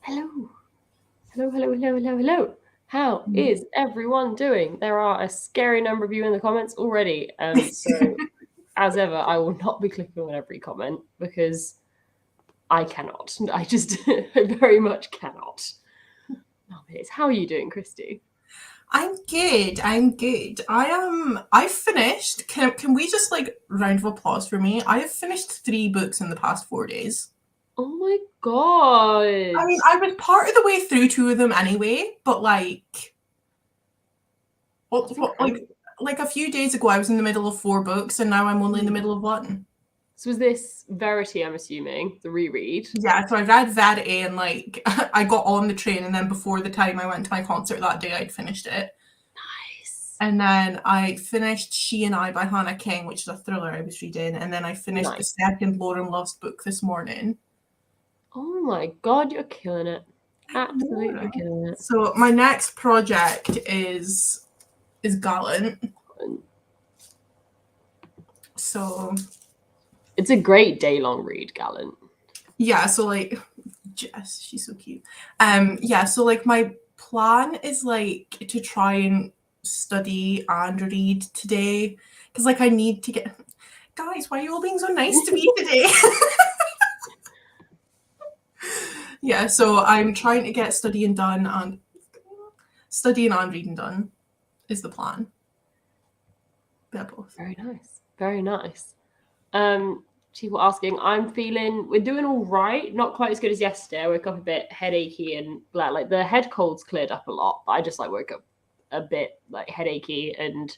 Hello. Hello, hello, hello, hello, hello. How is everyone doing? There are a scary number of you in the comments already. So, as ever, I will not be clicking on every comment because I cannot. I just very much cannot. How are you doing, Christy? I'm good. I've finished. Can we just round of applause for me? I have finished 3 books in the past 4 days. Oh my god. I mean, I was part of the way through 2 of them anyway, but like a few days ago, I was in the middle of 4 books, and now I'm only in the middle of one. So was this Verity, I'm assuming, the reread? Yeah, so I read Verity, and I got on the train, and then before the time I went to my concert that day, I'd finished it. Nice. And then I finished She and I by Hannah King, which is a thriller I was reading. And then I finished the second Lauren Lost book this morning. Oh my god, you're killing it. Absolutely killing it. So my next project is Gallant. So it's a great day-long read, Gallant. Yeah, so Jess, she's so cute. Yeah, so my plan is to try and study and read today. Because I need to get guys, why are you all being so nice to me today? Yeah, so I'm trying to get studying and reading done is the plan. They're both. Very nice. Very nice. People asking, we're doing all right. Not quite as good as yesterday. I woke up a bit headachy and like the head cold's cleared up a lot, but I just woke up a bit headachy and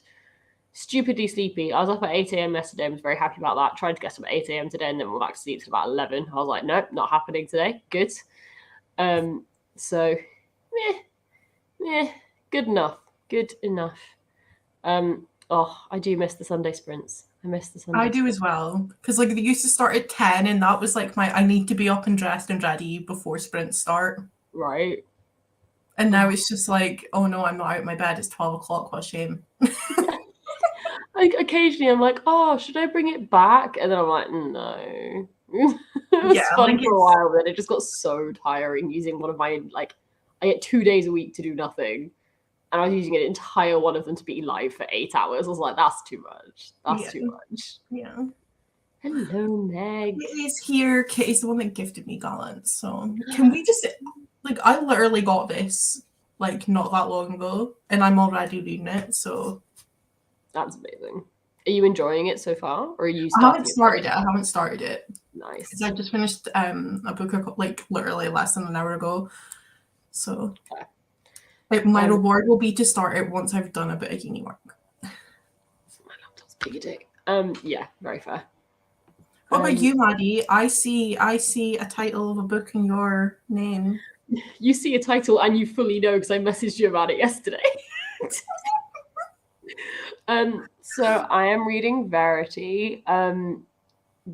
stupidly sleepy. I was up at 8 a.m. yesterday. I was very happy about that. Tried to get up at 8 a.m. today and then went back to sleep till about 11. I was like, nope, not happening today. Good. So, good enough. Good enough. I do miss the Sunday sprints. I miss the Sunday. I do as well, because they used to start at 10, and that was I need to be up and dressed and ready before sprints start. Right. And now it's just oh no, I'm not out of my bed. It's 12 o'clock. What a shame. Occasionally I'm like, oh, should I bring it back? And then I'm like, no. It was fun for a while, but it just got so tiring using one of my I get 2 days a week to do nothing. And I was using an entire one of them to be live for 8 hours. I was like, that's too much. That's too much. Yeah. Hello, Meg. Kitty's here. Kitty's the one that gifted me Gallant. So can we just I literally got this not that long ago, and I'm already reading it. So that's amazing. Are you enjoying it so far, or are you? I haven't started it. I haven't started it. Nice. Because I just finished a book literally less than an hour ago. So my reward will be to start it once I've done a bit of uni work. My laptop's big a dick. Yeah, very fair. What about you, Maddie? I see a title of a book in your name. You see a title and you fully know because I messaged you about it yesterday. So I am reading Verity.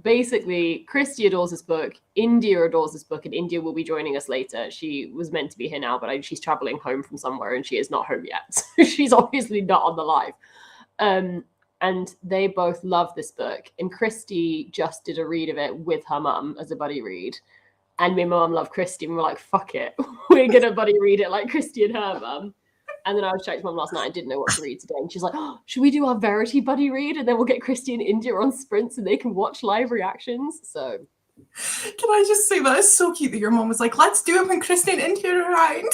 Basically, Christy adores this book. India adores this book, and India will be joining us later. She was meant to be here now, but she's traveling home from somewhere, and she is not home yet. So she's obviously not on the live. And they both love this book. And Christy just did a read of it with her mum as a buddy read. And me and my mum love Christy, and we're like, fuck it. We're going to buddy read it like Christy and her mum. And then I was chatting to mum last night. I didn't know what to read today. And she's like, oh, should we do our Verity buddy read? And then we'll get Christy and India on sprints and they can watch live reactions. So. Can I just say that it's so cute that your mum was like, let's do it when Christy and India are around.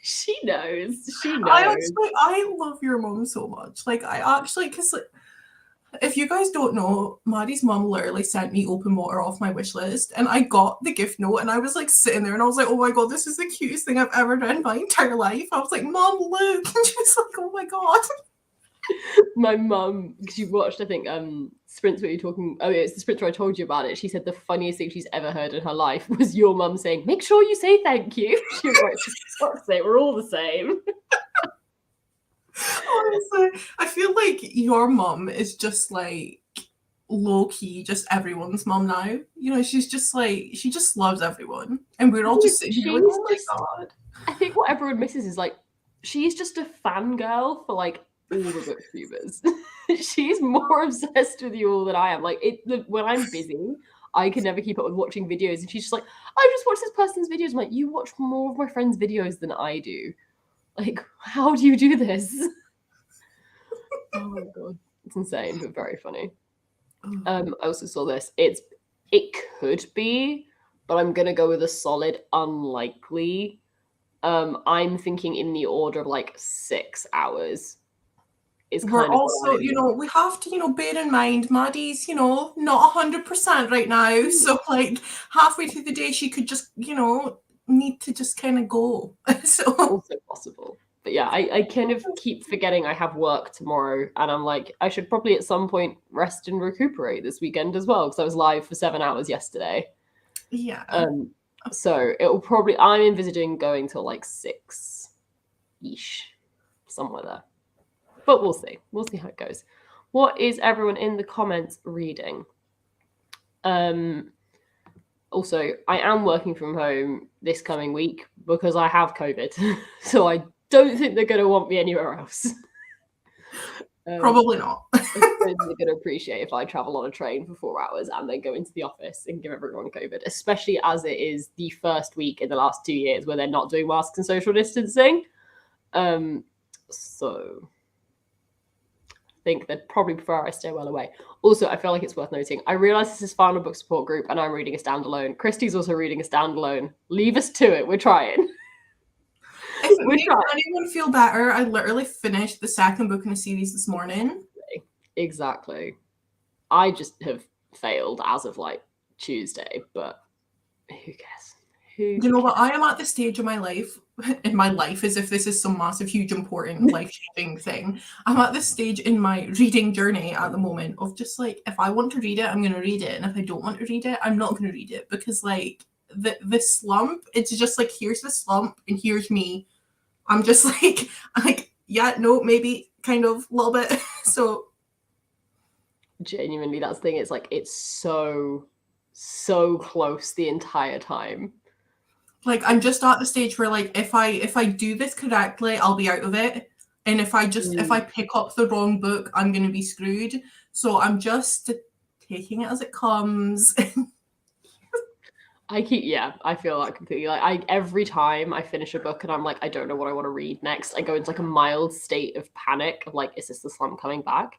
She knows. She knows. I love your mum so much. Because if you guys don't know, Maddie's mum literally sent me open water off my wish list, and I got the gift note, and I was sitting there, and I was like, oh my god, this is the cutest thing I've ever done in my entire life. I was like, Mom, look, and she was like, oh my god. My mum, because you watched, I think, sprints where you're talking. Oh, it's the sprints where I told you about it. She said the funniest thing she's ever heard in her life was your mum saying, "Make sure you say thank you." She was like, "For fuck's sake, we're all the same." Honestly, I feel like your mum is just low key, just everyone's mum now. You know, she's just she just loves everyone, and we're all just sitting here like, oh my god. I think what everyone misses is she's just a fangirl for all the booktubers. She's more obsessed with you all than I am. When I'm busy, I can never keep up with watching videos. And she's just like, I just watch this person's videos. I'm like, you watch more of my friends' videos than I do. Like, how do you do this? Oh my god. It's insane, but very funny. I also saw this. It could be, but I'm gonna go with a solid unlikely. I'm thinking in the order of like 6 hours is We're kind of also, we have to, bear in mind Maddie's, not 100% right now. So like halfway through the day, she could just, need to just kind of go. So also possible. But yeah, I kind of keep forgetting I have work tomorrow, and I'm like, I should probably at some point rest and recuperate this weekend as well, because I was live for 7 hours yesterday. yeah. So it will probably, I'm envisaging going till like 6-ish, somewhere there. But we'll see. We'll see how it goes. What is everyone in the comments reading? Also, I am working from home this coming week because I have COVID. So I don't think they're going to want me anywhere else. Probably not. I don't think they're going to appreciate if I travel on a train for 4 hours and then go into the office and give everyone COVID, especially as it is the first week in the last 2 years where they're not doing masks and social distancing. So I think they'd probably prefer I stay well away. Also, I feel like it's worth noting, I realise this is Final Book Support Group and I'm reading a standalone. Christy's also reading a standalone. Leave us to it. We're trying. If it makes anyone feel better, I literally finished the second book in a series this morning. Exactly. I just have failed as of like Tuesday, but who cares? You know what? I am at the stage of my life, in my life, as if this is some massive, huge, important, life-changing thing. I'm at this stage in my reading journey at the moment of just like, if I want to read it, I'm going to read it. And if I don't want to read it, I'm not going to read it. Because like the slump, it's just like, here's the slump and here's me. I'm just like, yeah, no, maybe, kind of, a little bit. So genuinely, that's the thing. It's like, it's so close the entire time. Like, I'm just at the stage where like, if I do this correctly, I'll be out of it. And if I pick up the wrong book, I'm going to be screwed. So I'm just taking it as it comes. I feel that completely. Like, every time I finish a book and I'm like, I don't know what I want to read next, I go into like a mild state of panic of like, is this the slump coming back?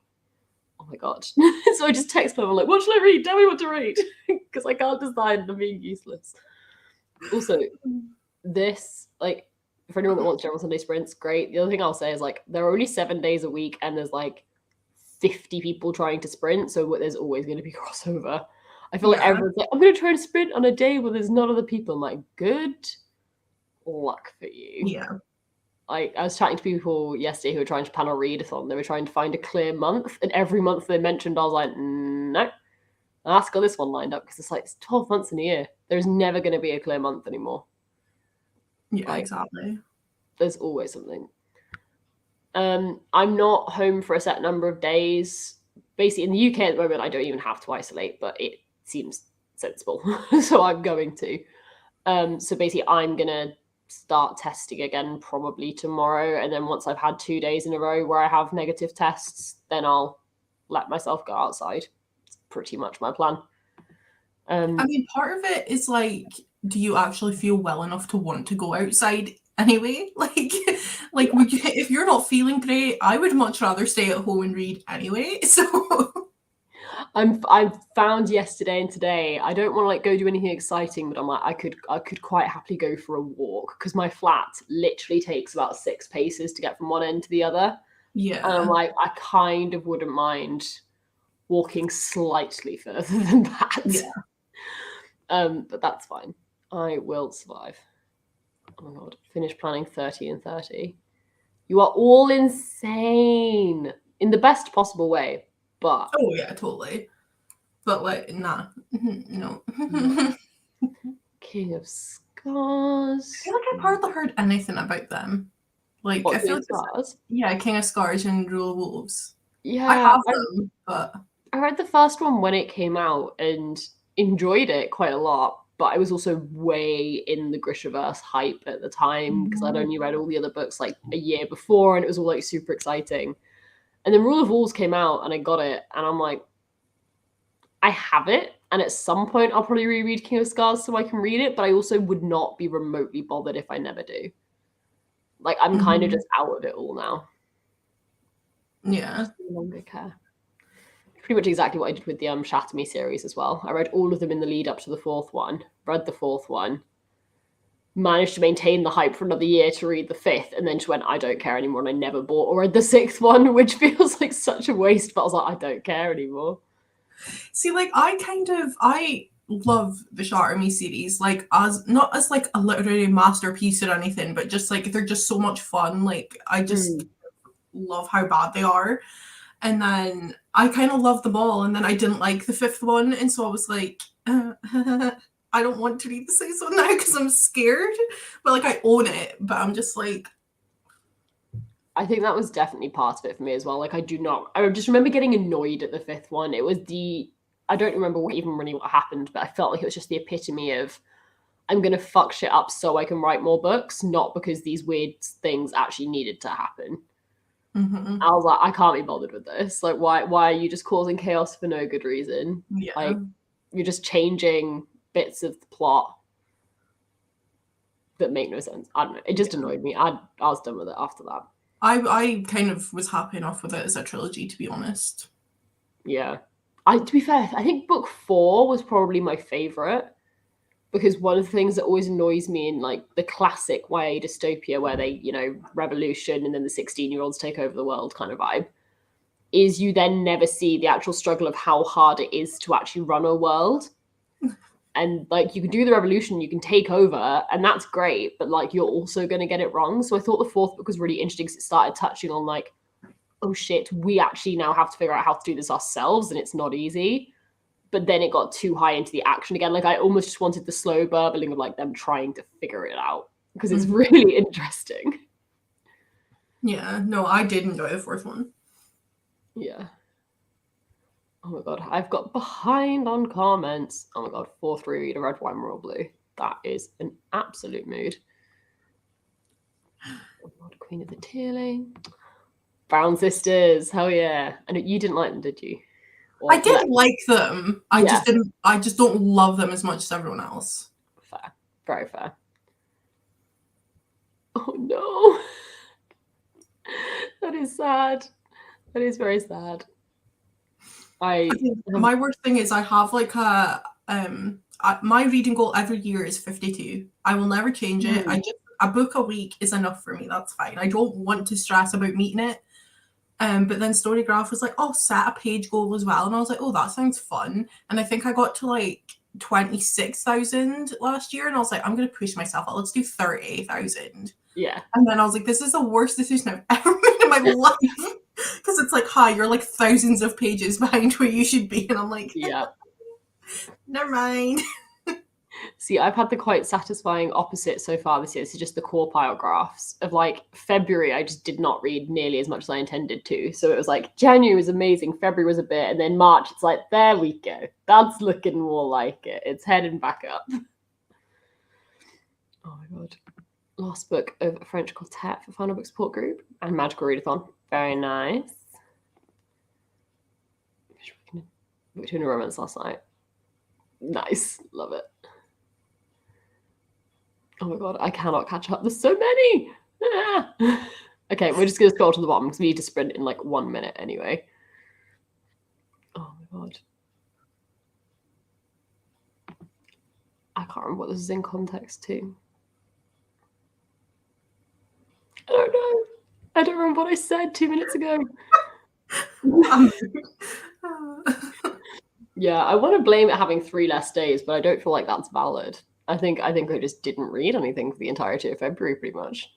Oh my god. So I just text them, I'm like, what should I read? Tell me what to read. Because I can't decide and I'm being useless. Also, this, like, for anyone that wants General Sunday Sprints, great. The other thing I'll say is like, there are only 7 days a week and there's like 50 people trying to sprint, so there's always going to be crossover. I feel like everyone's like, I'm going to try and sprint on a day where there's not other people. I'm like, good luck for you. Yeah. I was chatting to people yesterday who were trying to plan a readathon. They were trying to find a clear month, and every month they mentioned, I was like, no. I've got this one lined up because it's like, it's 12 months in a year. There's never going to be a clear month anymore. Yeah, like, exactly. There's always something. I'm not home for a set number of days. Basically, in the UK at the moment, I don't even have to isolate, but it seems sensible. So I'm going to. So basically, I'm going to start testing again probably tomorrow. And then once I've had 2 days in a row where I have negative tests, then I'll let myself go outside. It's pretty much my plan. I mean, part of it is like, do you actually feel well enough to want to go outside anyway? If you're not feeling great, I would much rather stay at home and read anyway. So I've found yesterday and today, I don't want to like go do anything exciting, but I'm like, I could quite happily go for a walk because my flat literally takes about 6 paces to get from one end to the other. Yeah. And I'm like, I kind of wouldn't mind walking slightly further than that. Yeah. But that's fine. I will survive. Oh my god. Finish planning 30 and 30. You are all insane in the best possible way, but oh yeah, totally. But like, nah, no. King of Scars. I feel like I've hardly heard anything about them. Like, What, I feel King of Scars? Yeah, King of Scars and Rule of Wolves. Yeah, I have them, but I read the first one when it came out and enjoyed it quite a lot. But I was also way in the Grishaverse hype at the time because I'd only read all the other books like a year before and it was all like super exciting. And then Rule of Wolves came out and I got it and I'm like, I have it. And at some point, I'll probably reread King of Scars so I can read it, but I also would not be remotely bothered if I never do. Like, I'm kind of just out of it all now. Yeah. No longer care. Pretty much exactly what I did with the Shatter Me series as well. I read all of them in the lead up to the fourth one, read the fourth one, managed to maintain the hype for another year to read the fifth, and then just went, I don't care anymore, and I never bought or read the sixth one, which feels like such a waste, but I was like, I don't care anymore. See, like, I love the Shatter Me series, like, as not as like a literary masterpiece or anything, but just like they're just so much fun. Like, I just love how bad they are. And then I kind of loved them all, and then I didn't like the fifth one, and so I was like, I don't want to read the sixth one now because I'm scared. But like, I own it, but I'm just like, I think that was definitely part of it for me as well. Like, I just remember getting annoyed at the fifth one. It was I don't remember what happened, but I felt like it was just the epitome of, I'm going to fuck shit up so I can write more books, not because these weird things actually needed to happen. I was like, I can't be bothered with this. Like, why are you just causing chaos for no good reason? Yeah. Like, you're just changing bits of the plot that make no sense. I don't know. It just annoyed me. I was done with it after that. I kind of was happy enough with it as a trilogy, to be honest. Yeah. To be fair, I think book 4 was probably my favorite, because one of the things that always annoys me in like the classic YA dystopia where they, revolution and then the 16-year-olds take over the world kind of vibe, is you then never see the actual struggle of how hard it is to actually run a world. And like, you can do the revolution, you can take over, and that's great, but like, you're also going to get it wrong. So I thought the fourth book was really interesting because it started touching on like, oh shit, we actually now have to figure out how to do this ourselves, and it's not easy. But then it got too high into the action again. Like, I almost just wanted the slow burbling of like them trying to figure it out, because it's really interesting. Yeah, no, I did enjoy the fourth one. Yeah. Oh my god, I've got behind on comments. Oh my god, fourth reread of Red Wine Royal Blue. That is an absolute mood. Oh god, Queen of the Tearling. Brown Sisters, hell yeah. And you didn't like them, did you? I did like them. I just don't love them as much as everyone else. Fair. Very fair. Oh no. That is sad. That is very sad. My worst thing is I have like my reading goal every year is 52. I will never change it. A book a week is enough for me. That's fine. I don't want to stress about meeting it. But then Storygraph was like, oh, set a page goal as well. And I was like, oh, that sounds fun. And I think I got to like 26,000 last year. And I was like, I'm going to push myself out. Let's do 30,000. Yeah. And then I was like, this is the worst decision I've ever made in my life. Because it's like, hi, you're like thousands of pages behind where you should be. And I'm like, yeah, never mind. See, I've had the quite satisfying opposite so far this year. This is just the core pile graphs of like February. I just did not read nearly as much as I intended to. So it was like January was amazing, February was a bit, and then March it's like, there we go. That's looking more like it. It's heading back up. Oh my god. Last book of a French quartet for Final Book Support Group and Magical Readathon. Very nice. Between a Romance last night. Nice. Love it. Oh my god, I cannot catch up. There's so many. Okay, we're just going to scroll to the bottom because we need to sprint in like 1 minute anyway. Oh my god. I can't remember what this is in context to. I don't know. I don't remember what I said 2 minutes ago. Yeah, I want to blame it having 3 less days, but I don't feel like that's valid. I think I just didn't read anything for the entirety of February, pretty much.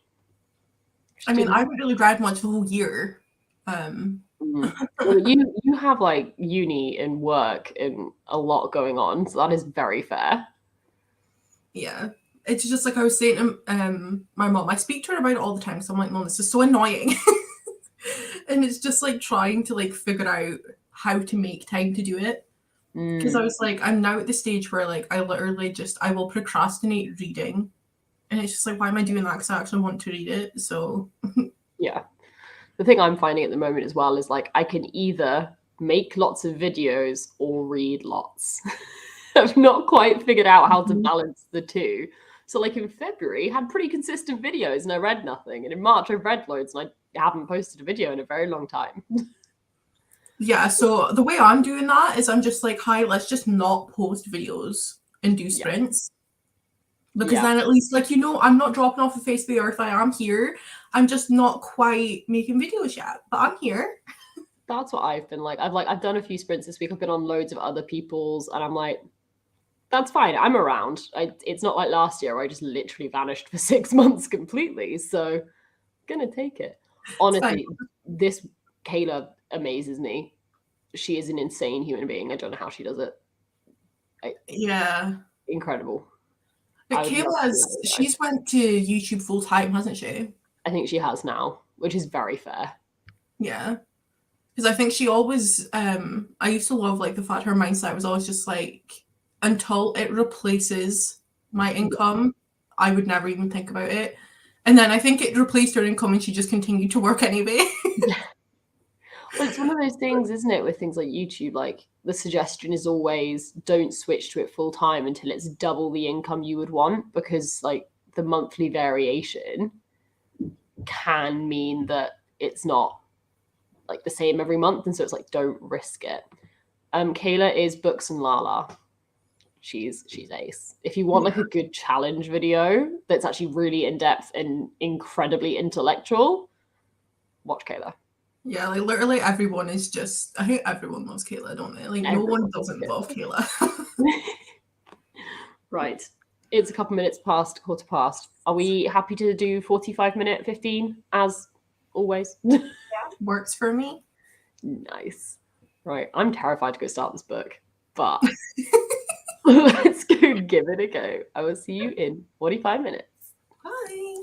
I mean, I haven't really read much the whole year. Well, you have like uni and work and a lot going on, so that is very fair. Yeah, it's just like I was saying to my mom. I speak to her about it all the time, so I'm like, Mom, this is so annoying. And it's just like trying to like figure out how to make time to do it. Because I was like, I'm now at the stage where like I literally I will procrastinate reading, and it's just like, why am I doing that? Because I actually want to read it. So yeah, the thing I'm finding at the moment as well is like I can either make lots of videos or read lots. I've not quite figured out how to Mhm. balance the two. So, like in February, I had pretty consistent videos and I read nothing. And in March, I've read loads and I haven't posted a video in a very long time. Yeah, so the way I'm doing that is I'm just like, hi, let's just not post videos and do Yeah. sprints. Because Yeah. then at least, like, I'm not dropping off the face of the earth. I am here. I'm just not quite making videos yet, but I'm here. That's what I've been like. I've done a few sprints this week. I've been on loads of other people's, and I'm like, that's fine. I'm around. It's not like last year where I just literally vanished for 6 months completely. So, gonna take it. It's fine. Honestly, this Kayla amazes me. She is an insane human being. I don't know how she does it. Yeah. Incredible. But I would love Kayla to be has, her guy. she's went to YouTube full time, hasn't she? I think she has now, which is very fair. Yeah. Because I think she always, I used to love like the fact her mindset was always just like, until it replaces my Yeah. income, I would never even think about it. And then I think it replaced her income and she just continued to work anyway. Yeah. Well, it's one of those things, isn't it, with things like YouTube? Like the suggestion is always don't switch to it full time until it's double the income you would want, because like the monthly variation can mean that it's not like the same every month, and so it's like don't risk it. Kayla is Books and Lala. She's ace. If you want like a good challenge video that's actually really in depth and incredibly intellectual, watch Kayla. Yeah, like literally everyone is just, I think everyone loves Kayla, don't they? Like no one Everyone doesn't loves love Kayla. Kayla. Right. It's a couple minutes past, quarter past. Are we happy to do 45-minute 15 as always? Works for me. Nice. Right. I'm terrified to go start this book, but let's go give it a go. I will see you in 45 minutes. Bye.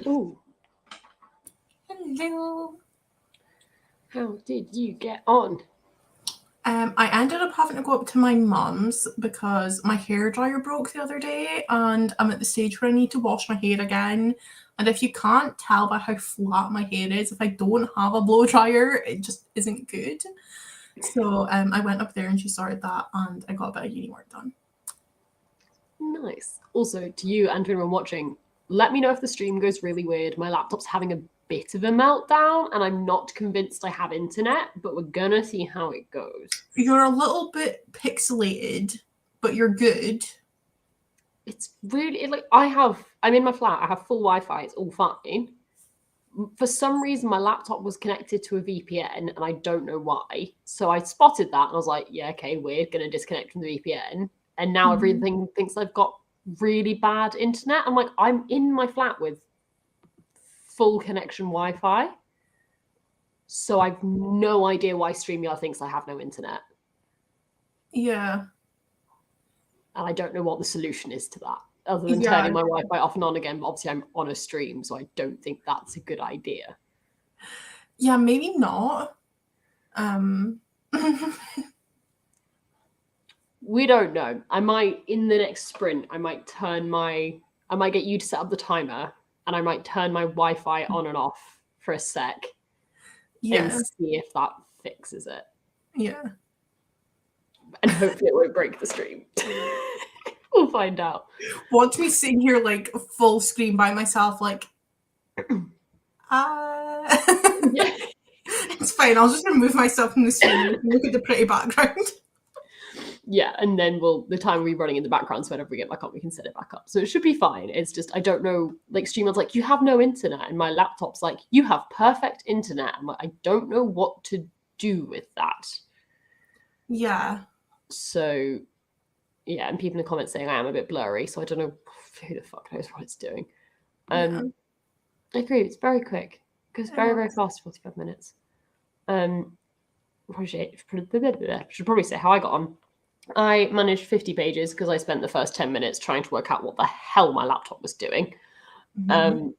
Ooh, Hello. how did you get on? I ended up having to go up to my mum's because my hairdryer broke the other day and I'm at the stage where I need to wash my hair again. And if you can't tell by how flat my hair is, if I don't have a blow dryer, it just isn't good. So I went up there and she started that and I got a bit of uni work done. Nice. Also, to you and to anyone watching, let me know if the stream goes really weird. My laptop's having a bit of a meltdown and I'm not convinced I have internet, but we're gonna see how it goes. You're a little bit pixelated, but you're good. It's really like I'm in my flat, I have full Wi-Fi, it's all fine. For some reason my laptop was connected to a VPN and I don't know why. So I spotted that and I was like, yeah, okay, we're gonna disconnect from the VPN. And now everything thinks I've got really bad internet. I'm like, I'm in my flat with full connection Wi-Fi. So I've no idea why StreamYard thinks I have no internet. Yeah. And I don't know what the solution is to that, other than turning my Wi-Fi off and on again. But obviously I'm on a stream, so I don't think that's a good idea. Yeah, maybe not. We don't know. I might, in the next sprint, I might get you to set up the timer and I might turn my Wi-Fi on and off for a sec and see if that fixes it. Yeah. And hopefully it won't break the stream. We'll find out. Watch me sitting here like full screen by myself, like, Yeah. It's fine. I'll just remove myself from the screen and look at the pretty background. Yeah, and then the time will be running in the background, so whenever we get back up, we can set it back up. So it should be fine. It's just, I don't know, like StreamYard's like, you have no internet, and my laptop's like, you have perfect internet. I'm like, I don't know what to do with that. Yeah. So, yeah, and people in the comments saying I am a bit blurry, so I don't know who the fuck knows what it's doing. I agree, it's very quick. It goes very, very fast, 45 minutes. Should probably say how I got on. I managed 50 pages because I spent the first 10 minutes trying to work out what the hell my laptop was doing. But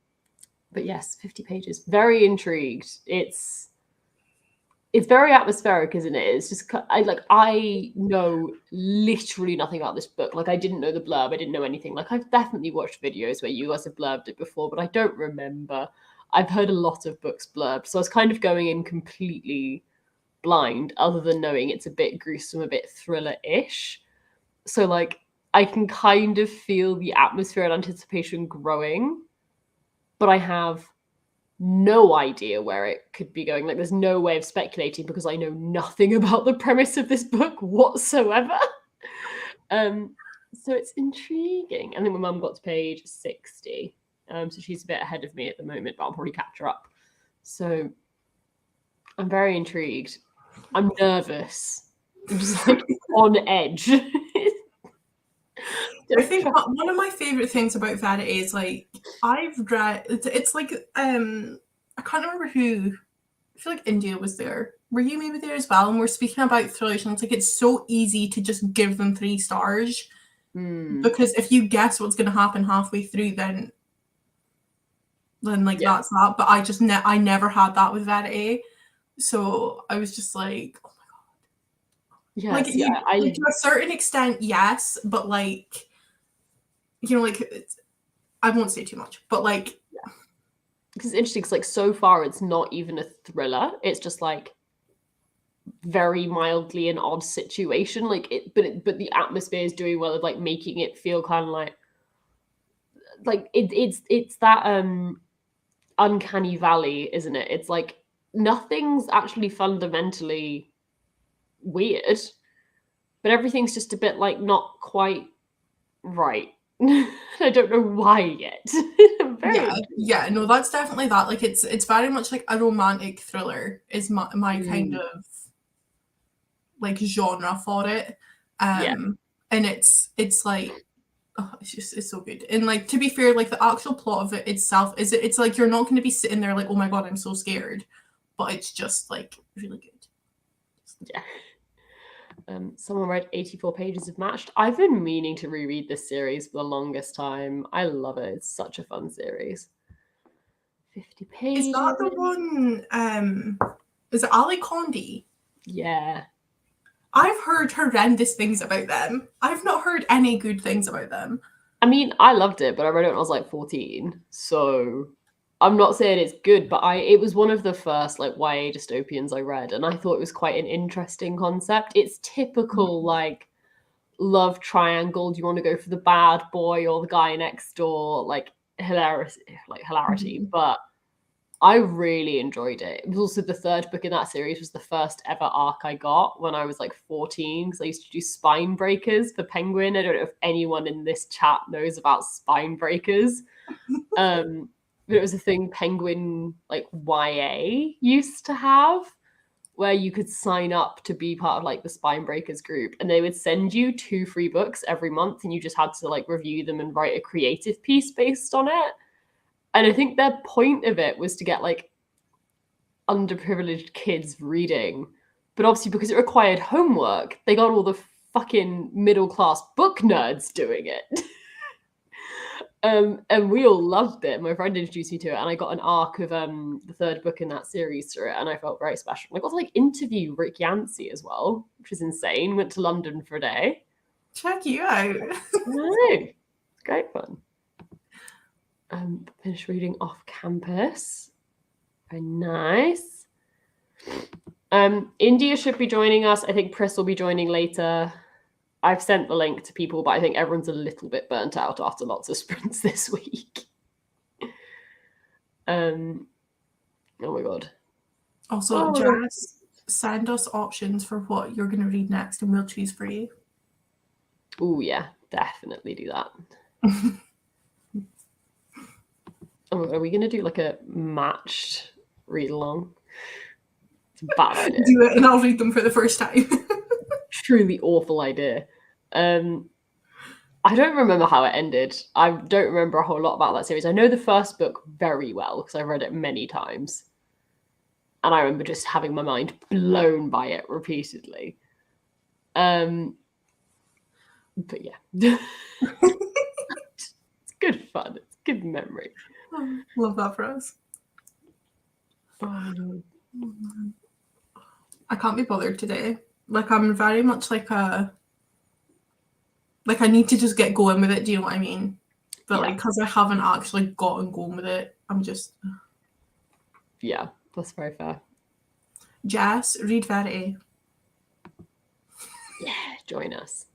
yes, 50 pages. Very intrigued. It's very atmospheric, isn't it? It's just I know literally nothing about this book. Like I didn't know the blurb. I didn't know anything. Like I've definitely watched videos where you guys have blurbed it before, but I don't remember. I've heard a lot of books blurbed, so I was kind of going in completely blind, other than knowing it's a bit gruesome, a bit thriller-ish. So like I can kind of feel the atmosphere and anticipation growing, but I have no idea where it could be going. Like there's no way of speculating because I know nothing about the premise of this book whatsoever. So it's intriguing. I think my mum got to page 60. So she's a bit ahead of me at the moment, but I'll probably catch her up. So I'm very intrigued. I'm nervous. I'm just like on edge. I think one of my favorite things about Verity is like I've read it's like I can't remember who. I feel like India was there. Were you maybe there as well? And we're speaking about thrillers, and it's like it's so easy to just give them 3 stars because if you guess what's going to happen halfway through, then like that's that. But I just I never had that with Verity, so I was just like, oh my god. Yes, like to a certain extent, yes, but like like I won't say too much, but like because it's interesting because like so far it's not even a thriller. It's just like very mildly an odd situation. Like but the atmosphere is doing well of like making it feel kind of like it's that uncanny valley, isn't it? It's like nothing's actually fundamentally weird, but everything's just a bit like not quite right. I don't know why yet. No, that's definitely that. Like it's very much like a romantic thriller is my kind of like genre for it. And it's like it's so good. And like to be fair, like the actual plot of it itself it's like you're not going to be sitting there like, oh my god, I'm so scared, but it's just like really good. Yeah. Someone read 84 pages of Matched. I've been meaning to reread this series for the longest time. I love it. It's such a fun series. 50 pages. Is that the one? Is it Ali Condi? Yeah. I've heard horrendous things about them. I've not heard any good things about them. I mean, I loved it, but I read it when I was like 14. So I'm not saying it's good, but it was one of the first like YA dystopians I read, and I thought it was quite an interesting concept. It's typical like love triangle. Do you want to go for the bad boy or the guy next door? Like hilarity. But I really enjoyed it. It was also the third book in that series, was the first ever arc I got when I was like 14, because I used to do Spine Breakers for Penguin. I don't know if anyone in this chat knows about Spine Breakers. But it was a thing Penguin like YA used to have, where you could sign up to be part of like the Spine Breakers group, and they would send you 2 free books every month, and you just had to like review them and write a creative piece based on it. And I think their point of it was to get like underprivileged kids reading. But obviously, because it required homework, they got all the fucking middle class book nerds doing it. And we all loved it. My friend introduced me to it, and I got an arc of the third book in that series through it, and I felt very special. I got to like interview Rick Yancey as well, which is insane. Went to London for a day. Check you out. No, it's great fun. Finished reading Off Campus. Very nice. India should be joining us. I think Pris will be joining later. I've sent the link to people, but I think everyone's a little bit burnt out after lots of sprints this week. Oh my god. Also, Jazz, send us options for what you're going to read next, and we'll choose for you. Oh yeah, definitely do that. Oh, are we going to do like a matched read along? It's a bad idea. Do it, and I'll read them for the first time. Truly awful idea. I don't remember how it ended. I don't remember a whole lot about that series. I know the first book very well because I've read it many times. And I remember just having my mind blown by it repeatedly. But yeah. It's good fun. It's good memory. Love that for us. I can't be bothered today. Like, I'm very much like I need to just get going with it. Do you know what I mean? But Yeah. like, because I haven't actually gotten going with it, I'm just. Yeah, that's very fair. Jess, read Verity. Yeah, join us.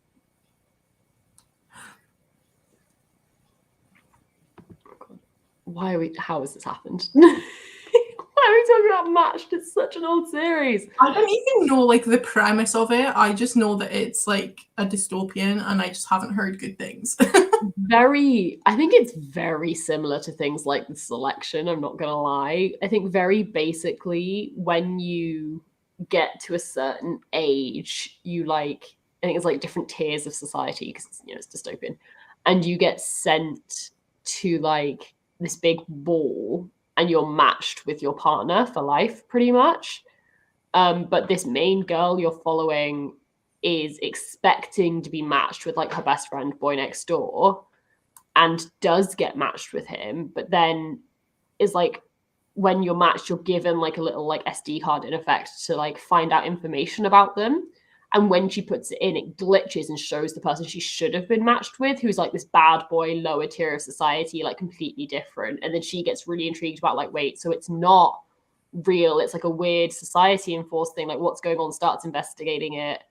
How has this happened? Why are we talking about Matched? It's such an old series. I don't even know like the premise of it. I just know that it's like a dystopian, and I just haven't heard good things. I think it's very similar to things like The Selection, I'm not gonna lie. I think very basically, when you get to a certain age, you I think it's like different tiers of society, because it's dystopian, and you get sent to like this big ball, and you're matched with your partner for life, pretty much. But this main girl you're following is expecting to be matched with like her best friend, boy next door, and does get matched with him, but then is like, when you're matched, you're given like a little like SD card in effect to like find out information about them. And when she puts it in, it glitches and shows the person she should have been matched with, who's like this bad boy, lower tier of society, like completely different. And then she gets really intrigued about like, wait, so it's not real. It's like a weird society enforced thing. Like, what's going on? Starts investigating it.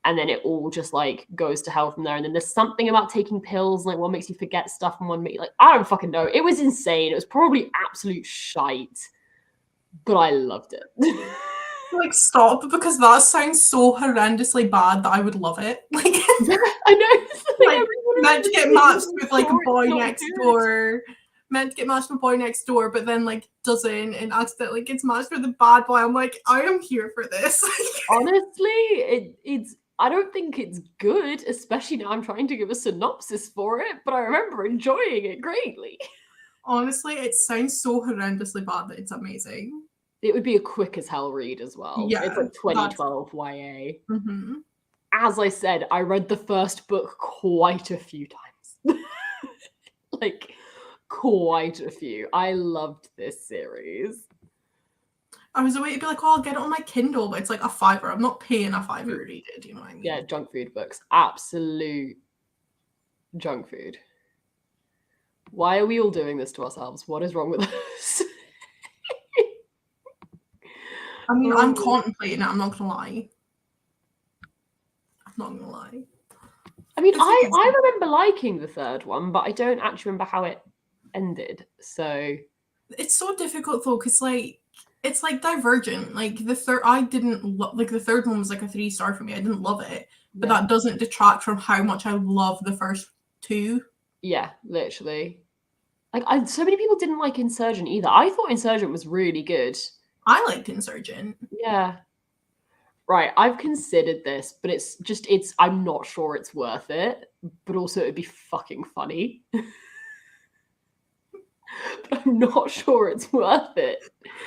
And then it all just like goes to hell from there. And then there's something about taking pills, like one makes you forget stuff and one makes I don't fucking know. It was insane. It was probably absolute shite, but I loved it. Like, stop, because that sounds so horrendously bad that I would love it. Like, yeah, I know. Like meant to get matched with like a boy next door. Meant to get matched with a boy next door, but then like doesn't, and accidentally gets matched with a bad boy. I'm like, I am here for this. Honestly, it's. I don't think it's good, especially now I'm trying to give a synopsis for it, but I remember enjoying it greatly. Honestly, it sounds so horrendously bad that it's amazing. It would be a quick as hell read as well. Yeah, it's like 2012 YA. Mm-hmm. As I said, I read the first book quite a few times. Like, quite a few. I loved this series. I was away to be like, oh, I'll get it on my Kindle, but it's like a $5. I'm not paying a $5 to read it. Do you know what I mean? Yeah, junk food books. Absolute junk food. Why are we all doing this to ourselves? What is wrong with us? I mean, I'm contemplating it. I'm not gonna lie. I'm not gonna lie. I mean, I remember liking the third one, but I don't actually remember how it ended. So it's so difficult though, because like it's like Divergent. Like the third, I didn't like the third one was like a 3-star for me. I didn't love it, but that doesn't detract from how much I love the first two. Yeah, literally. Like so many people didn't like Insurgent either. I thought Insurgent was really good. I liked Insurgent. Yeah. Right, I've considered this, but it's I'm not sure it's worth it, but also it'd be fucking funny. But I'm not sure it's worth it.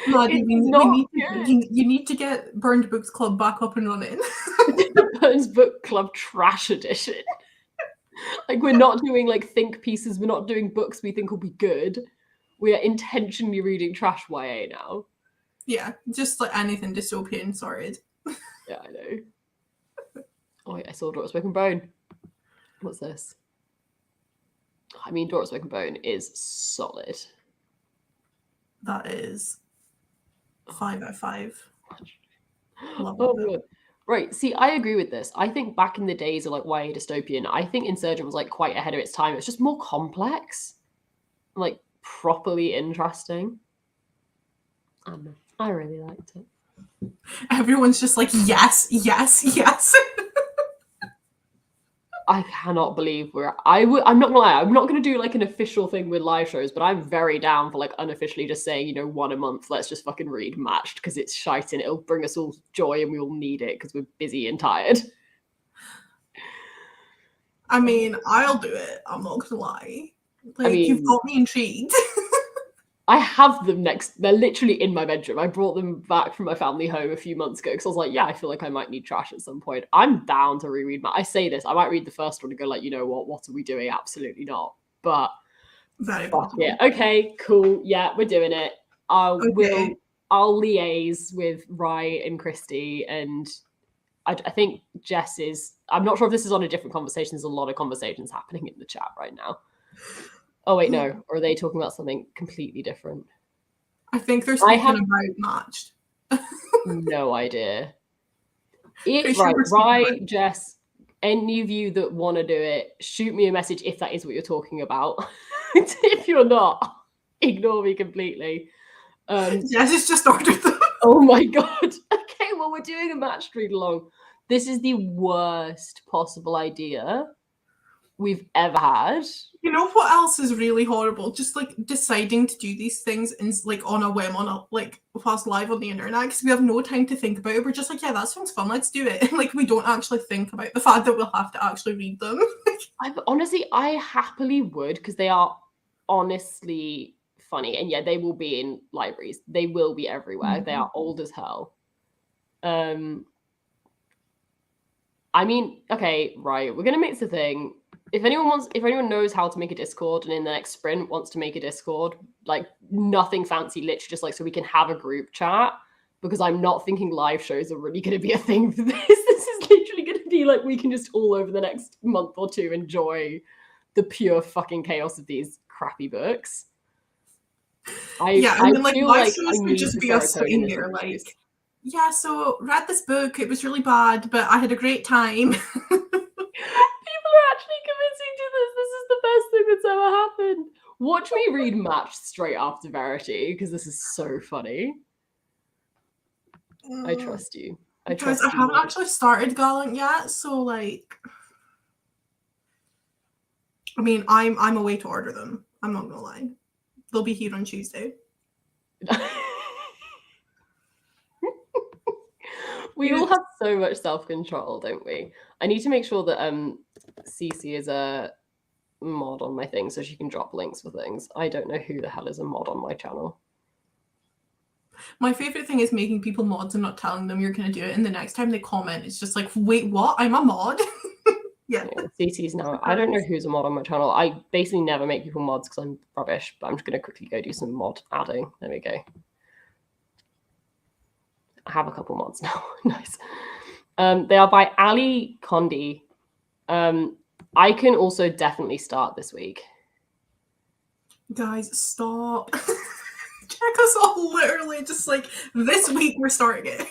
Maddie, you need to get Burned Books Club back up and running. Burned Book Club Trash Edition. Like, we're not doing like think pieces, we're not doing books we think will be good. We are intentionally reading trash YA now. Yeah, just like anything dystopian, sorry. Yeah, I know. Oh, wait, I saw Daughter's Broken Bone. What's this? I mean, Daughter's Broken Bone is solid. That is 5 out of 5. Love Oh, it. God. Right, see, I agree with this. I think back in the days of like YA dystopian, I think Insurgent was like quite ahead of its time. It's just more complex, like properly interesting. I really liked it. Everyone's just like, yes, yes, yes. I cannot believe I'm not gonna lie, I'm not gonna do like an official thing with live shows, but I'm very down for like unofficially just saying, you know, one a month, let's just fucking read Matched because it's shite and it'll bring us all joy and we all need it because we're busy and tired. I mean, I'll do it. I'm not gonna lie. Like, I mean, you've got me intrigued. I have them they're literally in my bedroom. I brought them back from my family home a few months ago because I was like, yeah, I feel like I might need trash at some point. I'm down to reread I say this, I might read the first one and go like, you know what are we doing? Absolutely not. But fuck it. Okay, cool. Yeah, we're doing it. I'll liaise with Rye and Christy, and I think Jess is. I'm not sure if this is on a different conversation. There's a lot of conversations happening in the chat right now. Oh wait, no. Or are they talking about something completely different? I think they're speaking about Matched. No idea. Right, Jess. Any of you that want to do it, shoot me a message if that is what you're talking about. If you're not, ignore me completely. Jess has just ordered them. Oh my god. Okay, well, we're doing a matched read along. This is the worst possible idea we've ever had. You know what else is really horrible? Just like deciding to do these things and like on a whim, whilst live on the internet, because we have no time to think about it. We're just like, yeah, that sounds fun, let's do it. And like we don't actually think about the fact that we'll have to actually read them. I happily would, because they are honestly funny. And yeah, they will be in libraries. They will be everywhere. Mm-hmm. They are old as hell. I mean, okay, right. We're gonna mix the thing. If anyone knows how to make a Discord and in the next sprint wants to make a Discord, like nothing fancy, literally just like so we can have a group chat, because I'm not thinking live shows are really going to be a thing for this. This is literally going to be like we can just all over the next month or two enjoy the pure fucking chaos of these crappy books. Like live shows would just be us sitting here like, yeah, so read this book, it was really bad, but I had a great time. People are actually committing to this. This is the best thing that's ever happened. Watch me read Matched straight after Verity, because this is so funny. I trust you. I haven't actually started Gallant yet, so like, I mean, I'm away to order them. I'm not gonna lie. They'll be here on Tuesday. We all have so much self-control, don't we? I need to make sure that Cece is a mod on my thing so she can drop links for things. I don't know who the hell is a mod on my channel. My favorite thing is making people mods and not telling them you're going to do it, and the next time they comment, it's just like, wait, what? I'm a mod? Yeah. CC's now. I don't know who's a mod on my channel. I basically never make people mods because I'm rubbish, but I'm just going to quickly go do some mod adding. There we go. I have a couple mods now. Nice. They are by Ali Condi. I can also definitely start this week. Guys, stop. Check us all literally just like this week we're starting it.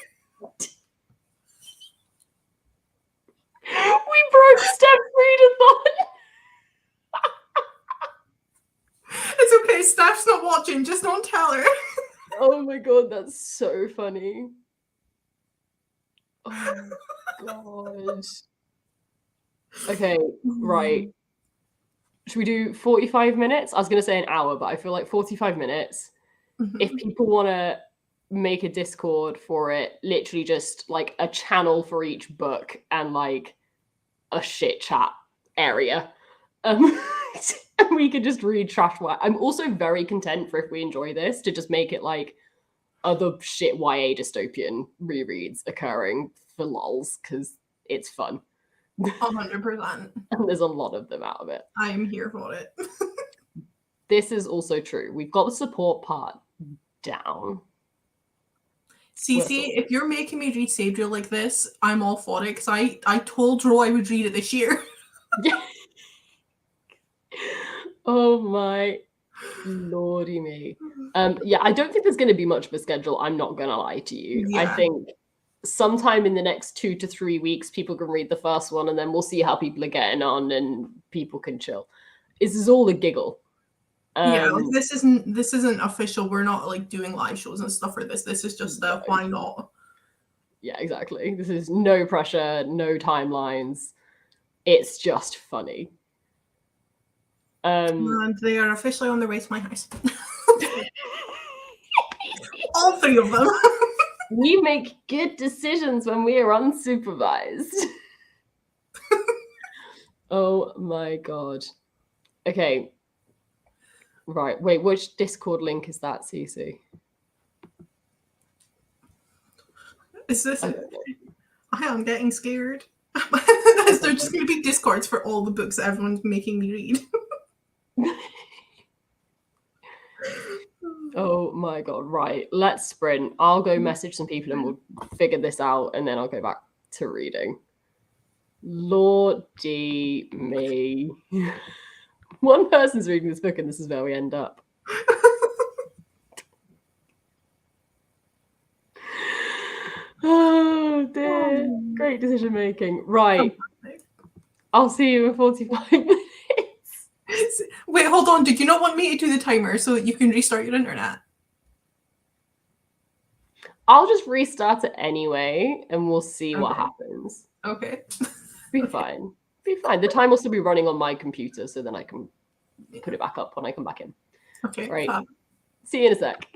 We broke step readathon. It's okay, Steph's not watching, just don't tell her. Oh my god, that's so funny. Oh god. Okay, right. Should we do 45 minutes? I was going to say an hour, but I feel like 45 minutes. If people want to make a Discord for it, literally just like a channel for each book and like a shit chat area. And we could just read trash. I'm also very content for, if we enjoy this, to just make it like other shit YA dystopian rereads occurring for lols, because it's fun. 100%. And there's a lot of them out of it. I am here for it. This is also true. We've got the support part down. Cece, if you're making me read Sabriel like this, I'm all for it, because I told Ro I would read it this year. Oh my lordy me. Yeah, I don't think there's going to be much of a schedule. I'm not going to lie to you. Yeah. I think sometime in the next 2 to 3 weeks, people can read the first one, and then we'll see how people are getting on, and people can chill. This is all a giggle. Yeah, like this isn't official. We're not like doing live shows and stuff for this. This is just why not? Yeah, exactly. This is no pressure, no timelines. It's just funny. And they are officially on their way to my house. All 3 of them. We make good decisions when we are unsupervised. Oh my god. Okay. Right. Wait, which Discord link is that, Cece? Is this? I am getting scared. There's just going to be Discords for all the books that everyone's making me read. Oh my god. Right. Let's sprint. I'll go message some people and we'll figure this out, and then I'll go back to reading. Lordy me. One person's reading this book and this is where we end up. Oh dear. Great decision making. Right. I'll see you in 45 minutes. Wait, hold on. Did you not want me to do the timer so that you can restart your internet? I'll just restart it anyway and we'll see what happens. Okay. Be fine. Be fine. The time will still be running on my computer, so then I can put it back up when I come back in. Okay. Right. See you in a sec.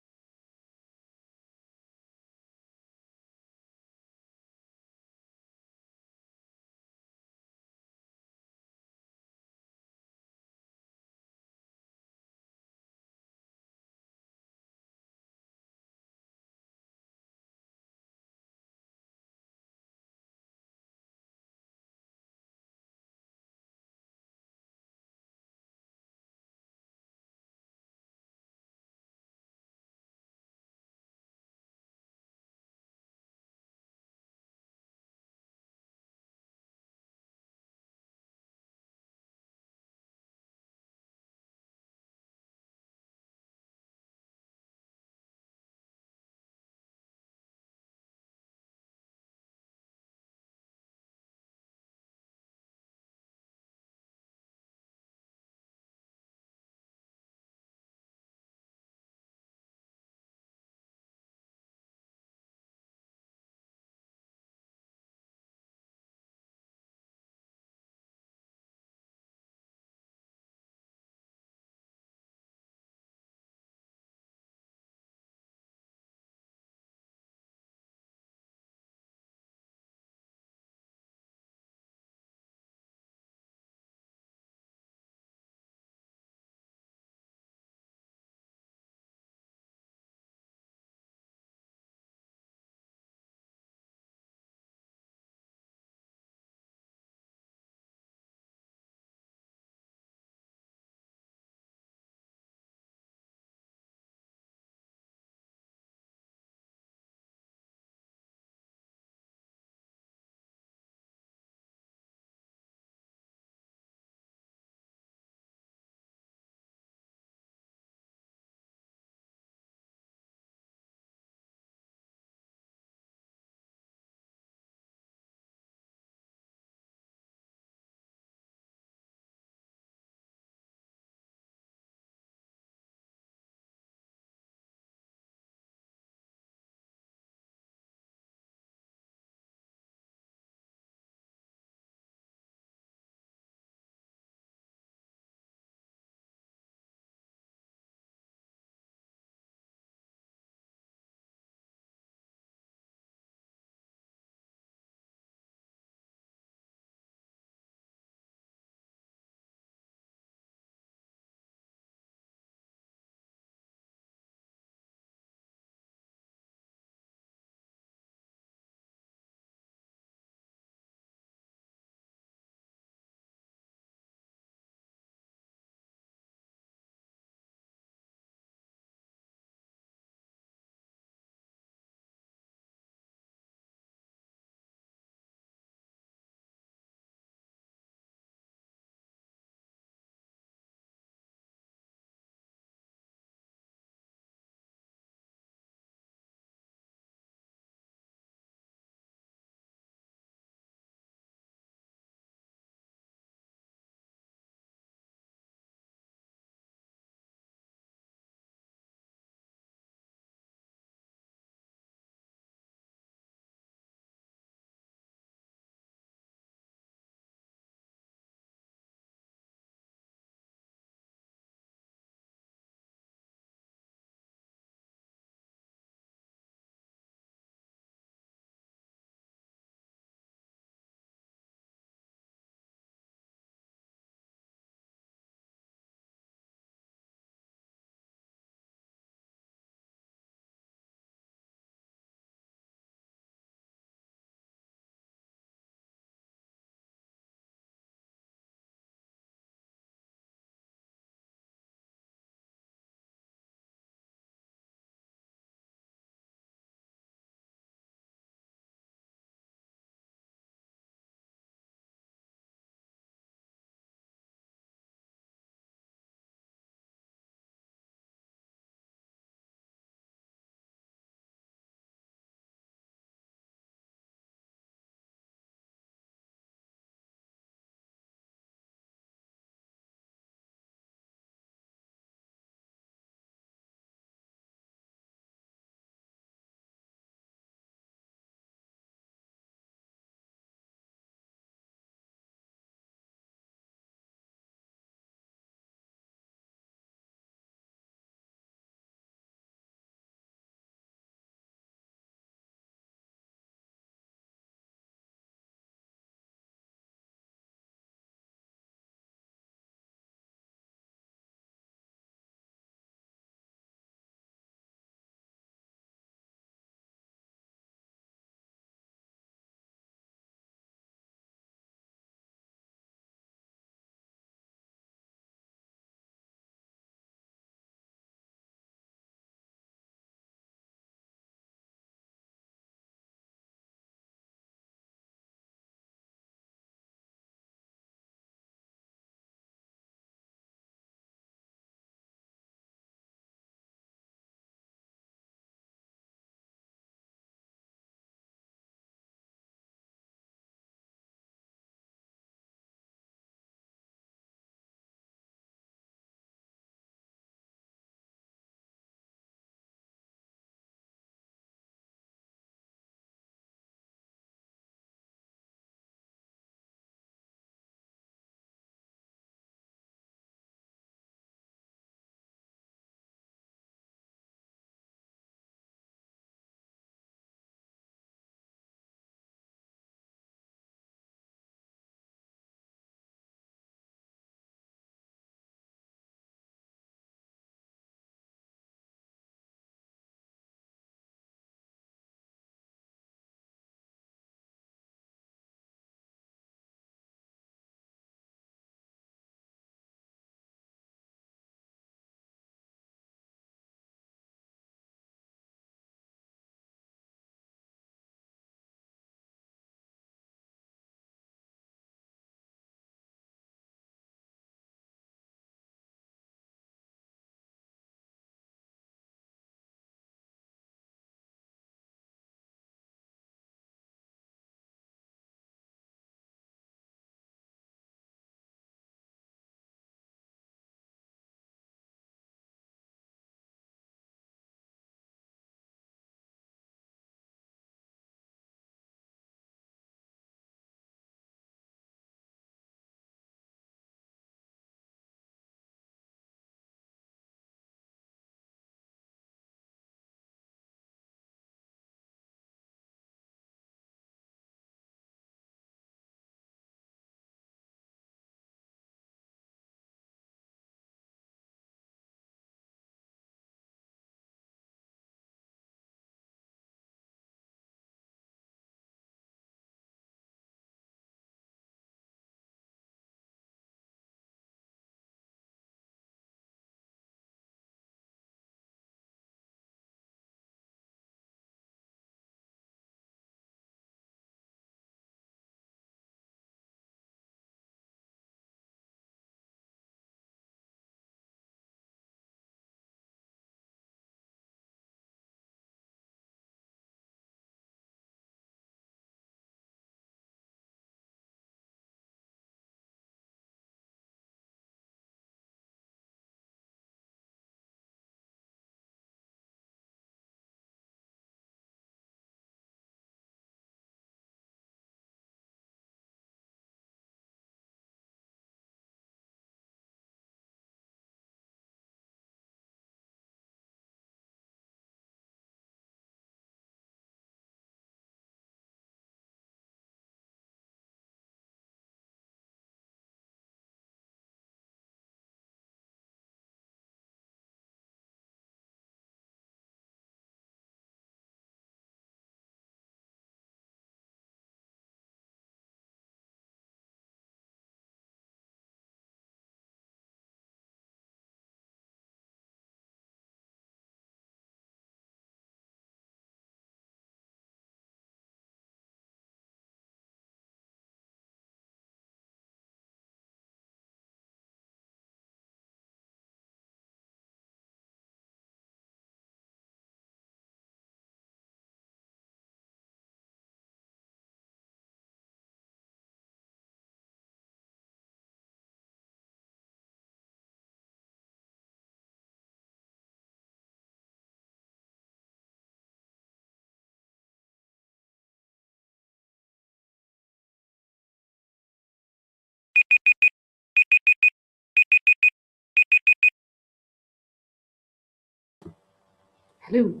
Hello.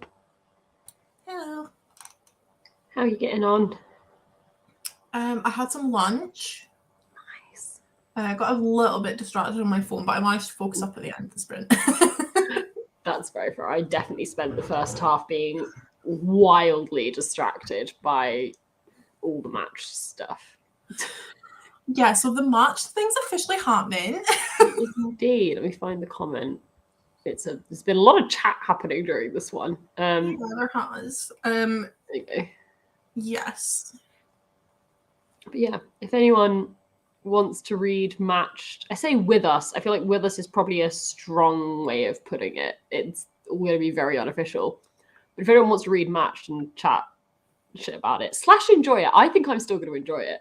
Hello. How are you getting on? I had some lunch. Nice. I got a little bit distracted on my phone, but I managed to focus up at the end of the sprint. That's very fair. I definitely spent the first half being wildly distracted by all the match stuff. Yeah, so the match thing's officially happening. It is indeed. Let me find the comment. There's been a lot of chat happening during this one. Yeah, there has. There you go. Yes. But yeah, if anyone wants to read Matched, I say with us. I feel like with us is probably a strong way of putting it. It's going to be very unofficial. But if anyone wants to read Matched and chat shit about it / enjoy it, I think I'm still going to enjoy it.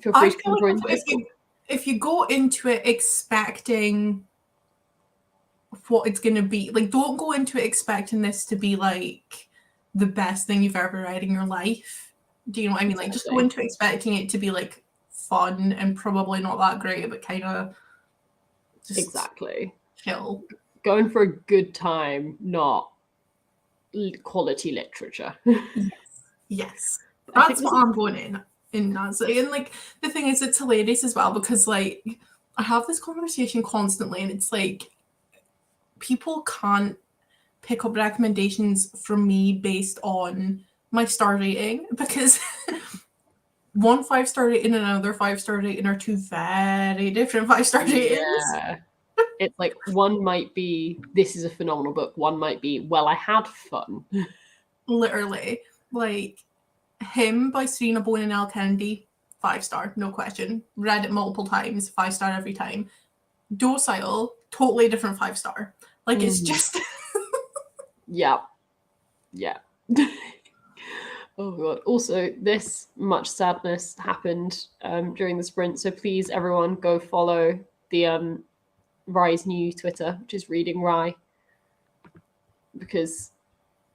Feel free to come join if you go into it expecting what it's going to be, like, don't go into it expecting this to be like the best thing you've ever read in your life. Do you know what I mean? Like, just go into expecting it to be like fun and probably not that great, but kind of just exactly chill. Going for a good time, not quality literature. Yes. That's what I'm going in Nazi. And like the thing is, it's hilarious as well because like I have this conversation constantly, and it's like people can't pick up recommendations from me based on my star rating because one 5-star rating and another 5-star rating are two very different 5-star ratings. Yeah. It's like one might be, this is a phenomenal book. One might be, well, I had fun. Literally. Like Him by Serena Bowen and Elle Kennedy, 5-star, no question. Read it multiple times, 5-star every time. Docile, totally different 5-star. Like it's just yeah. Oh god. Also, this much sadness happened during the sprint, so please everyone go follow the Rye's new Twitter, which is Reading Rye, because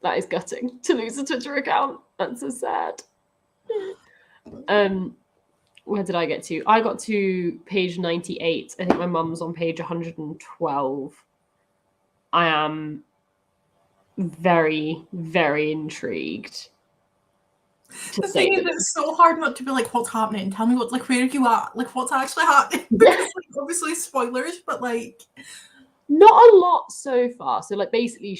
that is gutting to lose a Twitter account. That's so sad. Where did I get to? I got to page 98. I think my mum's on page 112. I am very, very intrigued. The thing is, it's so hard not to be like, what's happening? Tell me what, like, where are you at? Like, what's actually happening? Because, like, obviously spoilers, but like, not a lot so far. So, like, basically,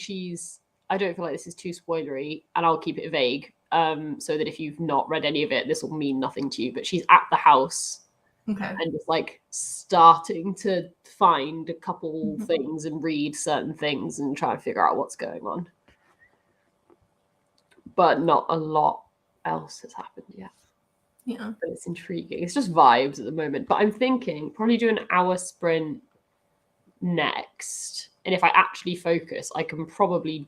I don't feel like this is too spoilery, and I'll keep it vague, so that if you've not read any of it, this will mean nothing to you. But she's at the house, okay, and just like starting to find a couple things and read certain things and try and figure out what's going on. But not a lot else has happened yet. Yeah. But it's intriguing. It's just vibes at the moment. But I'm thinking probably do an hour sprint next. And if I actually focus, I can probably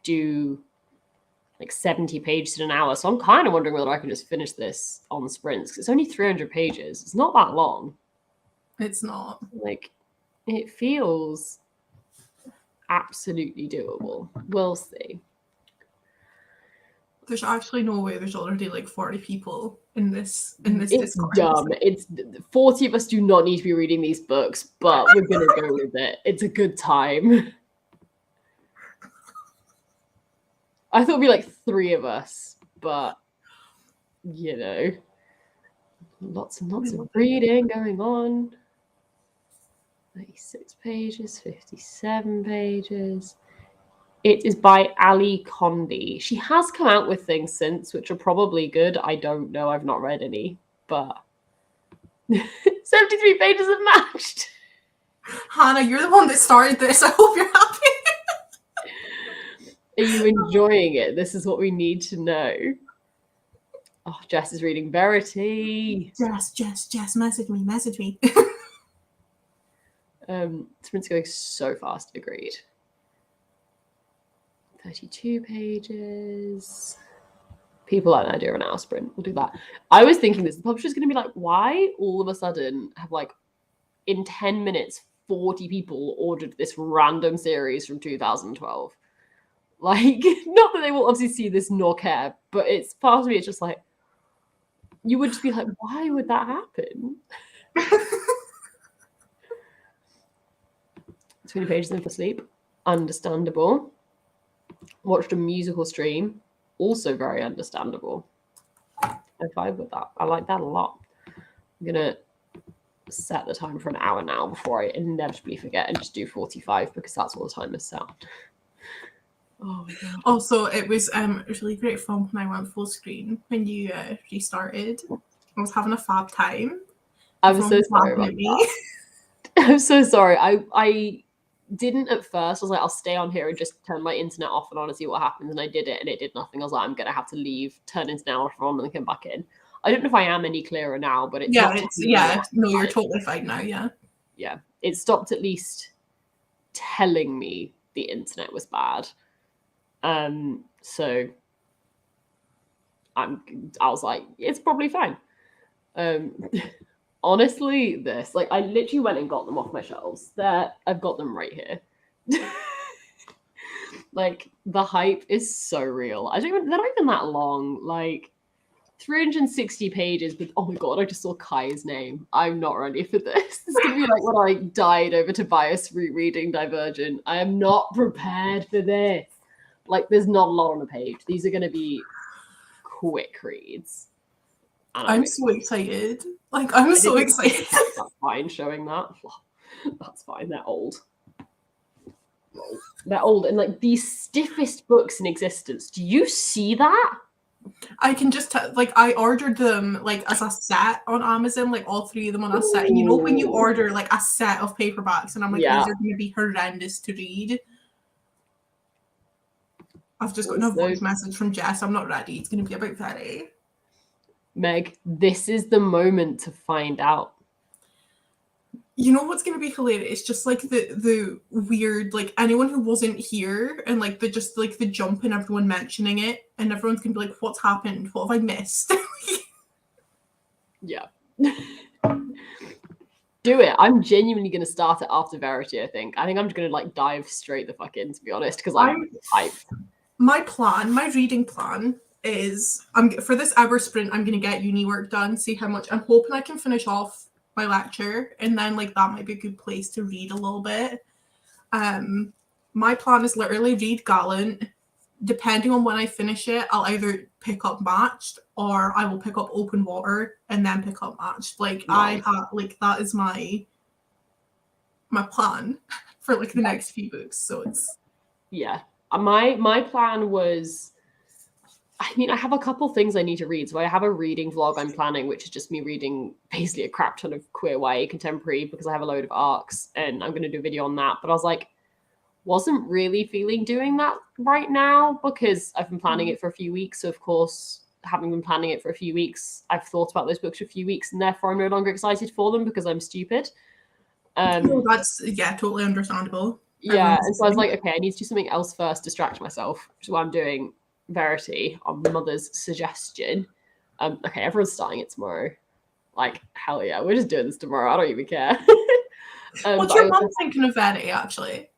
do like 70 pages in an hour. So I'm kind of wondering whether I can just finish this on sprints, because it's only 300 pages. It's not that long. It's not. Like, it feels absolutely doable. We'll see. There's actually no way there's already like 40 people in this It's Discord. dumb. It's 40 of us do not need to be reading these books, but we're gonna go with it. It's a good time. I thought it'd be like 3 of us, but you know, lots and lots of reading going on. 36 pages, 57 pages. It is by Ali Condi. She has come out with things since, which are probably good. I don't know. I've not read any, but 73 pages of Matched. Hannah, you're the one that started this. I hope you're happy. Are you enjoying it? This is what we need to know. Oh, Jess is reading Verity. Jess, message me. Sprint's going so fast. Agreed. 32 pages. People like the idea of an hour sprint. We'll do that. I was thinking this. The publisher's going to be like, why all of a sudden have like in 10 minutes 40 people ordered this random series from 2012? Like, not that they will obviously see this nor care, but it's part of me, it's just like, you would just be like, why would that happen? 20 pages in for sleep. Understandable. Watched a musical stream, also very understandable. I vibe with that. I like that a lot. I'm gonna set the time for an hour now before I inevitably forget and just do 45 because that's what the time is set. Oh my god. Also, it was really great fun when I went full screen when you restarted. I was having a fab time. I'm so sorry about that. I'm so sorry. I didn't at first. I was like, I'll stay on here and just turn my internet off and on and see what happens. And I did it and it did nothing. I was like, I'm gonna have to leave, turn internet off and on and then come back in. I don't know if I am any clearer now, but it's no, you're totally fine now, yeah. It stopped at least telling me the internet was bad. So I was like, it's probably fine. Honestly, this, like, I literally went and got them off my shelves. I've got them right here. Like, the hype is so real. They're not even that long. Like, 360 pages, but oh my god, I just saw Kai's name. I'm not ready for this. It's gonna be like when I died over Tobias rereading Divergent. I am not prepared for this. Like, there's not a lot on the page. These are gonna be quick reads. I'm so excited. Like, I'm so excited. That's fine showing that. That's fine. They're old. They're old and like the stiffest books in existence. Do you see that? I can just like I ordered them like as a set on Amazon, like all three of them on a set. And you know when you order like a set of paperbacks, and I'm like, these are going to be horrendous to read. I've just got a voice message from Jess. I'm not ready. It's going to be about Verity. Meg, this is the moment to find out. You know what's going to be hilarious? Just like the weird, like anyone who wasn't here and like the jump and everyone mentioning it and everyone's going to be like, what's happened? What have I missed? Yeah. Do it. I'm genuinely going to start it after Verity, I think. I'm just going to like dive straight the fuck in, to be honest, because I'm hyped. My reading plan is for this hour sprint, I'm going to get uni work done, see how much. I'm hoping I can finish off my lecture, and then like that might be a good place to read a little bit. My plan is literally read Gallant. Depending on when I finish it, I'll either pick up Matched or I will pick up Open Water and then pick up Matched. Like nice. I have like that is my plan for like the next few books. So it's my plan was, I mean, I have a couple things I need to read. So I have a reading vlog I'm planning, which is just me reading basically a crap ton of queer YA contemporary because I have a load of arcs and I'm going to do a video on that. But I was like, wasn't really feeling doing that right now because I've been planning it for a few weeks. So of course, having been planning it for a few weeks, I've thought about those books for a few weeks and therefore I'm no longer excited for them because I'm stupid. No, that's, totally understandable. Yeah, and so I was like, okay, I need to do something else first, distract myself, which is what I'm doing. Verity on Mother's suggestion. Okay, everyone's starting it tomorrow. Like, hell yeah, we're just doing this tomorrow. I don't even care. What's your mum thinking of Verity, actually?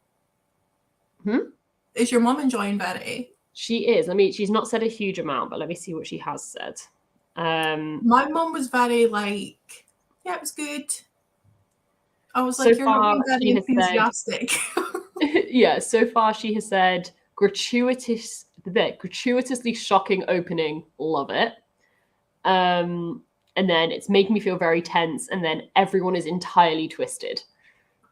Is your mum enjoying Verity? She is. I mean, she's not said a huge amount, but let me see what she has said. My mum was very like, yeah, it was good. I was like, you're not being very enthusiastic. Yeah, so far she has said gratuitously shocking opening, love it. And then it's making me feel very tense, and then everyone is entirely twisted.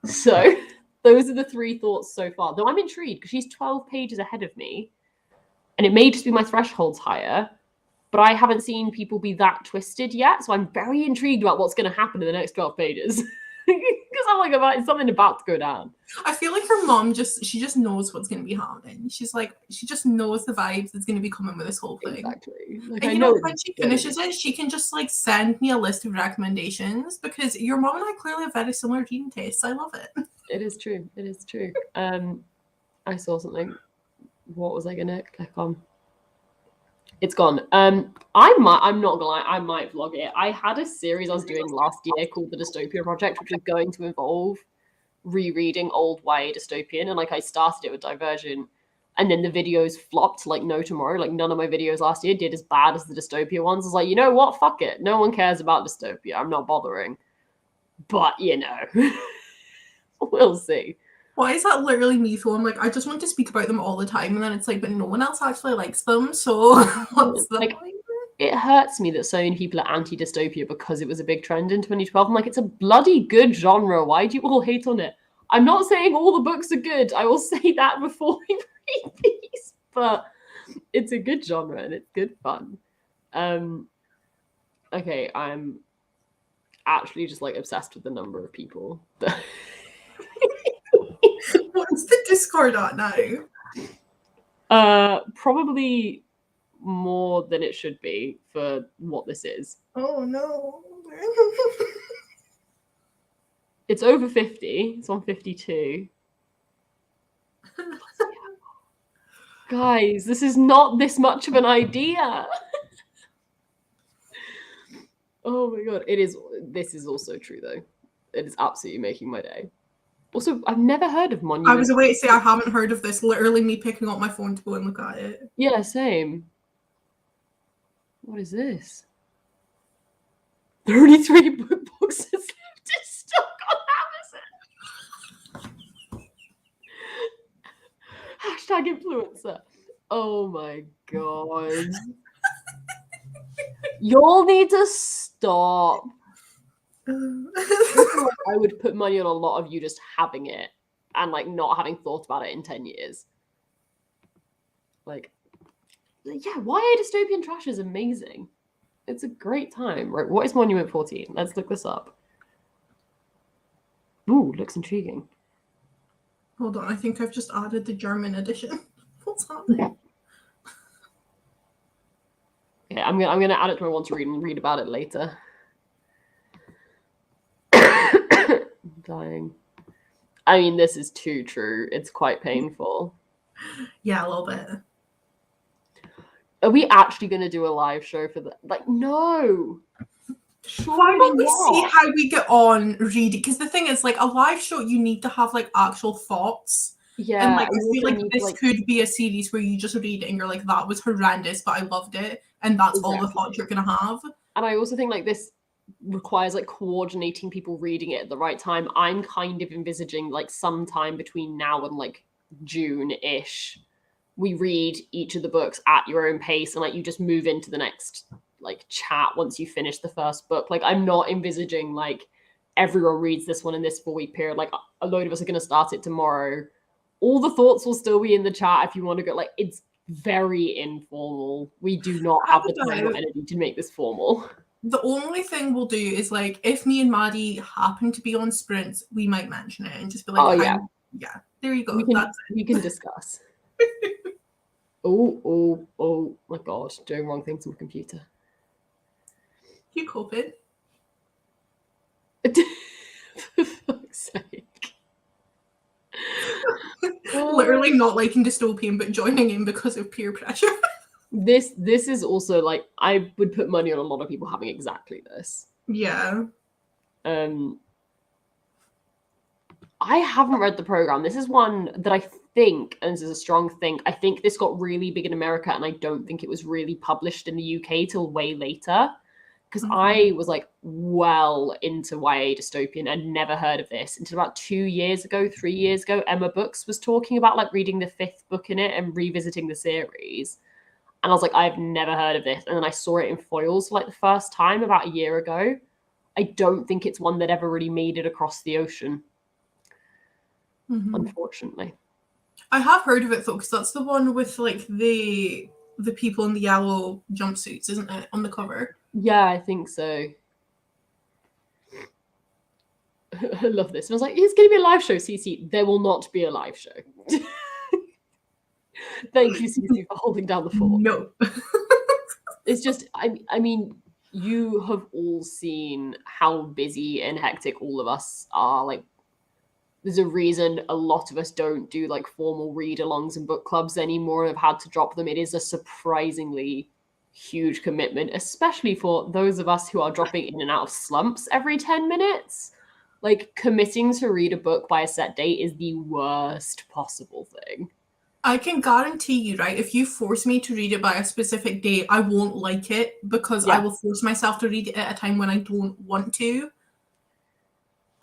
So those are the three thoughts so far. Though I'm intrigued because she's 12 pages ahead of me, and it may just be my threshold's higher, but I haven't seen people be that twisted yet. So I'm very intrigued about what's going to happen in the next 12 pages. Because I'm like, something about to go down. I feel like her mom she just knows what's going to be happening. She's like, she just knows the vibes that's going to be coming with this whole thing. Exactly. Like, and you know, when she finishes it, she can just like send me a list of recommendations because your mom and I clearly have very similar reading tastes. I love it. It is true. It is true. I saw something. What was I going to click on? It's gone. I'm not gonna lie, I might vlog it. I had a series I was doing last year called The Dystopia Project, which was going to involve rereading old YA dystopian, and like I started it with Divergent, and then the videos flopped like no tomorrow. Like none of my videos last year did as bad as the dystopia ones. I was like, you know what? Fuck it. No one cares about dystopia. I'm not bothering. But you know, we'll see. Why is that literally me? So I'm like, I just want to speak about them all the time, and then it's like, but no one else actually likes them. So what's the Like, point? it hurts me that so many people are anti-dystopia because it was a big trend in 2012. I'm like, it's a bloody good genre. Why do you all hate on it? I'm not saying all the books are good. I will say that before we read these, but it's a good genre and it's good fun. Okay, I'm actually just like obsessed with the number of people that What's the Discord at now? probably more than it should be for what this is. Oh no. It's over 50. It's on 52. Guys, this is not this much of an idea. Oh my god, it is. This is also true though. It is absolutely making my day. Also, I've never heard of Monument. I was away to say I haven't heard of this. Literally me picking up my phone to go and look at it. Yeah, same. What is this? 33 book boxes left in stock on Amazon. Hashtag influencer. Oh my god. Y'all need to stop. I would put money on a lot of you just having it and like not having thought about it in 10 years. Like, yeah, YA dystopian trash is amazing. It's a great time. Right, what is Monument 14? Let's look this up. Ooh, looks intriguing. Hold on, I think I've just added the German edition. What's happening? Yeah, I'm gonna add it to my want to read and read about it later. Dying. I mean, this is too true. It's quite painful. Yeah, a little bit. Are we actually going to do a live show for that? Like, no. Why don't we see how we get on reading? Because the thing is, like, a live show, you need to have like actual thoughts. Yeah, and like I feel like this could be a series where you just read it and you're like, that was horrendous, but I loved it, and that's all the thoughts you're gonna have. And I also think like this requires like coordinating people reading it at the right time. I'm kind of envisaging like sometime between now and like June-ish, we read each of the books at your own pace and like you just move into the next like chat once you finish the first book. Like I'm not envisaging like everyone reads this one in this 4-week period. Like a load of us are going to start it tomorrow. All the thoughts will still be in the chat if you want to go. Like it's very informal. We do not have the time or energy to make this formal. The only thing we'll do is like if me and Maddie happen to be on sprints, we might mention it and just be like, oh yeah, there you go. We can discuss. Oh my god, doing wrong things on my computer. You coping? For fuck's sake. Literally not liking dystopian, but joining in because of peer pressure. This is also like I would put money on a lot of people having exactly this. Yeah. I haven't read the program. This is one that I think, and this is a strong think, I think this got really big in America, and I don't think it was really published in the UK till way later. Because I was like well into YA dystopian and never heard of this until about 3 years ago, Emma Books was talking about like reading the 5th book in it and revisiting the series. And I was like, I've never heard of this. And then I saw it in foils for like the first time about a year ago. I don't think it's one that ever really made it across the ocean. Unfortunately. I have heard of it though, because that's the one with like the people in the yellow jumpsuits, isn't it, on the cover? Yeah, I think so. I love this. And I was like, it's going to be a live show, Cece. There will not be a live show. Thank you, Cece, for holding down the fort. No. It's just, I mean, you have all seen how busy and hectic all of us are. Like, there's a reason a lot of us don't do like formal read-alongs and book clubs anymore and have had to drop them. It is a surprisingly huge commitment, especially for those of us who are dropping in and out of slumps every 10 minutes. Like, committing to read a book by a set date is the worst possible thing. I can guarantee you, right, if you force me to read it by a specific date, I won't like it because I will force myself to read it at a time when I don't want to.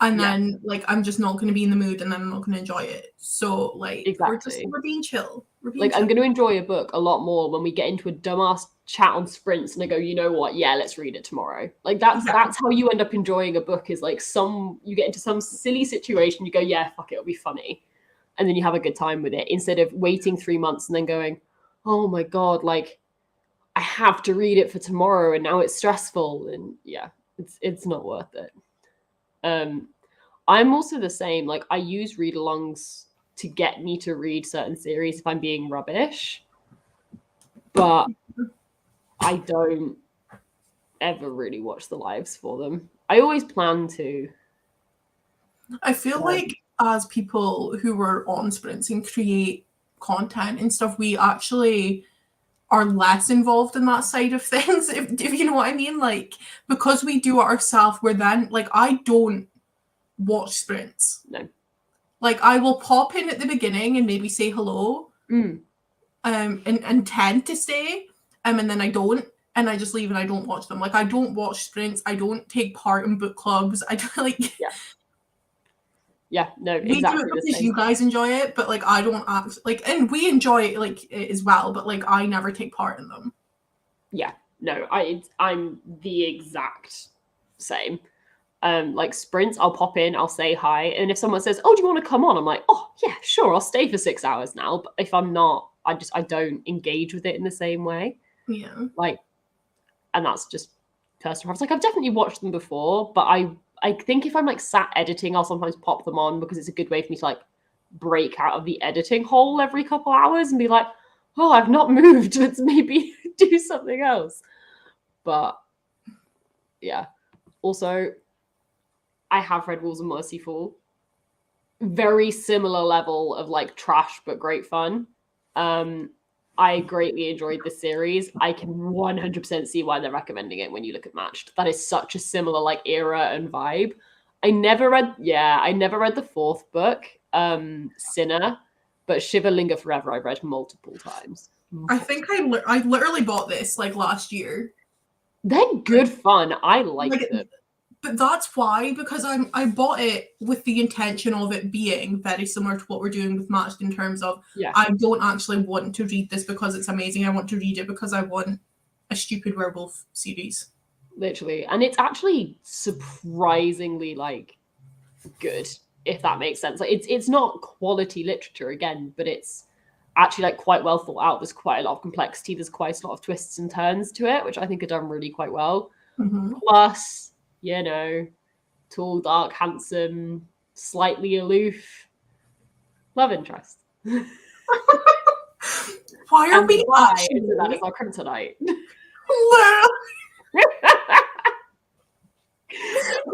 and Yeah. then like I'm just not going to be in the mood, and then I'm not going to enjoy it. So like Exactly. we're being chill. We're being Like, chill. I'm going to enjoy a book a lot more when we get into a dumbass chat on sprints and I go, you know what? Yeah, let's read it tomorrow. Like, that's how you end up enjoying a book, is like you get into some silly situation, you go, yeah, fuck it, it'll be funny. And then you have a good time with it, instead of waiting 3 months and then going, oh my God, like, I have to read it for tomorrow and now it's stressful. And yeah, it's not worth it. I'm also the same. Like, I use read alongs to get me to read certain series if I'm being rubbish, but I don't ever really watch the lives for them. I always plan to. I feel like as people who were on sprints and create content and stuff, we actually are less involved in that side of things, if you know what I mean. Like, because we do it ourselves, we're then like, I don't watch sprints. No. Like, I will pop in at the beginning and maybe say hello, and intend to stay, and then I don't, and I just leave and I don't watch them. Like, I don't watch sprints. I don't take part in book clubs. I don't like. Yeah, no, We exactly do it the because same. you guys enjoy it, but like I don't like, and we enjoy it like it as well, but like I never take part in them. Yeah, no, I'm the exact same. Like sprints, I'll pop in, I'll say hi, and if someone says, "Oh, do you want to come on?" I'm like, "Oh, yeah, sure, I'll stay for 6 hours now." But if I'm not, I don't engage with it in the same way. Yeah. Like, and that's just personal preference. Like, I've definitely watched them before, but I think if I'm like sat editing, I'll sometimes pop them on because it's a good way for me to like break out of the editing hole every couple hours and be like, oh, I've not moved. Let's maybe do something else. But yeah. Also, I have read Rules of Mercyful. Very similar level of like trash, but great fun. I greatly enjoyed this series. I can 100% see why they're recommending it when you look at Matched. That is such a similar like era and vibe. I never read the fourth book, Sinner, but Shiva Forever I've read multiple times. I think I literally bought this like last year. They're good fun. I like them. But that's why, because I bought it with the intention of it being very similar to what we're doing with Matched, in terms of I don't actually want to read this because it's amazing. I want to read it because I want a stupid werewolf series. Literally. And it's actually surprisingly like good, if that makes sense. Like, it's not quality literature again, but it's actually like quite well thought out. There's quite a lot of complexity. There's quite a lot of twists and turns to it, which I think are done really quite well. Mm-hmm. Plus, you know, tall, dark, handsome, slightly aloof love interest. Why are we actually? That is our kryptonite.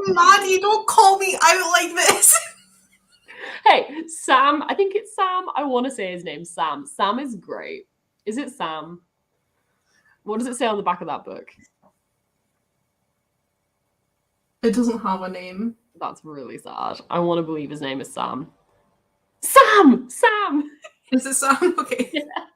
Maddie, don't call me out like this. Hey, Sam. I think it's Sam. I want to say his name, Sam. Sam is great. Is it Sam? What does it say on the back of that book? It doesn't have a name. That's really sad. I want to believe his name is Sam. Sam! Sam! Is it Sam? Okay. Yeah.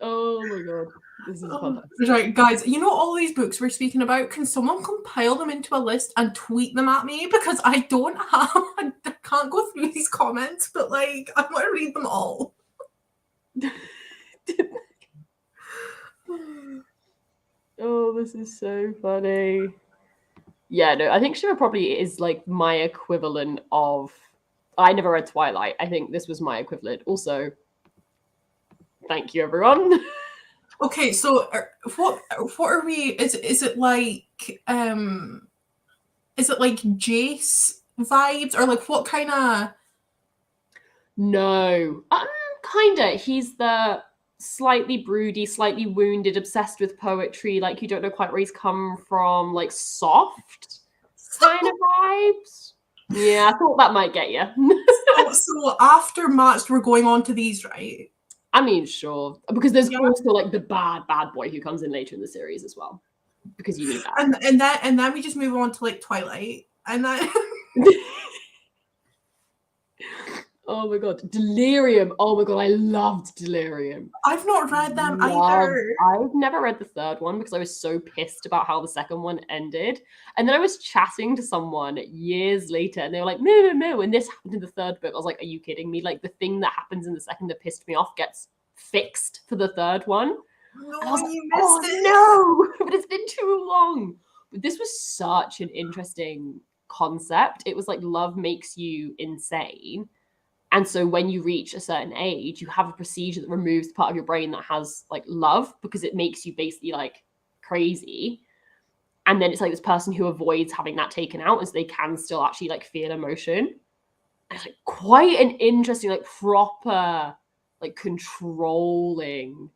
Oh my god. This is fantastic. Right, guys, you know all these books we're speaking about? Can someone compile them into a list and tweet them at me? Because I can't go through these comments, but like, I want to read them all. Oh, this is so funny. Yeah, no, I think Shiva probably is like my equivalent of. I never read Twilight. I think this was my equivalent. Also, thank you, everyone. Okay, so what are we? Is it like Jace vibes, or like what kind of? No, kinda. He's the slightly broody, slightly wounded, obsessed with poetry, like you don't know quite where he's come from, like soft kind of vibes. Yeah, I thought that might get you. So after Matched, we're going on to these, right? I mean, sure, because there's also like the bad boy who comes in later in the series as well, because you need that. And then we just move on to like Twilight, and then. Oh my god, Delirium. Oh my god, I loved Delirium. I've not read them either. I've never read the third one because I was so pissed about how the second one ended. And then I was chatting to someone years later and they were like, moo, moo, moo. And this happened in the third book. I was like, are you kidding me? Like the thing that happens in the second that pissed me off gets fixed for the third one. No, And I was like, you missed oh it. no, but it's been too long. But this was such an interesting concept. It was like love makes you insane. And so when you reach a certain age, you have a procedure that removes the part of your brain that has like love because it makes you basically like crazy. And then it's like this person who avoids having that taken out and so they can still actually like feel emotion. And it's like quite an interesting, like proper, like controlling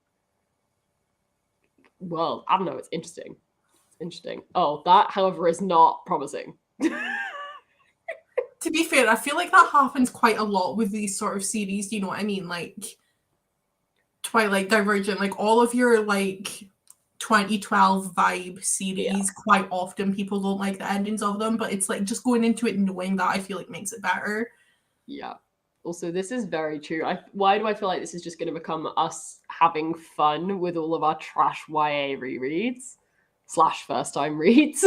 world. I don't know, it's interesting. It's interesting. Oh, that, however, is not promising. To be fair, I feel like that happens quite a lot with these sort of series. Do you know what I mean? Like Twilight, Divergent, like all of your like 2012 vibe series. Quite often, people don't like the endings of them, but it's like just going into it knowing that I feel like makes it better. Yeah. Also, this is very true. Why do I feel like this is just going to become us having fun with all of our trash YA rereads / first time reads?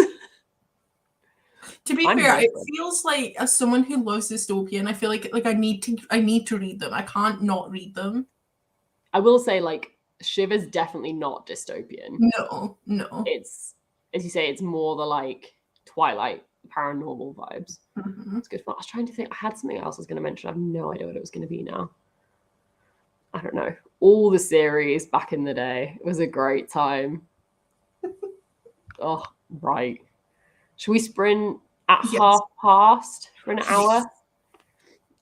To be fair, it feels like as someone who loves dystopian, I feel like I need to read them. I can't not read them. I will say, like, Shiv is definitely not dystopian. No. It's, as you say, it's more the like Twilight paranormal vibes. Mm-hmm. It's good fun. I was trying to think. I had something else I was going to mention. I have no idea what it was going to be now. I don't know. All the series back in the day. It was a great time. Oh, right. Should we sprint at half past for an hour?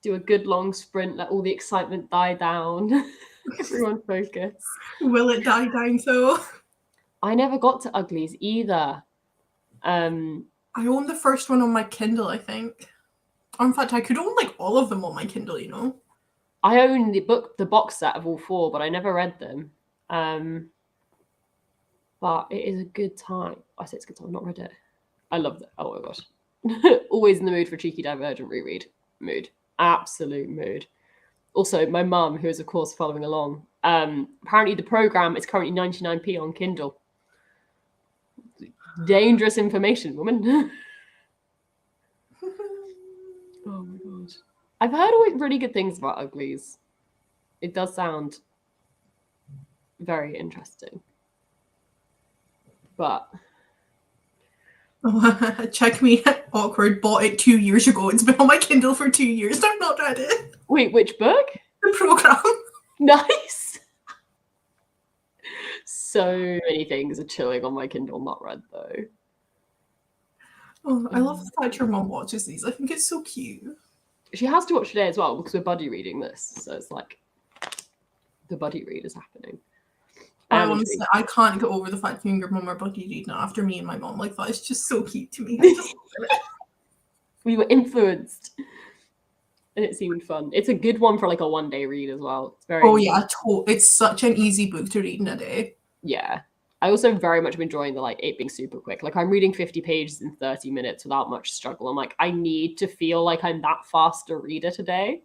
Do a good long sprint, let all the excitement die down. Everyone focus. Will it die down though? I never got to Uglies either. I own the first one on my Kindle, I think. Or in fact, I could own like all of them on my Kindle, you know? I own the box set of all four, but I never read them. But it is a good time. I say it's a good time, I've not read it. I love it. Oh my gosh. Always in the mood for a cheeky Divergent reread. Mood. Absolute mood. Also, my mum, who is of course following along, apparently the program is currently 99p on Kindle. Dangerous information, woman. Oh my god. I've heard always really good things about Uglies. It does sound very interesting. But check me awkward, bought it 2 years ago. It's been on my Kindle for 2 years. I've not read it. Wait, which book? The program. Nice. So many things are chilling on my Kindle, not read though. Oh, I love the fact your mum watches these. I think it's so cute. She has to watch today as well because we're buddy reading this. So it's like the buddy read is happening. Honestly, I can't get over the fact you and your mum are buddy reading after me and my mum. Like, that is just so cute to me. We were influenced. And it seemed fun. It's a good one for like a one-day read as well. It's very it's such an easy book to read in a day. Yeah. I also very much am enjoying the like it being super quick. Like I'm reading 50 pages in 30 minutes without much struggle. I'm like, I need to feel like I'm that fast a reader today.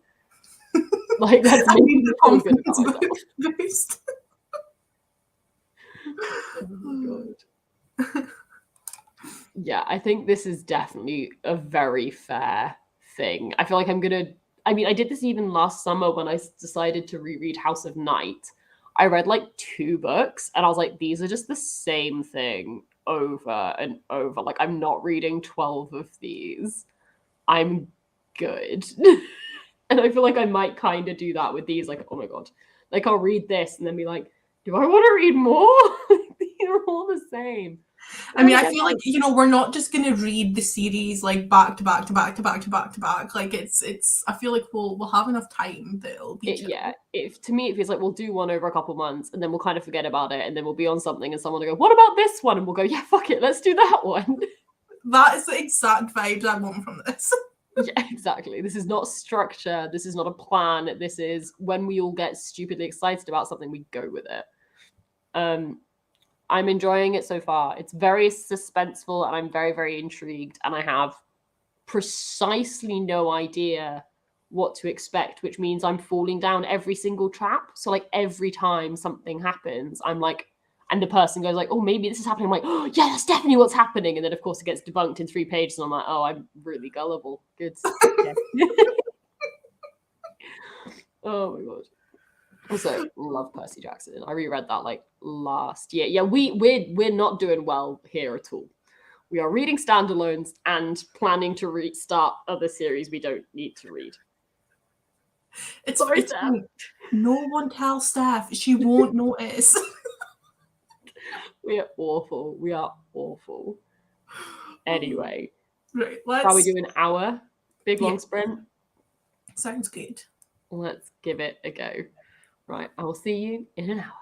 Like that's I need the confidence boost. Oh my god. Yeah, I think this is definitely a very fair thing. I feel like I did this even last summer when I decided to reread House of Night. I read like 2 books and I was like, these are just the same thing over and over. Like, I'm not reading 12 of these. I'm good. And I feel like I might kind of do that with these. Like, oh my god. Like, I'll read this and then be like, do I want to read more? These are all the same. I mean, I feel like, you know, we're not just gonna read the series like back to back. Like it's I feel like we'll have enough time that it'll be to me it feels like we'll do one over a couple months and then we'll kind of forget about it and then we'll be on something and someone will go, what about this one? And we'll go, yeah, fuck it, let's do that one. That is the exact vibes I want from this. Yeah, exactly. This is not structure. This is not a plan. This is when we all get stupidly excited about something, we go with it. I'm enjoying it so far. It's very suspenseful and I'm very, very intrigued. And I have precisely no idea what to expect, which means I'm falling down every single trap. So like every time something happens, I'm like, and the person goes like, "Oh, maybe this is happening." I'm like, "Oh, yeah, that's definitely what's happening." And then of course it gets debunked in 3 pages, and I'm like, "Oh, I'm really gullible." Good. Yeah. Oh my god. Also, love Percy Jackson. I reread that like last year. Yeah, we're not doing well here at all. We are reading standalones and planning to restart other series we don't need to read. It's Sorry, it's Steph. fine. No one tell Steph. She won't notice. We are awful. We are awful. Anyway, Right, shall we let's. do an hour? Big Yeah, long sprint? sounds good. Let's give it a go. Right, I will see you in an hour.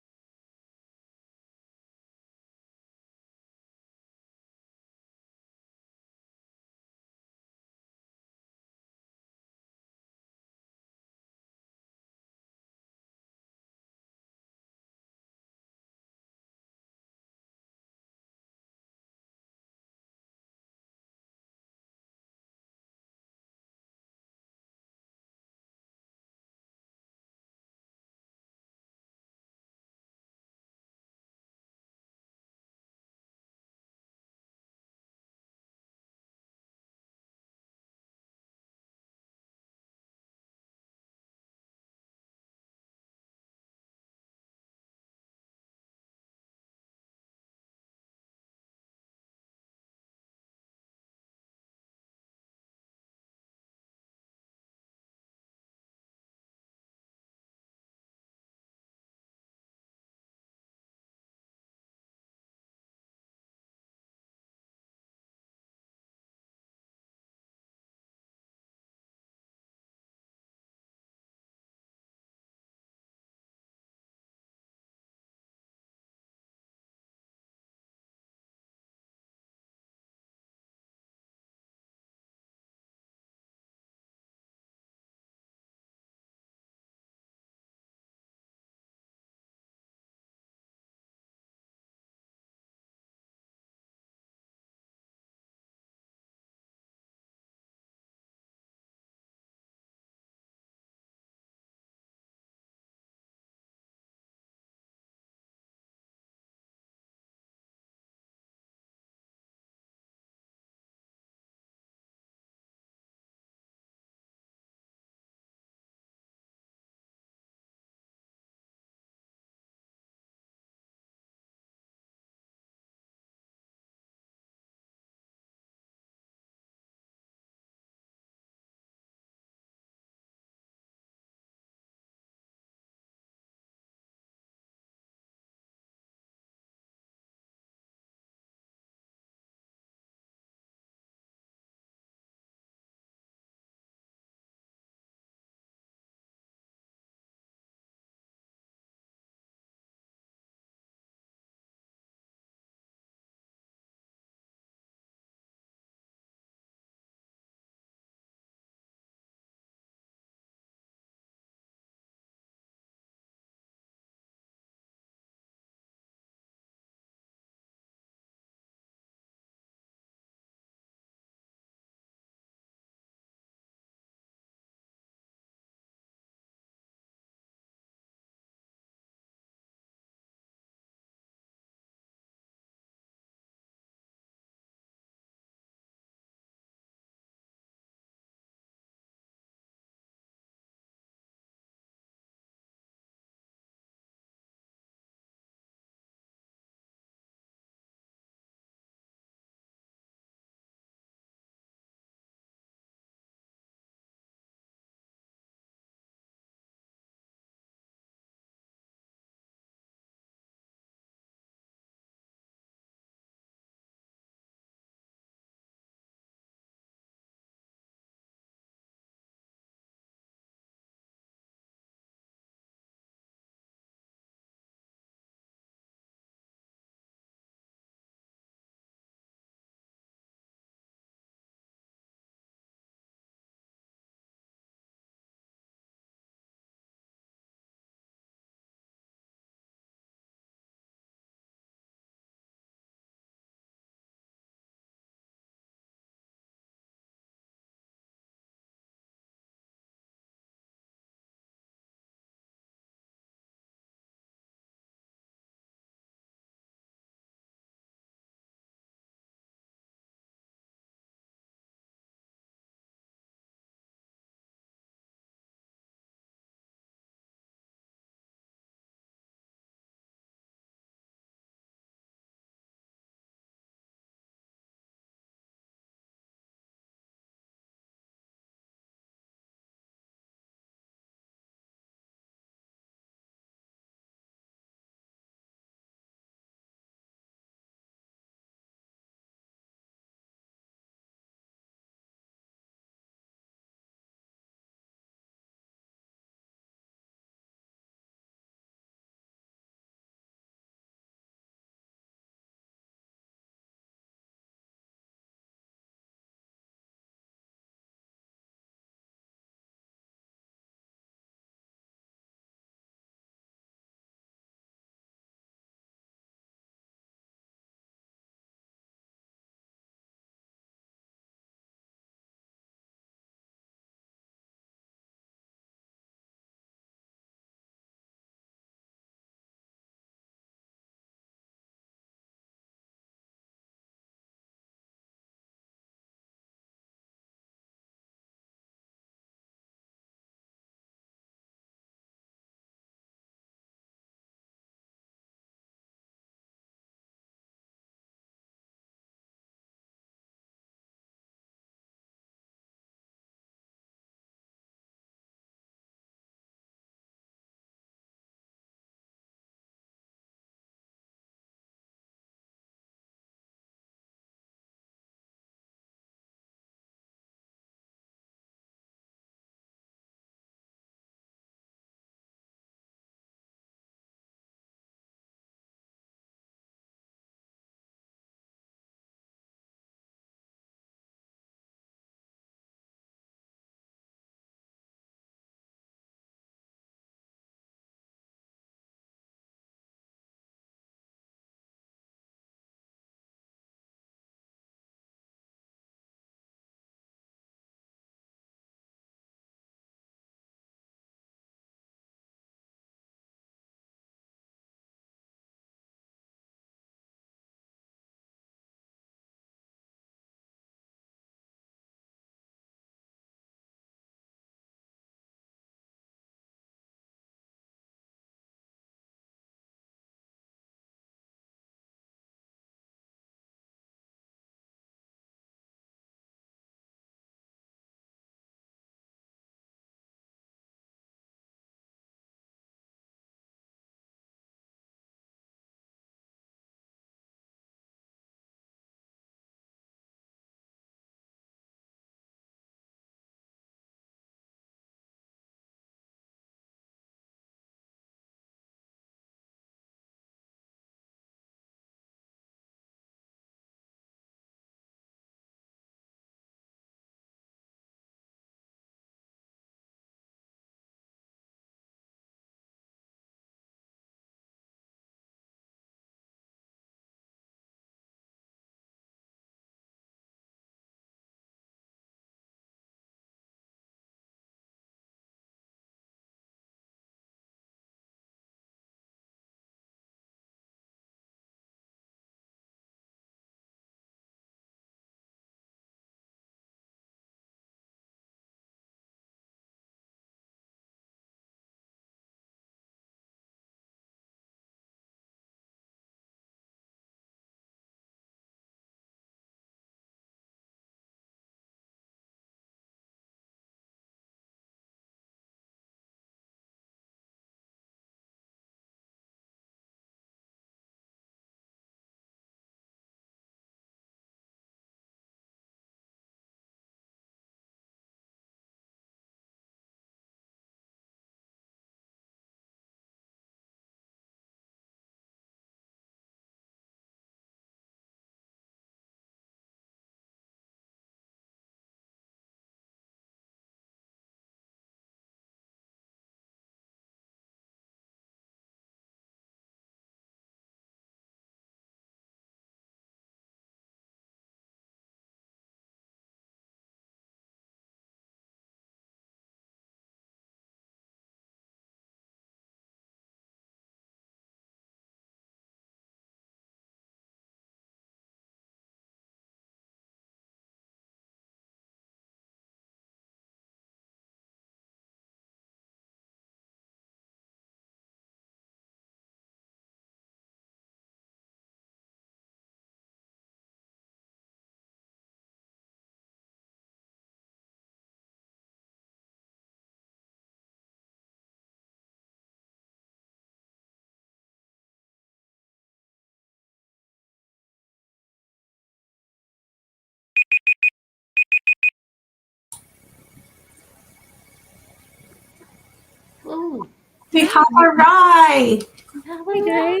We have a rye. Hey guys.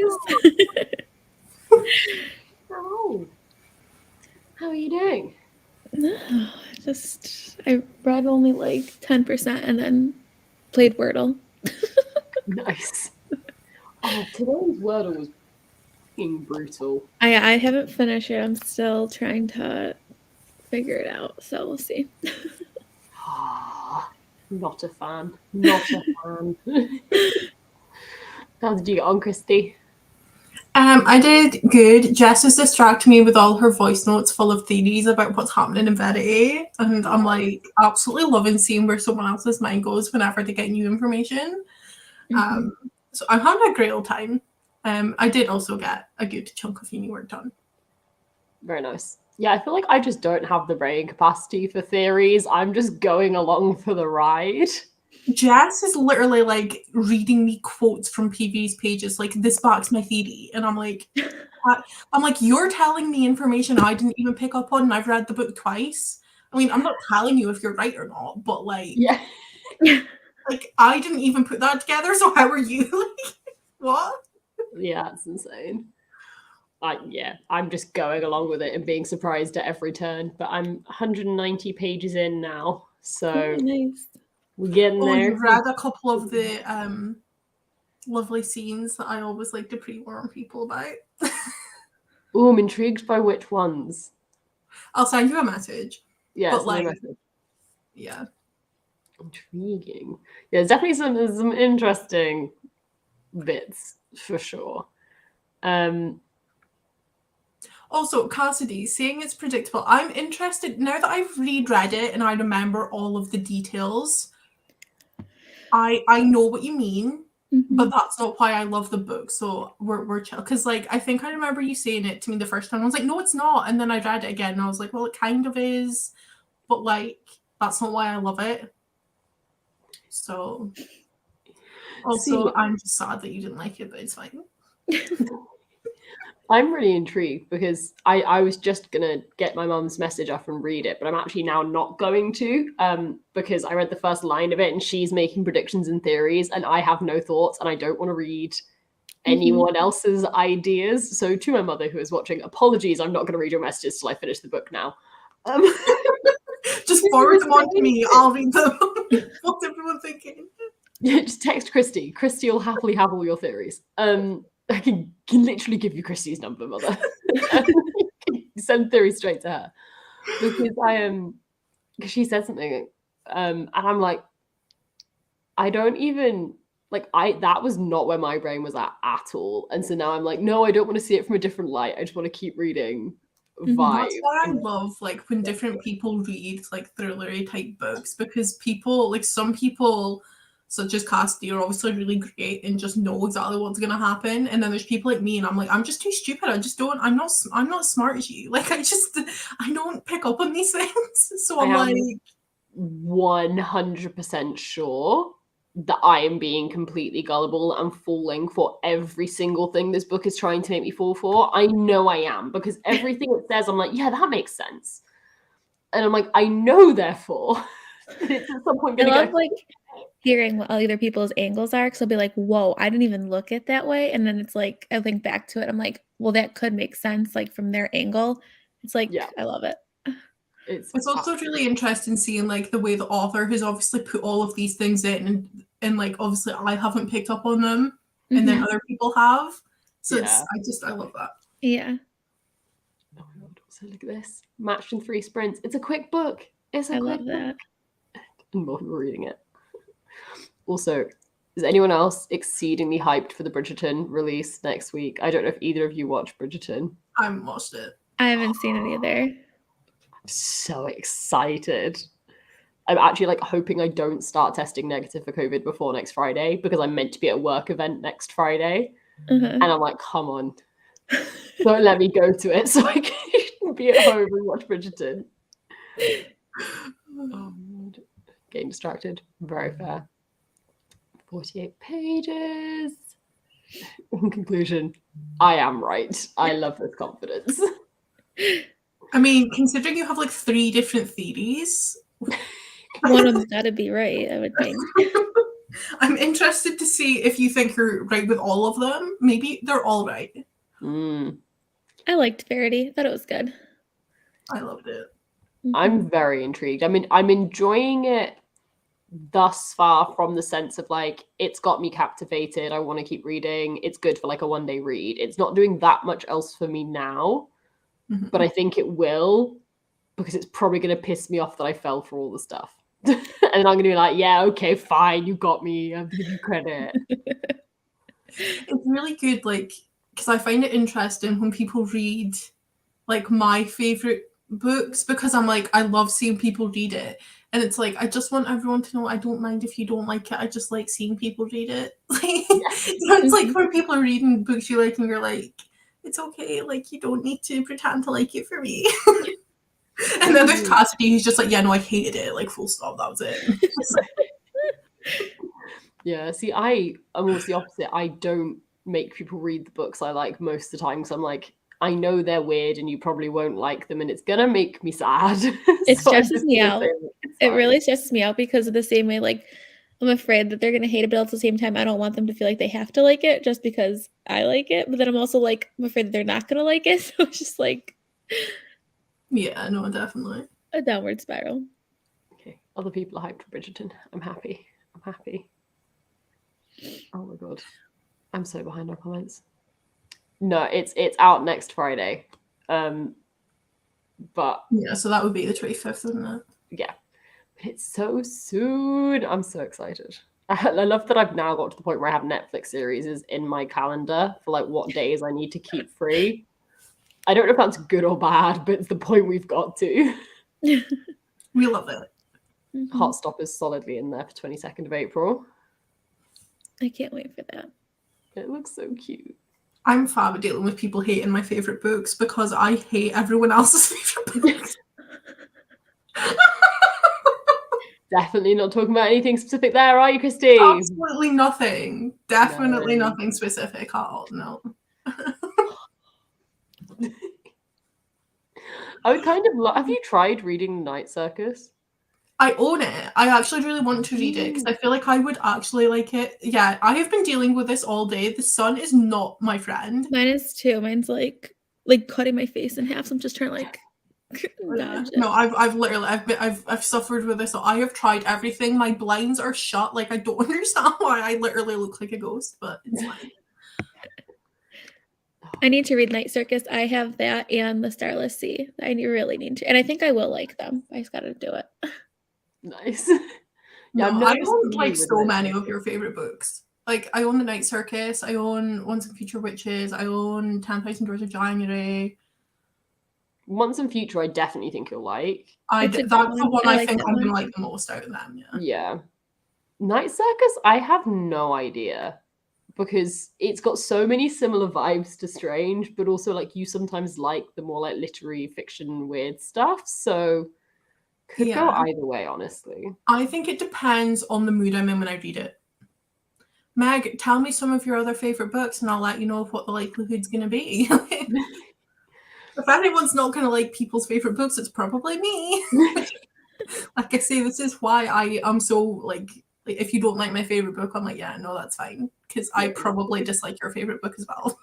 Oh. How are you doing? I read only like 10% and then played Wordle. Nice. Oh, today's Wordle was fucking brutal. I haven't finished it. I'm still trying to figure it out, so we'll see. Not a fan. Not a fan. How did you get on, Christy? I did good. Jess is distracting me with all her voice notes full of theories about what's happening in Verity, and I'm like absolutely loving seeing where someone else's mind goes whenever they get new information. So I'm having a great old time. I did also get a good chunk of uni work done. Very nice. Yeah, I feel like I just don't have the brain capacity for theories. I'm just going along for the ride. Jess is literally like reading me quotes from previous pages, like this backs my theory, and I'm like, you're telling me information I didn't even pick up on, and I've read the book twice. I mean, I'm not telling you if you're right or not, but like, yeah, like I didn't even put that together. So how are you? Like, what? Yeah, it's insane. I'm just going along with it and being surprised at every turn. But I'm 190 pages in now, so nice. we're getting there. You've read a couple of the lovely scenes that I always like to pre-warn people about. Oh, I'm intrigued by which ones. I'll send you a message. Yeah, but like, message. Yeah, intriguing. Yeah, there's definitely some interesting bits for sure. Also, Cassidy, saying it's predictable, I'm interested now that I've reread it and I remember all of the details. I know what you mean, but that's not why I love the book. So we're chill. Because like I think I remember you saying it to me the first time. I was like, no, it's not. And then I read it again and I was like, well, it kind of is, but like that's not why I love it. So also, I'm just sad that you didn't like it, but it's fine. I'm really intrigued because I was just gonna get my mum's message off and read it, but I'm actually now not going to because I read the first line of it and she's making predictions and theories and I have no thoughts and I don't want to read anyone else's ideas. So to my mother who is watching, apologies, I'm not going to read your messages till I finish the book now. Just forward them on to me. I'll read them. What's everyone thinking? Just text Christy. Christy will happily have all your theories. I can literally give you Christy's number, mother. Send theories straight to her because she said something, and I'm like, I don't even like that was not where my brain was at all, and so now I'm like, no, I don't want to see it from a different light. I just want to keep reading. Vibe. That's why I love like when different people read like thrillery type books because people like some people such as Cassidy are obviously really great and just know exactly what's gonna happen, and then there's people like me and I'm like, I'm just too stupid. I'm not as smart as you. Like I don't pick up on these things. So I'm like 100% sure that I am being completely gullible and falling for every single thing this book is trying to make me fall for. I know I am because everything it says, I'm like, yeah, that makes sense. And I'm like, I know, therefore, it's at some point going to go. Like hearing what other people's angles are, because I'll be like, whoa, I didn't even look at that way. And then it's like, I think back to it, I'm like, well, that could make sense, like from their angle. It's like, yeah. I love it. It's also really interesting seeing like the way the author has obviously put all of these things in and like obviously I haven't picked up on them and then other people have. So I love that. Yeah. Oh my god, so look at this. Matched in 3 sprints. It's a quick book. I love that. And more people reading it. Also, is anyone else exceedingly hyped for the Bridgerton release next week? I don't know if either of you watched Bridgerton. I haven't watched it. I haven't seen it either. I'm so excited. I'm actually like hoping I don't start testing negative for COVID before next Friday because I'm meant to be at a work event next Friday. And I'm like, come on. Don't let me go to it so I can be at home and watch Bridgerton. Oh, God. Getting distracted. Very fair. 48 pages. In conclusion, I am right. I love this confidence. I mean, considering you have like 3 different theories. One of them's got to be right, I would think. I'm interested to see if you think you're right with all of them. Maybe they're all right. I liked Verity. Thought it was good. I loved it. I'm very intrigued. I mean, I'm enjoying it thus far from the sense of like, it's got me captivated. I want to keep reading. It's good for like a one-day read. It's not doing that much else for me now, but I think it will, because it's probably going to piss me off that I fell for all the stuff. And I'm going to be like, yeah, okay, fine, you got me. I'll give you credit. It's really good, like, because I find it interesting when people read like my favorite books, because I'm like, I love seeing people read it. And it's like, I just want everyone to know I don't mind if you don't like it. I just like seeing people read it. Like, it's like when people are reading books you like and you're like, it's okay. Like, you don't need to pretend to like it for me. And then there's Cassidy who's just like, yeah, no, I hated it. Like, full stop. That was it. Yeah, see, I'm almost the opposite. I don't make people read the books I like most of the time, because I'm like, I know they're weird and you probably won't like them and it's gonna make me sad. It stresses me out. It really stresses me out because of the same way, like, I'm afraid that they're gonna hate it, but at the same time I don't want them to feel like they have to like it just because I like it. But then I'm also like, I'm afraid that they're not gonna like it. So it's just like, yeah, no, definitely a downward spiral. Okay, other people are hyped for Bridgerton. I'm happy. Oh my god, I'm so behind on comments. No, it's out next Friday. But yeah, so that would be the 25th, wouldn't it? Yeah, but it's so soon. I'm so excited. I love that I've now got to the point where I have Netflix series in my calendar for like what days I need to keep free. I don't know if that's good or bad, but it's the point we've got to. We love it. Heartstopper is solidly in there for 22nd of April. I can't wait for that. It looks so cute. I'm fab at dealing with people hating my favorite books because I hate everyone else's favorite books. Definitely not talking about anything specific there, are you, Christy? Absolutely nothing. Definitely nothing specific at all. No. I would kind of have you tried reading Night Circus? I own it. I actually really want to read it because I feel like I would actually like it. Yeah, I have been dealing with this all day. The sun is not my friend. Mine is too. Mine's like cutting my face in half. So I'm just trying to like dodge it. No, I've suffered with this. So I have tried everything. My blinds are shut. Like, I don't understand why I literally look like a ghost, but it's fine. I need to read Night Circus. I have that and The Starless Sea. I really need to. And I think I will like them. I just got to do it. Nice. Yeah, no, I own like so many of your favorite books. Like, I own The Night Circus. I own Once and Future Witches. I own 10,000 Doors of January. Once and Future, I definitely think you'll like. That's the one I think I'm going to like the most out of them, yeah. Yeah. Night Circus, I have no idea, because it's got so many similar vibes to Strange, but also like you sometimes like the more like literary fiction weird stuff, so could go either way, honestly. I think it depends on the mood I'm in when I read it. Meg, tell me some of your other favorite books and I'll let you know what the likelihood's going to be. If anyone's not going to like people's favorite books, it's probably me. Like I say, this is why I am so like, if you don't like my favorite book, I'm like, yeah, no, that's fine. Because I probably dislike your favorite book as well.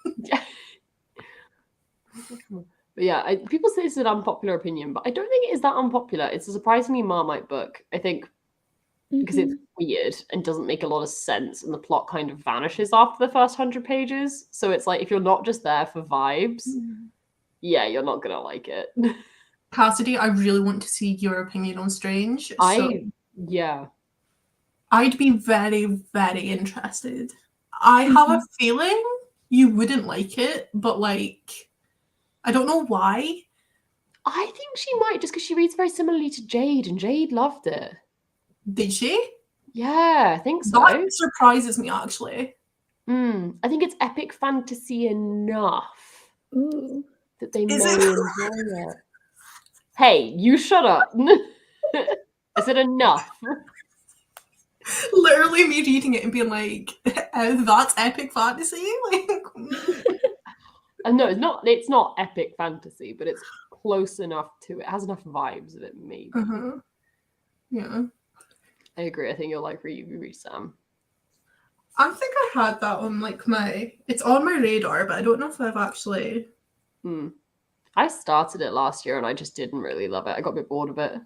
But yeah, people say it's an unpopular opinion, but I don't think it is that unpopular. It's a surprisingly Marmite book, I think, because it's weird and doesn't make a lot of sense, and the plot kind of vanishes after the first 100 pages. So it's like, if you're not just there for vibes, yeah, you're not gonna like it. Cassidy, I really want to see your opinion on Strange. Yeah. I'd be very, very interested. I have a feeling you wouldn't like it, but like, I don't know why. I think she might, just because she reads very similarly to Jade, and Jade loved it. Did she? Yeah, I think so. That surprises me, actually. I think it's epic fantasy enough that they may enjoy it. Hey, you shut up. Is it enough? Literally me reading it and being like, that's epic fantasy? Like, No, it's not epic fantasy, but it's close enough to it. It has enough vibes of it, maybe. Yeah. I agree. I think you'll like read Sam. I think I had that on like it's on my radar, but I don't know if I've actually. I started it last year and I just didn't really love it. I got a bit bored of it.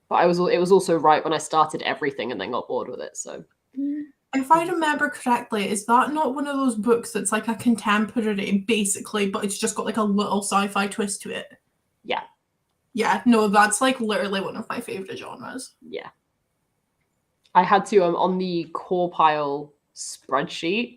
But it was also right when I started everything and then got bored with it. So if I remember correctly, is that not one of those books that's like a contemporary, basically, but it's just got like a little sci-fi twist to it? Yeah. Yeah, no, that's like literally one of my favorite genres. Yeah. I had to, on the core pile spreadsheet,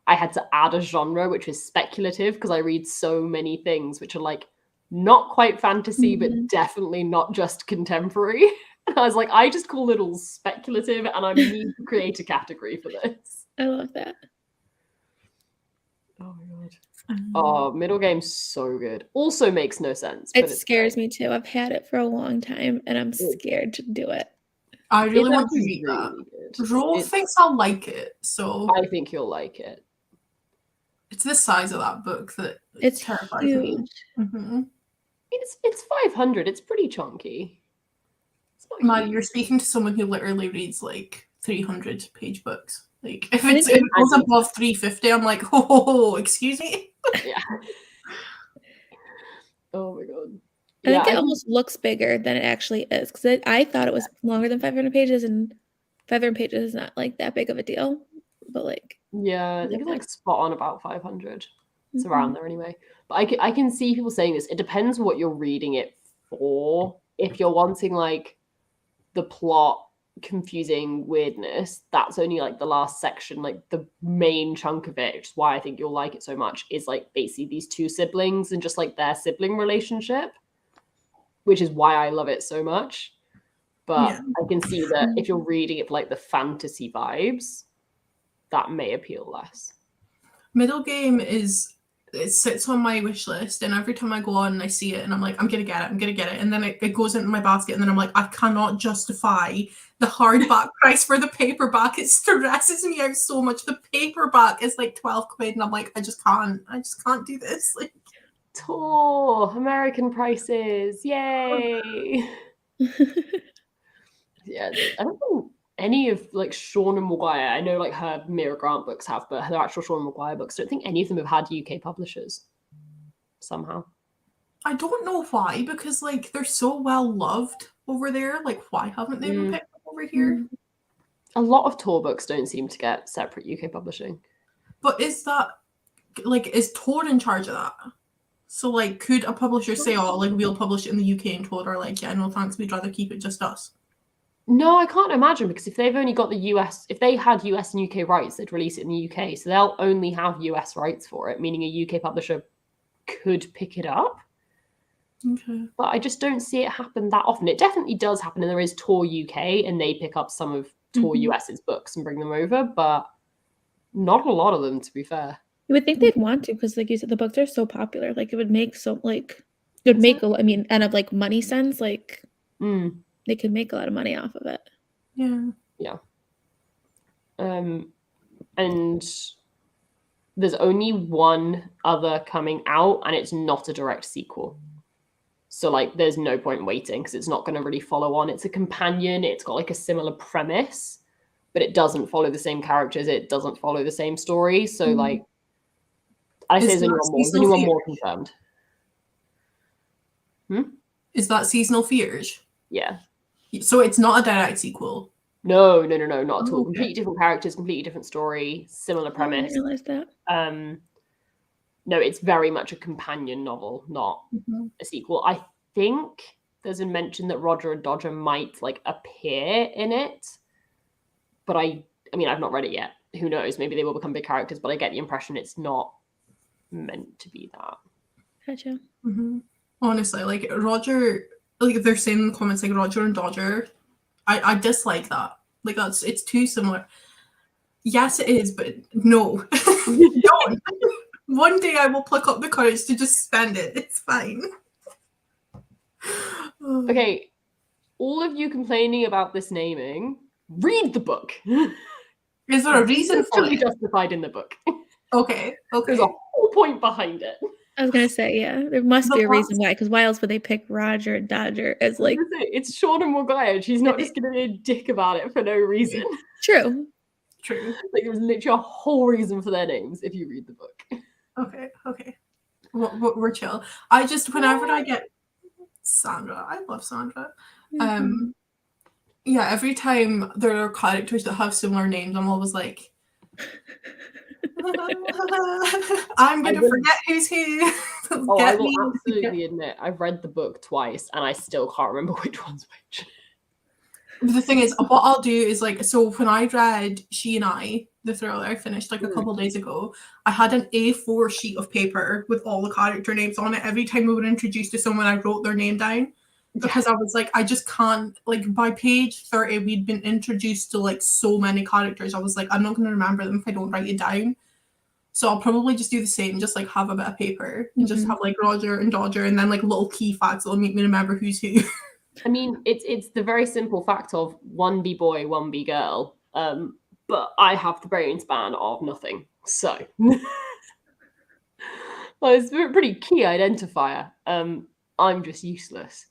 I had to add a genre, which was speculative, because I read so many things which are like not quite fantasy, but definitely not just contemporary. And I was like, I just call it all speculative, and I need to create a category for this. I love that. Oh my god. Oh, Middle Game's so good. Also makes no sense. It scares me too. I've had it for a long time, and I'm scared to do it. I really want to read that. Ro thinks I'll like it, so I think you'll like it. It's the size of that book that it's terrifies huge. me. It's 500. It's pretty chunky. Maddie, you're speaking to someone who literally reads like 300-page books. Like if it goes above 350, I'm like, oh, excuse me. Yeah. Oh my god. I think it almost looks bigger than it actually is, because I thought it was longer than 500 pages, and 500 pages is not like that big of a deal. But like, yeah, I think it's like spot on about 500. It's around there anyway. But I can see people saying this. It depends what you're reading it for. If you're wanting like the plot, confusing weirdness, that's only like the last section. Like the main chunk of it, which is why I think you'll like it so much, is like basically these two siblings and just like their sibling relationship, which is why I love it so much. But I can see that if you're reading it for like the fantasy vibes, that may appeal less. Middle Game it sits on my wish list, and every time I go on and I see it and I'm like, I'm gonna get it, and then it goes into my basket, and then I'm like, I cannot justify the hardback price for the paperback. It stresses me out so much. The paperback is like 12 quid, and I'm like, I just can't do this. Like, American prices, yay. Yeah, I don't think any of like Seanan Maguire, I know like her Mira Grant books have, but her actual Seanan Maguire books, I don't think any of them have had UK publishers somehow. I don't know why, because like they're so well loved over there. Like, why haven't they been picked up over here? A lot of Tor books don't seem to get separate UK publishing. But is Tor in charge of that? So like, could a publisher say, oh, like we'll publish it in the UK, and Tor are like, yeah, no thanks, we'd rather keep it just us? No, I can't imagine, because if they've only got the US, if they had US and UK rights, they'd release it in the UK. So they'll only have US rights for it, meaning a UK publisher could pick it up. Okay. But I just don't see it happen that often. It definitely does happen, and there is Tor UK, and they pick up some of Tor US's books and bring them over, but not a lot of them, to be fair. You would think they'd want to, because like you said, the books are so popular. Like it would make and of like money sense, like they could make a lot of money off of it. Yeah. And there's only one other coming out, and it's not a direct sequel. So like there's no point waiting, because it's not going to really follow on. It's a companion. It's got like a similar premise, but it doesn't follow the same characters. It doesn't follow the same story. So like, I say there's only one more confirmed. Is that Seasonal Fears? Yeah. So it's not a direct sequel? No, not at all. Completely different characters, completely different story, similar premise. I didn't realize that. No, it's very much a companion novel, not a sequel. I think there's a mention that Roger and Dodger might like appear in it, but I mean, I've not read it yet. Who knows? Maybe they will become big characters, but I get the impression it's not meant to be that. Gotcha. Honestly, like Roger, like they're saying in the comments, like Roger and Dodger, I dislike that. Like it's too similar. Yes, it is, but no, don't. One day I will pluck up the courage to just spend it. It's fine. Okay, all of you complaining about this naming, read the book. Is there a reason for it? Justified in the book. Okay. There's a whole point behind it. I was gonna say, yeah, there must be a reason why. Because why else would they pick Roger and Dodger as like? It's Seanan Maguire. She's not just gonna be a dick about it for no reason. True. True. Like there was literally a whole reason for their names if you read the book. Okay. We're chill. I just whenever I get Sandra, I love Sandra. Mhm. Yeah, every time there are characters that have similar names, I'm always like, I'm gonna forget who's who. Oh, I Get will me. absolutely admit I've read the book twice and I still can't remember which one's which. The thing is, what I'll do is like, so when I read She and I, the thriller I finished like a couple days ago, I had an A4 sheet of paper with all the character names on it. Every time we were introduced to someone, I wrote their name down because I was like, I just can't, like by page 30, we'd been introduced to like so many characters. I was like, I'm not going to remember them if I don't write it down. So I'll probably just do the same, just like have a bit of paper and just have like Roger and Dodger and then like little key facts that'll make me remember who's who. I mean, it's the very simple fact of one be boy, one be girl. But I have the brain span of nothing. So well, it's a pretty key identifier. I'm just useless.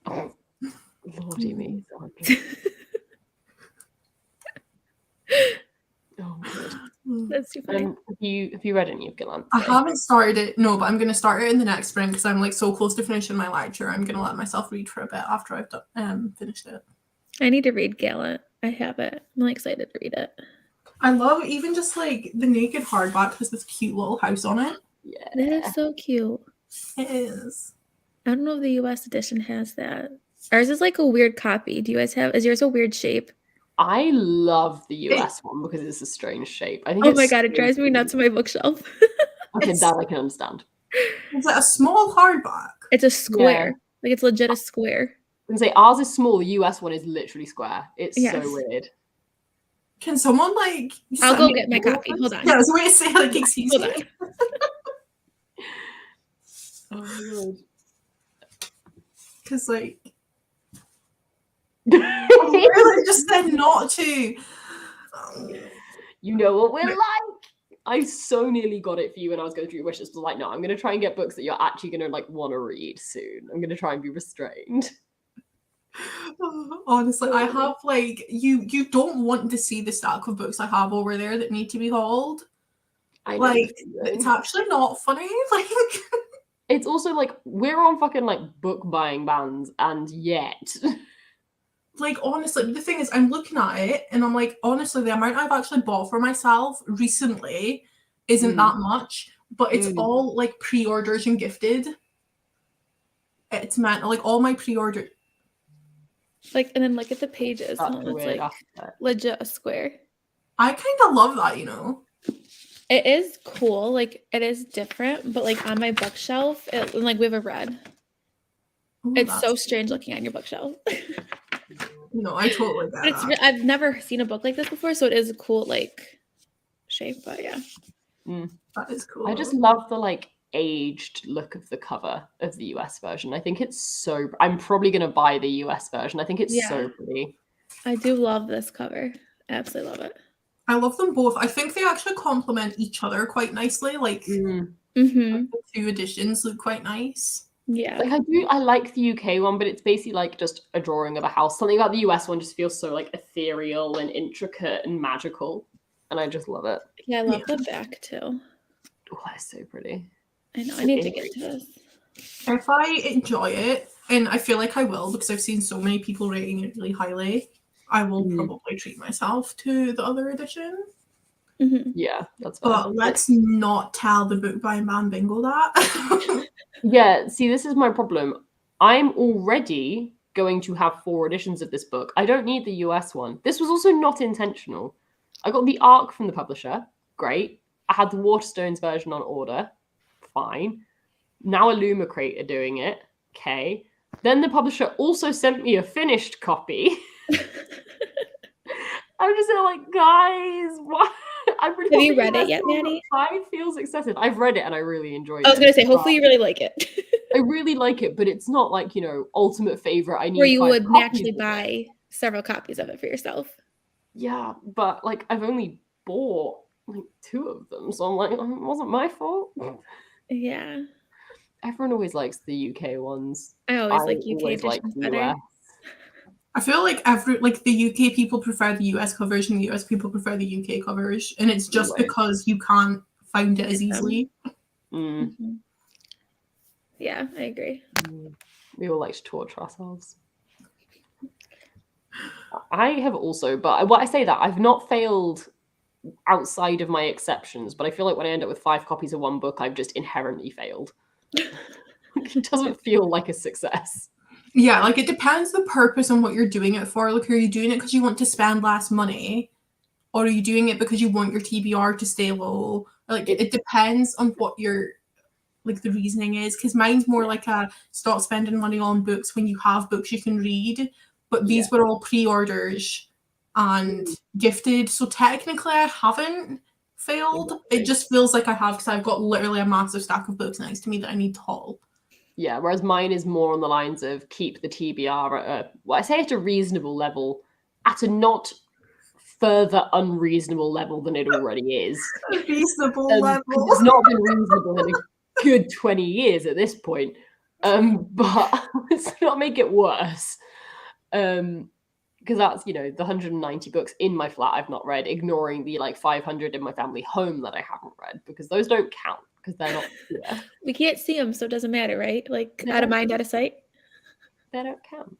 Oh, Lordy me, Sandra. Oh my god. That's too funny. Have you read any of Gallant? I haven't started it, no, but I'm going to start it in the next spring because I'm like so close to finishing my lecture. I'm going to let myself read for a bit after I've done, finished it. I need to read Gallant. I have it. I'm really excited to read it. I love even just like the naked hardback has this cute little house on it. Yeah. That is so cute. It is. I don't know if the US edition has that. Ours is like a weird copy. Do you guys have? Is yours a weird shape? I love the US one because it's a strange shape. I think. Oh my god, it drives me nuts on my bookshelf. Okay, that I can understand. It's like a small hardback. It's a square. Like it's legit a square. I can say ours is small. The US one is literally square. It's Yes. so weird. Can someone like? I'll send go me get my photos? copy. Hold on. Yeah, I was going to say like, excuse Hold me. on. Oh my god. Because like, I really just said not to. You know what we're like. I so nearly got it for you when I was going through your wishes. But like, no, I'm going to try and get books that you're actually going to like want to read soon. I'm going to try and be restrained. Honestly, I have like you don't want to see the stack of books I have over there that need to be hauled. I know Like the feeling. it's actually not funny. Like It's also like we're on fucking like book buying bans, and yet like honestly, the thing is I'm looking at it and I'm like, honestly, the amount I've actually bought for myself recently isn't that much, but it's all like pre-orders and gifted. It's meant like all my pre-order. Like, and then look at the pages. that's Oh, the it's weird like aspect. legit a square. I kind of love that, you know. It is cool. Like it is different, but like on my bookshelf, and like we have a red. Ooh, It's so that's- strange looking on your bookshelf. No, I totally get But it's that. I've never seen a book like this before, so it is a cool like shape. But yeah, That is cool. I just love the like aged look of the cover of the US version. I think it's so. I'm probably gonna buy the US version. I think it's so pretty. I do love this cover. Absolutely love it. I love them both. I think they actually complement each other quite nicely. Like Mm-hmm. the two editions look quite nice. Yeah. Like I like the UK one, but it's basically like just a drawing of a house. Something about the US one just feels so like ethereal and intricate and magical, and I just love it. Yeah, I love the back too. Oh, that's so pretty. I know. I need to get to this. If I enjoy it, and I feel like I will because I've seen so many people rating it really highly, I will probably treat myself to the other edition. Mm-hmm. Yeah, that's fine. But let's not tell the book by Man Bingo that. Yeah, see, this is my problem. I'm already going to have 4 editions of this book. I don't need the US one. This was also not intentional. I got the ARC from the publisher. Great. I had the Waterstones version on order. Fine. Now Illumicrate are doing it. Okay. Then the publisher also sent me a finished copy. I'm just like, guys, what? Have you read it yet, Maddie? 5 feels excessive. I've read it and I really enjoyed it. I was gonna say, hopefully you really like it. I really like it, but it's not like, you know, ultimate favorite. I need Where you 5 would copies naturally of it. buy several copies of it for yourself. Yeah, but like I've only bought like 2 of them, so I'm like, it wasn't my fault. Yeah. Everyone always likes the UK ones. I always like UK always like editions the better. US. I feel like the UK people prefer the US covers and the US people prefer the UK covers, and it's just Right. because you can't find it as easily. Mhm. Yeah, I agree. We all like to torture ourselves. I have also, but what I say that I've not failed outside of my exceptions, but I feel like when I end up with 5 copies of one book, I've just inherently failed. It doesn't feel like a success. Yeah, like it depends the purpose on what you're doing it for. Like, are you doing it because you want to spend less money, or are you doing it because you want your TBR to stay low? Like, it depends on what your like the reasoning is. Because mine's more like a stop spending money on books when you have books you can read. But these were all pre-orders and gifted, so technically I haven't failed. It just feels like I have because I've got literally a massive stack of books next to me that I need to haul. Yeah, whereas mine is more on the lines of keep the TBR at a, well, I say at a reasonable level, at a not further unreasonable level than it already is. A reasonable level. It's not been reasonable in a good 20 years at this point. But let's not make it worse. Because that's, the 190 books in my flat I've not read, ignoring the 500 in my family home that I haven't read, because those don't count because they're not here. We can't see them, so it doesn't matter, right? Like out of mind, out of sight. They don't count.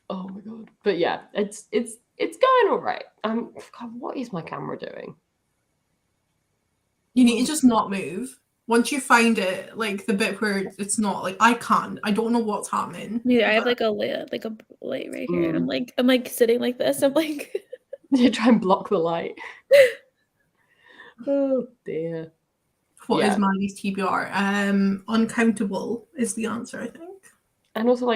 Oh my god! But yeah, it's going all right. God, what is my camera doing? You need to just not move. Once you find it, like the bit where it's not, like I don't know what's happening. Neither. I have like a light right here, and I'm like sitting like this. I'm like, you try and block the light. Oh dear. What is Maddie's TBR? Uncountable is the answer, I think. And also,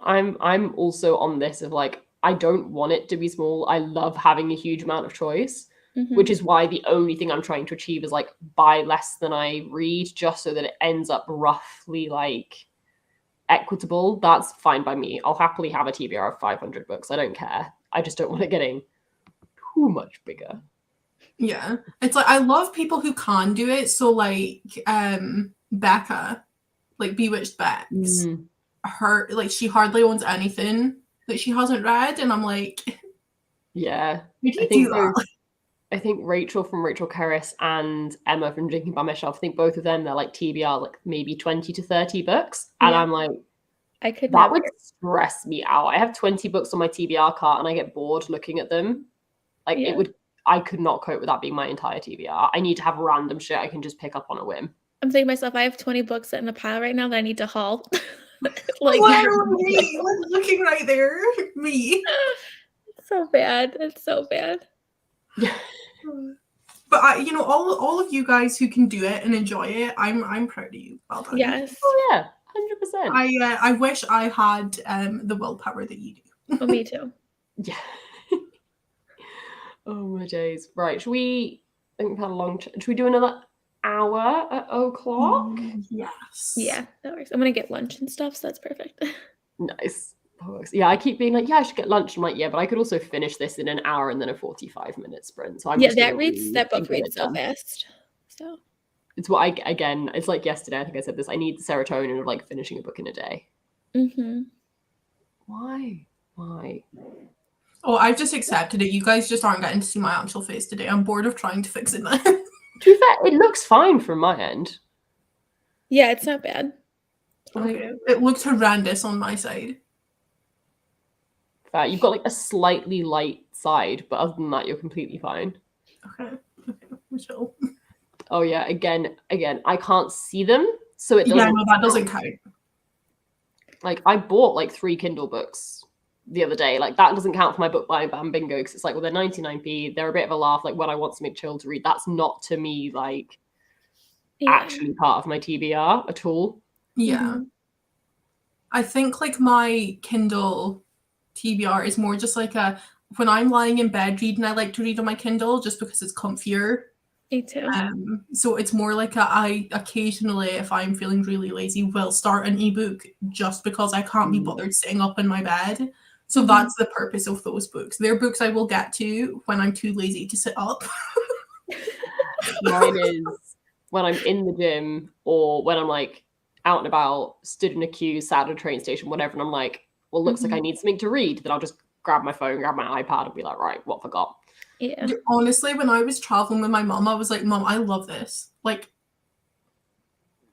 I'm also on this of I don't want it to be small. I love having a huge amount of choice, which is why the only thing I'm trying to achieve is buy less than I read, just so that it ends up roughly equitable. That's fine by me. I'll happily have a TBR of 500 books. I don't care. I just don't want it getting too much bigger. Yeah, it's I love people who can do it. So Becca, Bewitched Bex, her she hardly owns anything that she hasn't read, and I'm like, yeah, you do that. I think Rachel from Rachel Kerris and Emma from Drinking by Myself, I think both of them, they're TBR maybe 20 to 30 books, and I'm that would stress me out. I have 20 books on my TBR cart, and I get bored looking at them. I could not cope with that being my entire TBR. I need to have random shit I can just pick up on a whim. I'm saying to myself, I have 20 books in a pile right now that I need to haul. Literally, looking right there, me. It's so bad. It's so bad. Yeah. But all of you guys who can do it and enjoy it, I'm proud of you. Well done. Yes. Oh yeah, 100%. I wish I had the willpower that you do. Oh, me too. Yeah. Oh my days. Right. Should we? I think we've had a long. Should we do another hour at o'clock? Yes. Yeah, that works. I'm gonna get lunch and stuff, so that's perfect. Nice. That works. Yeah, I keep being I should get lunch. I'm yeah, but I could also finish this in an hour and then a 45-minute sprint. So that book reads so fast. So it's what it's like yesterday. I think I said this. I need the serotonin of finishing a book in a day. Why? Oh, I've just accepted it. You guys just aren't getting to see my actual face today. I'm bored of trying to fix it now. To be fair, it looks fine from my end. Yeah, it's not bad. Okay. It looks horrendous on my side. Fair. You've got a slightly light side, but other than that, you're completely fine. Okay. Michelle. Oh yeah, again, I can't see them, so it doesn't. Yeah, no, that doesn't count. I bought 3 Kindle books the other day. That doesn't count for my book buying Bam Bingo, because it's they're 99p. They're a bit of a laugh. When I want something chill to read, that's not to me actually part of my TBR at all. Yeah. I think my Kindle TBR is more just when I'm lying in bed reading, I like to read on my Kindle just because it's comfier. Me too. So it's more I occasionally, if I'm feeling really lazy, will start an ebook just because I can't be bothered sitting up in my bed. So that's the purpose of those books. They're books I will get to when I'm too lazy to sit up. Mine is when I'm in the gym or when I'm out and about, stood in a queue, sat at a train station, whatever, and I'm well, looks like I need something to read, then I'll just grab my phone, grab my iPad, and be like, right, what forgot? Yeah. Honestly, when I was traveling with my mum, I was like, Mum, I love this. Like,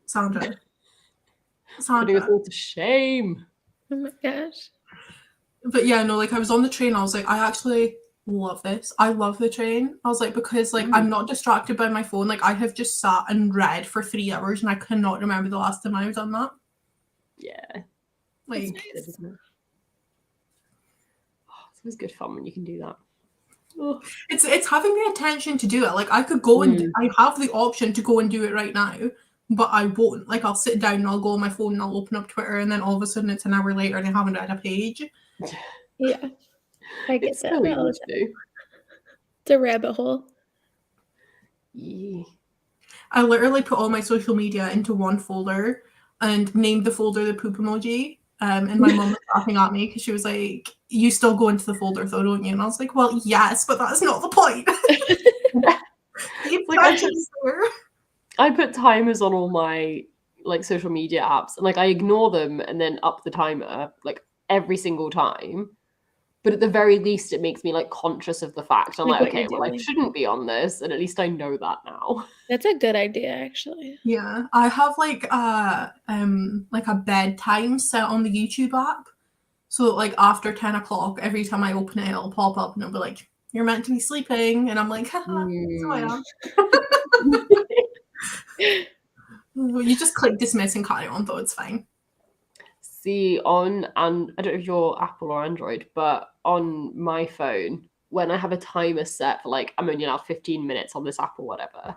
Sandra. Putting us all to shame. Oh my gosh. But yeah, no, like I was on the train, I was like, I actually love this. I love the train. I was like, because like I'm not distracted by my phone. Like I have just sat and read for 3 hours and I cannot remember the last time I've done that. Yeah. Like Nice, isn't it? Oh, it's always good fun when you can do that. Oh. It's having the intention to do it. Like I could go and I have the option to go and do it right now, but I won't. Like I'll sit down and I'll go on my phone and I'll open up Twitter and then all of a sudden it's an hour later and I haven't read a page. Yeah. I get It's that. so easy to do. It's a rabbit hole. Yeah. I literally put all my social media into one folder and named the folder the poop emoji. And my mum was laughing at me because she was like, you still go into the folder though, don't you? And I was like, well, yes, but that's not the point. I put timers on all my like social media apps and like I ignore them and then up the timer like every single time. But at the very least, it makes me like conscious of the fact. I'm like okay, well, I shouldn't be on this, and at least I know that now. That's a good idea, actually. Yeah, I have like a bedtime set on the YouTube app, so that, like after 10 o'clock, every time I open it, it'll pop up and it'll be like, "You're meant to be sleeping," and I'm like, haha, so I am. You just click dismiss and carry on, though it's fine. See, and I don't know if you're Apple or Android, but on my phone, when I have a timer set for like I'm only allowed 15 minutes on this app or whatever,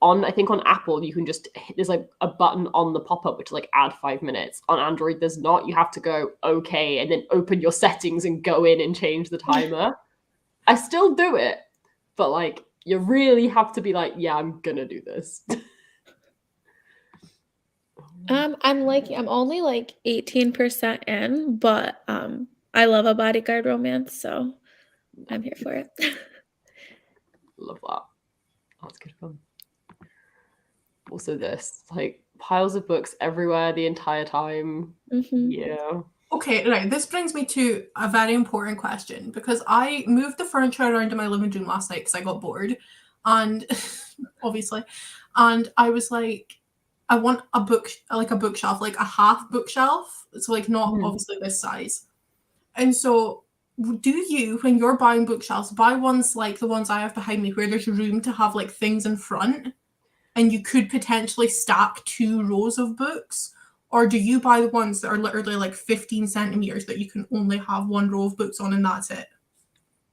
I think on Apple you can just there's like a button on the pop-up which is like add 5 minutes. On Android there's not. You have to go okay and then open your settings and go in and change the timer. I still do it, but like you really have to be like, yeah, I'm gonna do this. I'm only like 18% in, but I love a bodyguard romance, so I'm here for it. Love that. That's good fun. Also this, like piles of books everywhere the entire time. Yeah. Okay, right. This brings me to a very important question because I moved the furniture around in my living room last night because I got bored, and obviously, and I was like, I want a bookshelf, like a half bookshelf, so like not obviously this size. And so, do you, when you're buying bookshelves, buy ones like the ones I have behind me, where there's room to have like things in front, and you could potentially stack 2 rows of books? Or do you buy the ones that are literally like 15 centimeters that you can only have 1 row of books on and that's it?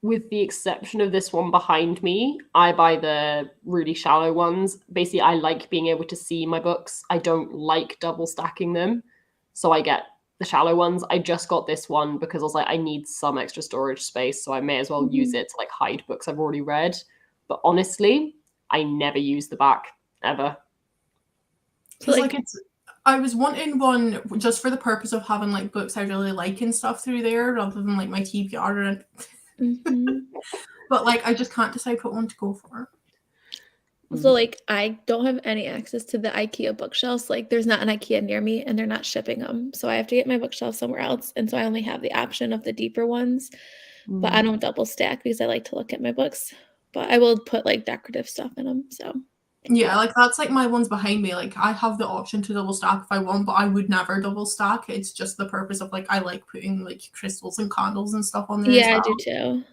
With the exception of this one behind me, I buy the really shallow ones. Basically, I like being able to see my books. I don't like double stacking them. So I get the shallow ones. I just got this one because I was like, I need some extra storage space. So I may as well use it to like hide books I've already read. But honestly, I never use the back ever. I was wanting one just for the purpose of having like books I really like and stuff through there rather than like my TBR. But like I just can't decide what one to go for. So like I don't have any access to the IKEA bookshelves. Like there's not an IKEA near me and they're not shipping them. So I have to get my bookshelf somewhere else. And so I only have the option of the deeper ones. But I don't double stack because I like to look at my books. But I will put like decorative stuff in them. So yeah, like that's like my ones behind me. Like I have the option to double stack if I want, but I would never double stack. It's just the purpose of like I like putting like crystals and candles and stuff on there. Yeah, as well. I do too.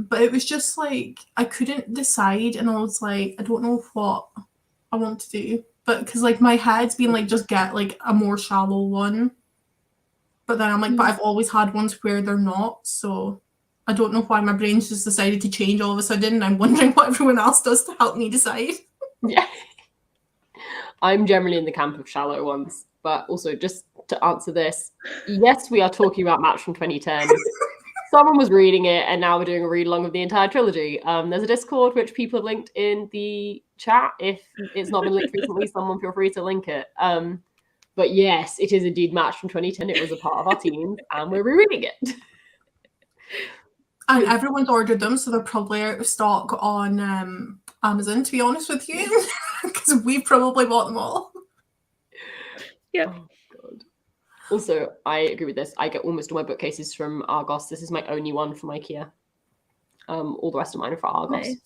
But it was just like I couldn't decide, and I was like, I don't know what I want to do. But because like my head's been like, just get like a more shallow one. But then I'm like, but I've always had ones where they're not, so I don't know why my brain's just decided to change all of a sudden, and I'm wondering what everyone else does to help me decide. Yeah. I'm generally in the camp of shallow ones, but also just to answer this, yes, we are talking about Match from 2010. Someone was reading it, and now we're doing a read-along of the entire trilogy. There's a Discord, which people have linked in the chat. If it's not been linked recently, someone feel free to link it. But yes, it is indeed Match from 2010. It was a part of our team, and we're rereading it. And everyone's ordered them, so they're probably out of stock on Amazon, to be honest with you, because we've probably bought them all. Yep. Oh, God. Also, I agree with this. I get almost all my bookcases from Argos. This is my only one from IKEA. All the rest of mine are for Argos. Nice.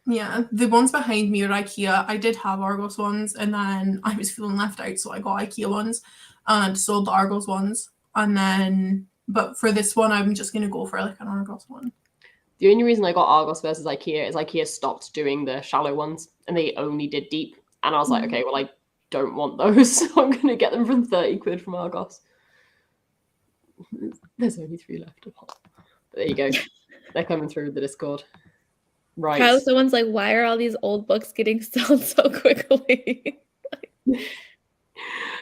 Yeah, the ones behind me are IKEA. I did have Argos ones, and then I was feeling left out, so I got IKEA ones and sold the Argos ones. And then, but for this one, I'm just gonna go for like an Argos one. The only reason I got Argos versus IKEA is IKEA stopped doing the shallow ones, and they only did deep. And I was like, okay, well, I don't want those, so I'm gonna get them for 30 quid from Argos. There's only 3 left. But there you go. They're coming through the Discord. Right. How someone's like, why are all these old books getting sold so quickly?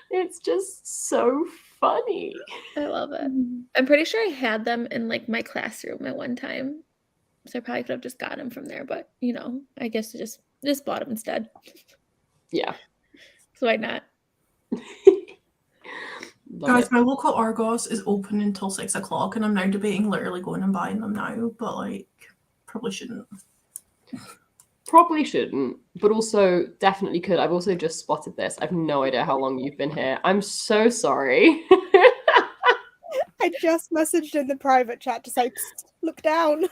It's just so funny. I love it. I'm pretty sure I had them in like my classroom at one time. So I probably could have just gotten them from there, but you know, I guess I just bought them instead. Yeah. So why not? Guys, my local Argos is open until 6 o'clock, and I'm now debating literally going and buying them now, but like, probably shouldn't. Probably shouldn't, but also definitely could. I've also just spotted this. I've no idea how long you've been here. I'm so sorry. I just messaged in the private chat to say, "Psst, look down."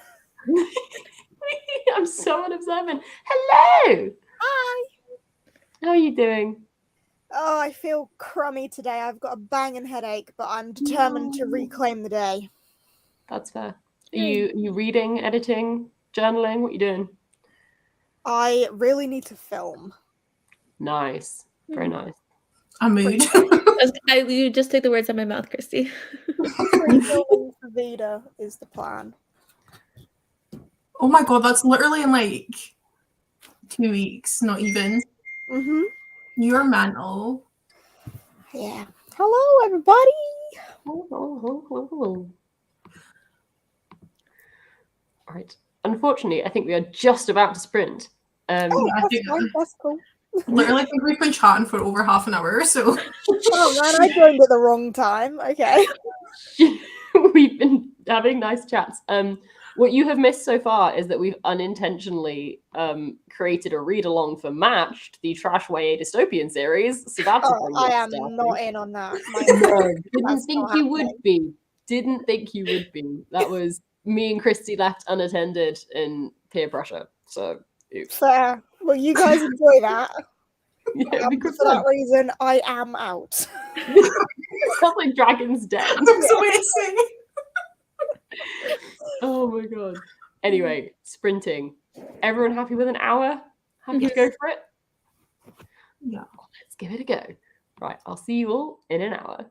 I'm so unobservant. Hello. Hi. How are you doing? Oh, I feel crummy today. I've got a banging headache, but I'm determined to reclaim the day. That's fair. Are you reading, editing, journaling? What are you doing? I really need to film. Nice. Very nice. A mood. You just took the words out of my mouth, Christy. Free filming for Vida is the plan. Oh my god, that's literally in like 2 weeks, not even. Mm-hmm. You're mental. Yeah. Hello, everybody. All right. Unfortunately, I think we are just about to sprint. I That's think, fine. That's cool. literally, I think we've been chatting for over half an hour, so. Oh man, I joined at the wrong time. Okay. We've been having nice chats. What you have missed so far is that we've unintentionally created a read along for Matched, the Trash YA dystopian series. So that's I am not in on that. Didn't think you would be. Didn't think you would be. That was me and Christy left unattended in peer pressure. So oops. Fair. Well, you guys enjoy that. Yeah, For that reason, I am out. Sounds like Dragon's Den. That's amazing. Oh my god. Anyway, sprinting. Everyone happy with an hour? Happy to go for it? Yeah. Let's give it a go. Right, I'll see you all in an hour.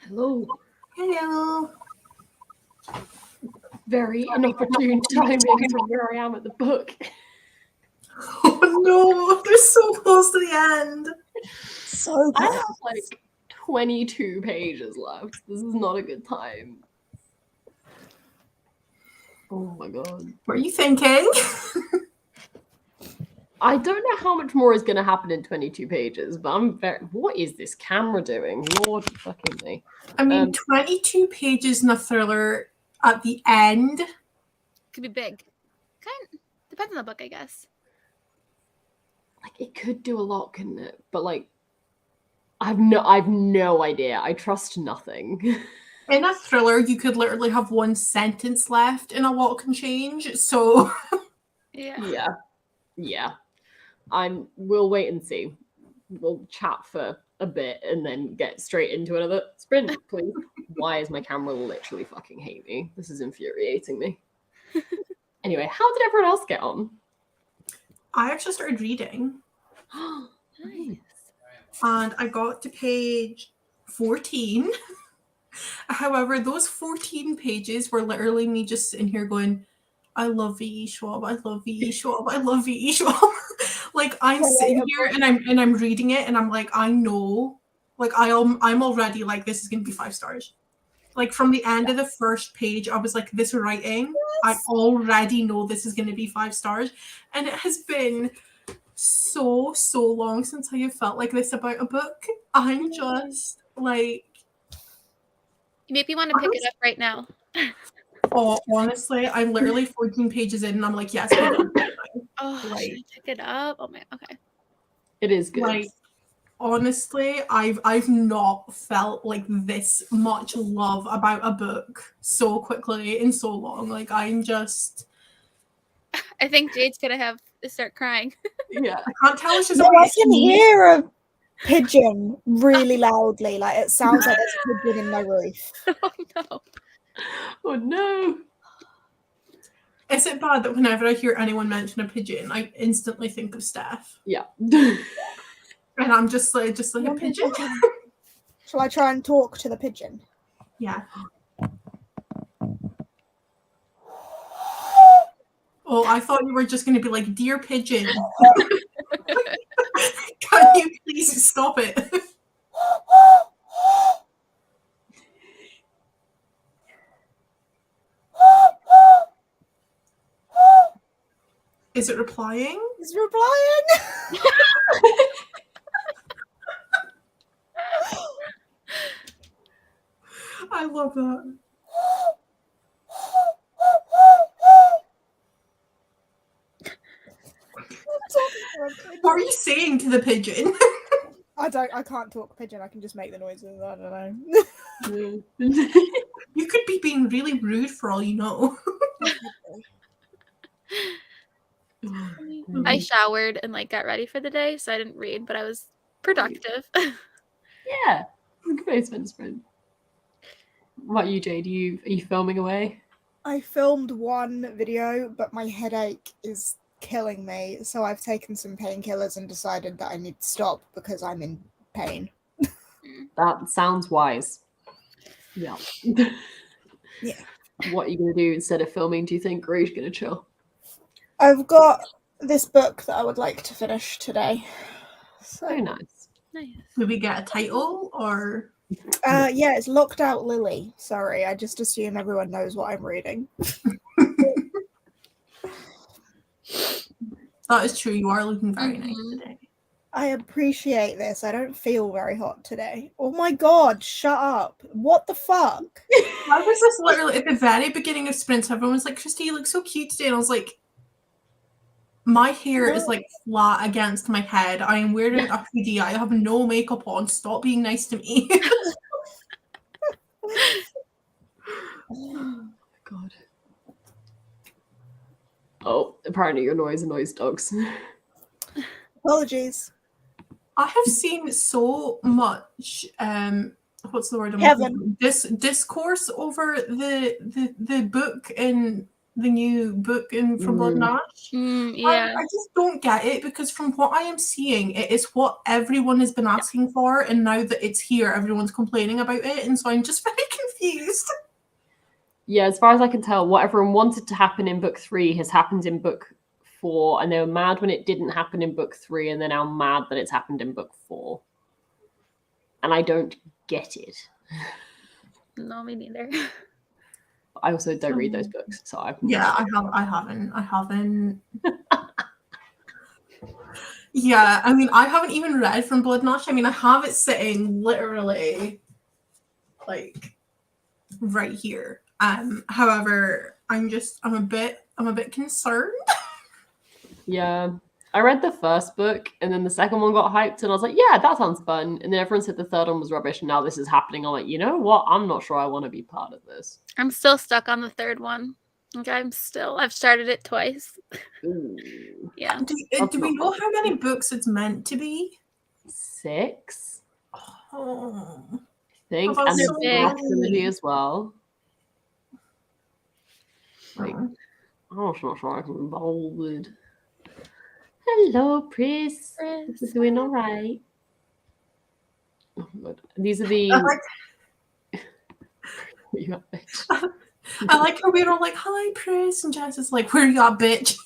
Hello. Hello. Very inopportune timing from where I am at the book. Oh no, they're so close to the end. So I good. have like 22 pages left. This is not a good time. Oh my god. What are you thinking? I don't know how much more is going to happen in 22 pages, but I'm very. What is this camera doing? Lord fucking me. I mean, 22 pages in a thriller at the end. Could be big. Depends on the book, I guess. Like, it could do a lot, couldn't it? But like, I've no idea. I trust nothing. In a thriller, you could literally have one sentence left and a lot can change. So Yeah. Yeah. We'll wait and see. We'll chat for a bit and then get straight into another sprint, please. Why is my camera literally fucking hate me? This is infuriating me. Anyway, how did everyone else get on? I actually started reading Nice. and I got to page 14. However, those 14 pages were literally me just sitting here going, I love V.E. Schwab, I love V.E. Schwab, I love V.E. Schwab. Like I'm sitting here and I'm reading it and I'm like, I know, like I'm already like, this is gonna be 5 stars. Like from the end of the first page, I was like, this writing, I already know this is gonna be 5 stars. And it has been so long since I have felt like this about a book. I'm just like, You make me want to pick it up right now. oh, honestly, I'm literally 14 pages in and I'm like, yes, Oh, Like- should I pick it up? Oh my, okay. It is good. like honestly, I've not felt like this much love about a book so quickly in so long. Like I'm just, I think Jade's gonna start crying. Yeah. I can't tell if she's No, I already can seen- hear a pigeon really loudly. Like it sounds like there's a pigeon in my roof. Oh no. Oh no. Is it bad that whenever I hear anyone mention a pigeon, I instantly think of Steph? Yeah. And I'm just like a pigeon? Shall I try and talk to the pigeon? Yeah. Oh, I thought you were just going to be like, dear pigeon, can you please stop it? Is it replying? It's replying. I love that. What are you saying to the pigeon? I can't talk pigeon. I can just make the noises. I don't know. You could be being really rude for all you know. I showered and like got ready for the day, so I didn't read, but I was productive. Yeah. Good way to spend a sprint. What about you, Jade? Are you filming away? I filmed one video, but my headache is killing me. So I've taken some painkillers and decided that I need to stop because I'm in pain. That sounds wise. Yeah. Yeah. What are you gonna do instead of filming, do you think? Or are you gonna chill? I've got this book that I would like to finish today. So Very nice. Nice. Do we get a title or? yeah, it's Locked Out Lily. Sorry, I just assume everyone knows what I'm reading. That is true. You are looking very nice Mhm. today. I appreciate this. I don't feel very hot today. Oh my god, shut up. What the fuck? I was just literally at the very beginning of sprints, everyone was like, Christy, you look so cute today. And I was like, my hair is like flat against my head. I am wearing a hoodie. I have no makeup on. Stop being nice to me. God. Oh, apparently your noise annoys dogs. Apologies. I have seen so much what's the word I'm Heaven. looking for? Discourse over the book in the new book From Blood and Ash. Yeah. I just don't get it because from what I am seeing, it is what everyone has been asking for, and now that it's here, everyone's complaining about it, and so I'm just very confused. Yeah, as far as I can tell, what everyone wanted to happen in book 3 has happened in book 4, and they were mad when it didn't happen in book 3, and they're now mad that it's happened in book 4. And I don't get it. No, me neither. I also don't read those books, so I haven't. Yeah, I mean, I haven't even read From Blood and Ash. I mean, I have it sitting literally, like, right here. However, I'm a bit concerned. Yeah. I read the first book, and then the second one got hyped, and I was like, yeah, that sounds fun. And then everyone said the third one was rubbish, and now this is happening. I'm like, you know what? I'm not sure I want to be part of this. I'm still stuck on the third one. Like, I've started it twice. Ooh. Yeah. Do we know how many books it's meant to be? 6? Oh. I think. How about And so there's big? proximity as well. Like, Oh. I'm not sure I can be bothered. Hello, Pris. Pris. This is doing all right. Oh, God. These are the. You got bitch. I like how we're all like, hi, Pris, and Jess is like, where you at, bitch?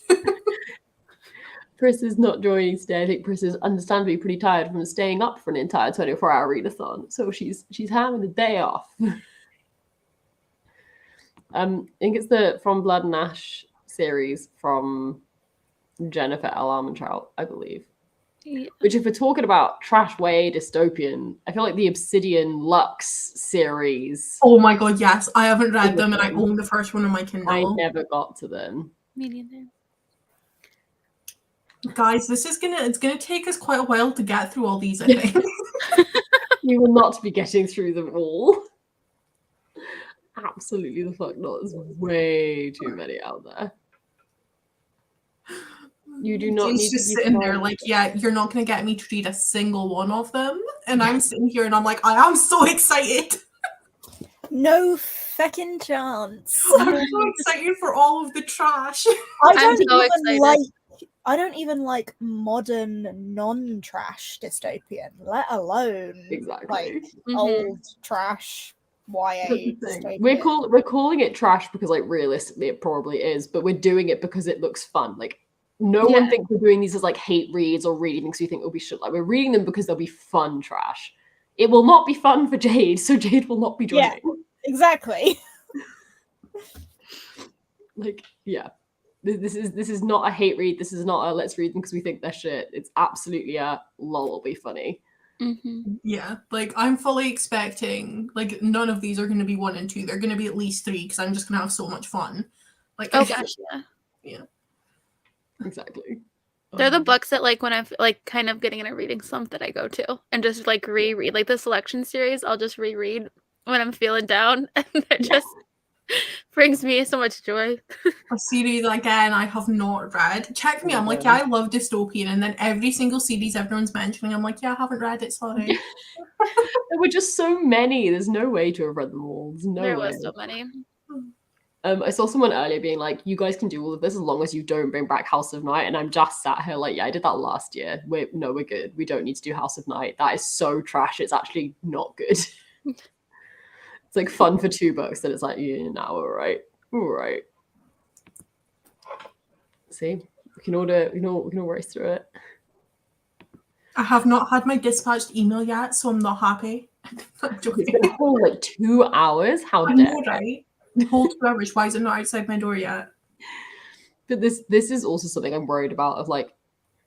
Pris is not joining today. I think Pris is understandably pretty tired from staying up for an entire 24-hour readathon, so she's having the day off. I think it's the From Blood and Ash series from Jennifer L. Armentrout, I believe. Yeah. Which, if we're talking about trash way dystopian, I feel like the Obsidian Lux series. Oh my god, yes. I haven't read them, and I own the first one on my Kindle. I never got to them. Me neither. Guys, it's gonna take us quite a while to get through all these, I think. You will not be getting through them all. Absolutely the fuck not. There's way too many out there. You do not He's need just to be sitting there like, yeah, you're not gonna get me to read a single one of them. And I'm sitting here and I'm like, I am so excited. No fucking chance. I'm so excited for all of the trash. I don't even like modern non-trash dystopian, let alone Exactly. like old trash YA dystopian. We're calling it trash because, like, realistically it probably is, but we're doing it because it looks fun. Like, no one thinks we're doing these as like hate reads or reading things we think will be shit. Like, we're reading them because they'll be fun trash. It will not be fun for Jade, so Jade will not be joining. Yeah, exactly. Like, yeah. This is not a hate read. This is not a let's read them because we think they're shit. It's absolutely a lol, it'll be funny. Mm-hmm. Yeah, like I'm fully expecting like none of these are going to be 1 and 2. They're going to be at least 3 because I'm just going to have so much fun. Like, Oh gosh, yeah. Exactly. They're the books that, like, when I'm like kind of getting in a reading slump, that I go to and just like reread. Like the selection series, I'll just reread when I'm feeling down, and it just brings me so much joy. A series again I have not read. Check me, I'm like, yeah, I love dystopian, and then every single series everyone's mentioning, I'm like, yeah, I haven't read it, sorry. There were just so many. There's no way to have read them all. There's no There way. was so many. I saw someone earlier being like, you guys can do all of this as long as you don't bring back House of Night. And I'm just sat here like, yeah, I did that last year. We're good. We don't need to do House of Night. That is so trash. It's actually not good. It's like fun for 2 books. Then it's like, yeah, now all right. See, we can all race through it. I have not had my dispatched email yet, so I'm not happy. I'm joking. It's been a whole like 2 hours. How I dare know, right? The whole 2 hours. Why is it not outside my door yet? But this is also something I'm worried about, of like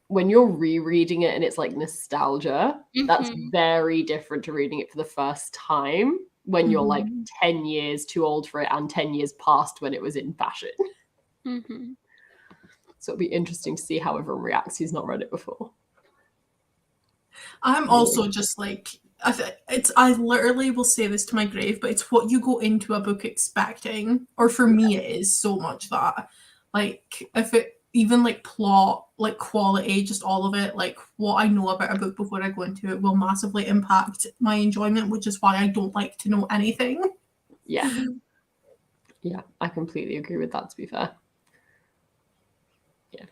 when you're rereading it and it's like nostalgia, that's very different to reading it for the first time when you're like 10 years too old for it and 10 years past when it was in fashion. Mm-hmm. So it'll be interesting to see how everyone reacts who's not read it before. I'm also just like, I literally will say this to my grave, but it's what you go into a book expecting, or for me it is so much that, like, if it even like plot, like quality, just all of it, like what I know about a book before I go into it will massively impact my enjoyment, which is why I don't like to know anything. Yeah. Yeah, I completely agree with that, to be fair. Yeah.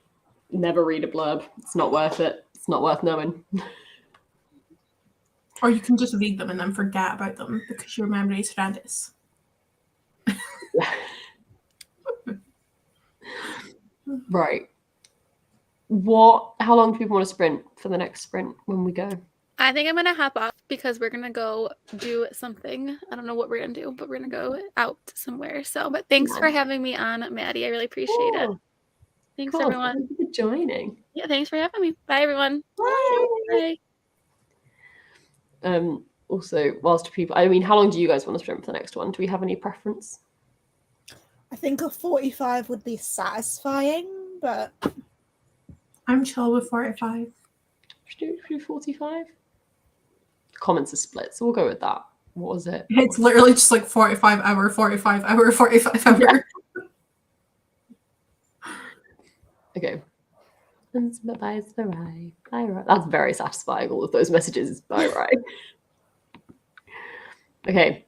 Never read a blurb. It's not worth it. It's not worth knowing. Or you can just read them and then forget about them because your memory is horrendous. Right. How long do people want to sprint for the next sprint when we go? I think I'm gonna hop off because we're gonna go do something. I don't know what we're gonna do, but we're gonna go out somewhere. So, but thanks for having me on, Maddie. I really appreciate it. Thanks, Cool. everyone. Thank you for joining. Yeah, thanks for having me. Bye, everyone. Bye. Bye. Also, whilst people, I mean, how long do you guys want to sprint for the next one? Do we have any preference? I think a 45 would be satisfying, but I'm chill with 45. Should we do 45? Comments are split, so we'll go with that. What was it? It's literally just like 45 hour, 45 hour, 45 hour. Yeah. Okay. Bye-bye, bye. Bye. That's very satisfying, all of those messages. Bye. Okay.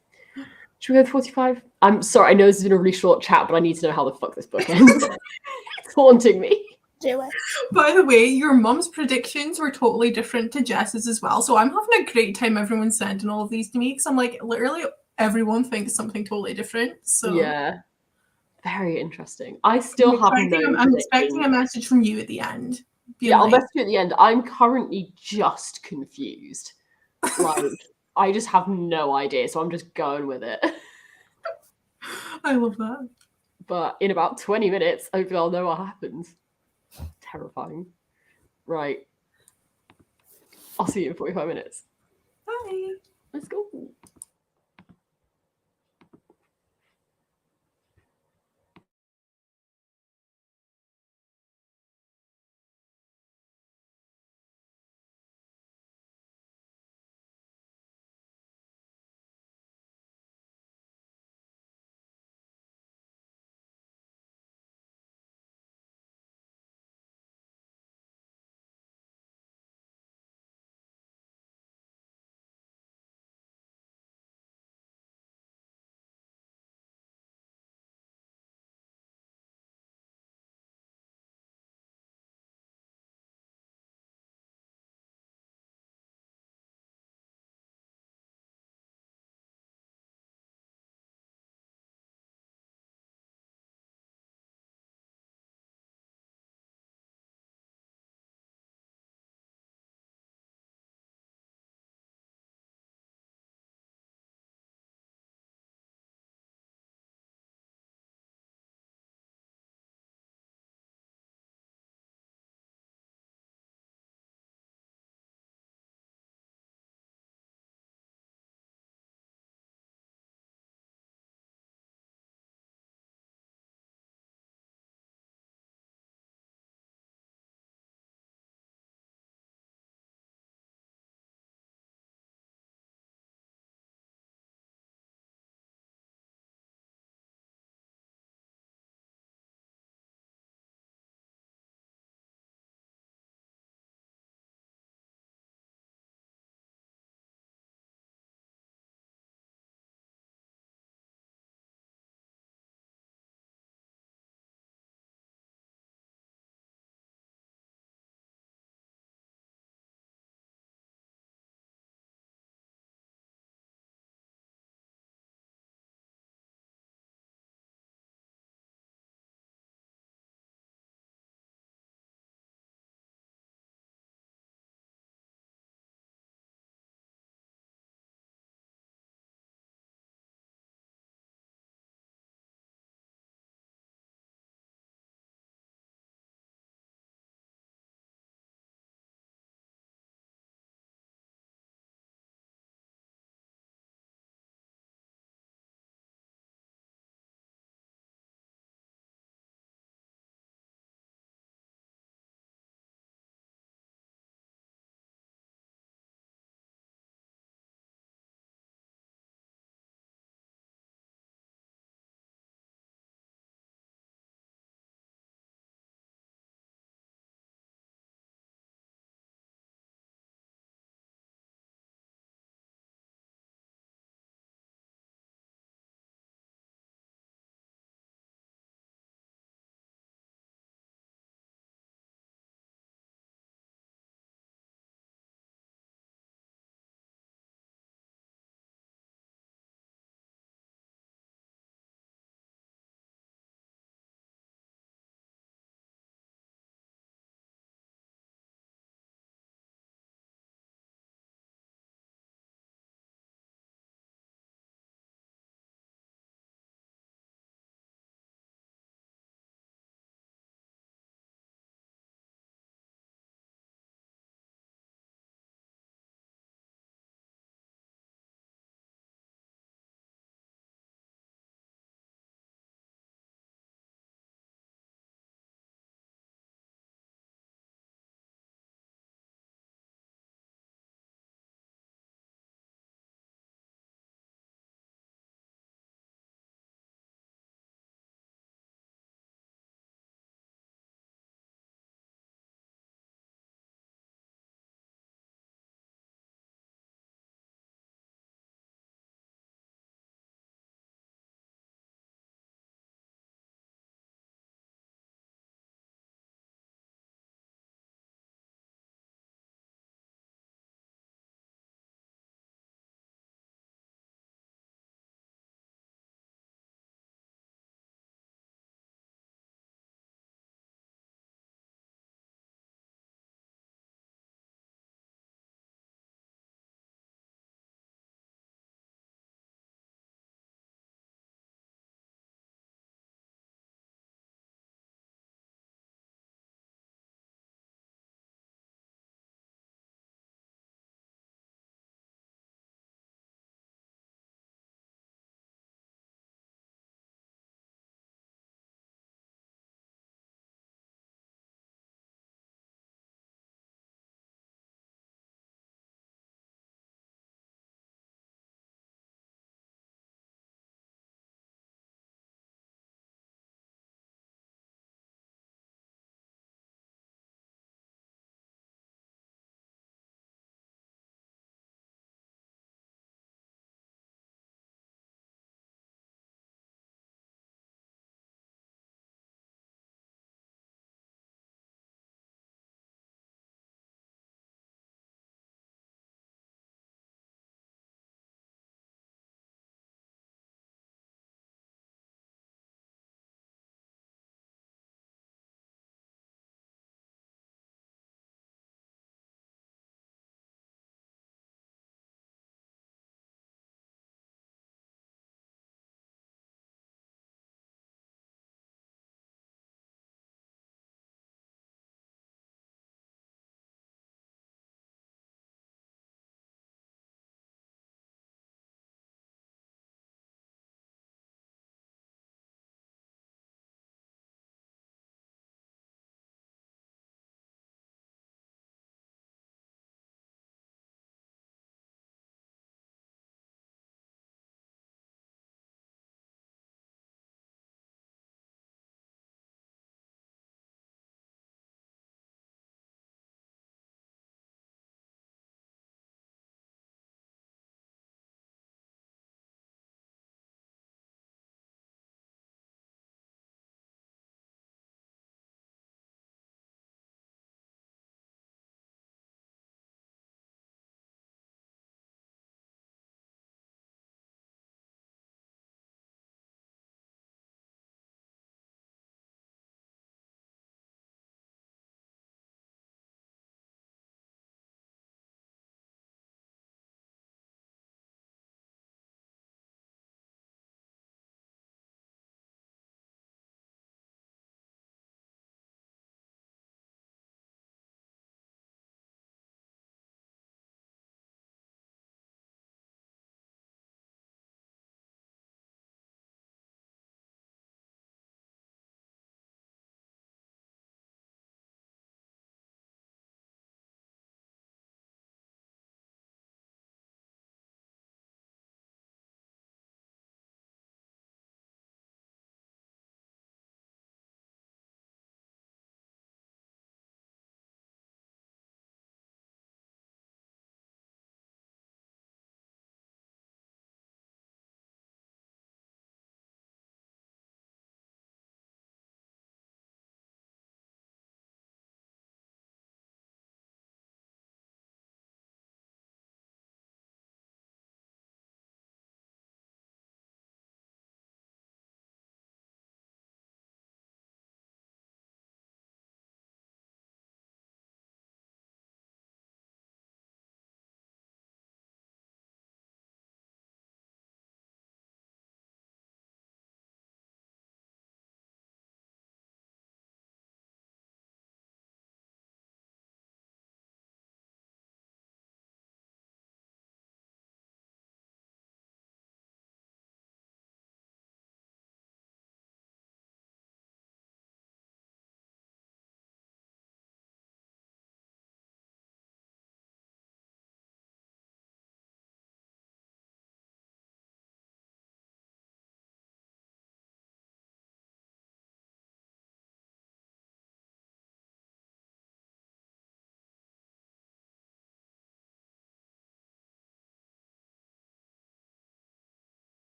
Should we go to 45? I'm sorry, I know this has been a really short chat, but I need to know how the fuck this book ends. It's haunting me. do it. By the way, your mum's predictions were totally different to Jess's as well. So I'm having a great time everyone's sending all of these to me because I'm like, literally everyone thinks something totally different. So Yeah. Very interesting. I still have no I'm expecting a message from you at the end. Yeah, I'll message you at the end. I'm currently just confused. Like, I just have no idea, so I'm just going with it. I love that. But in about 20 minutes, hopefully I'll know what happens. Terrifying. Right. I'll see you in 45 minutes. Bye. Let's go.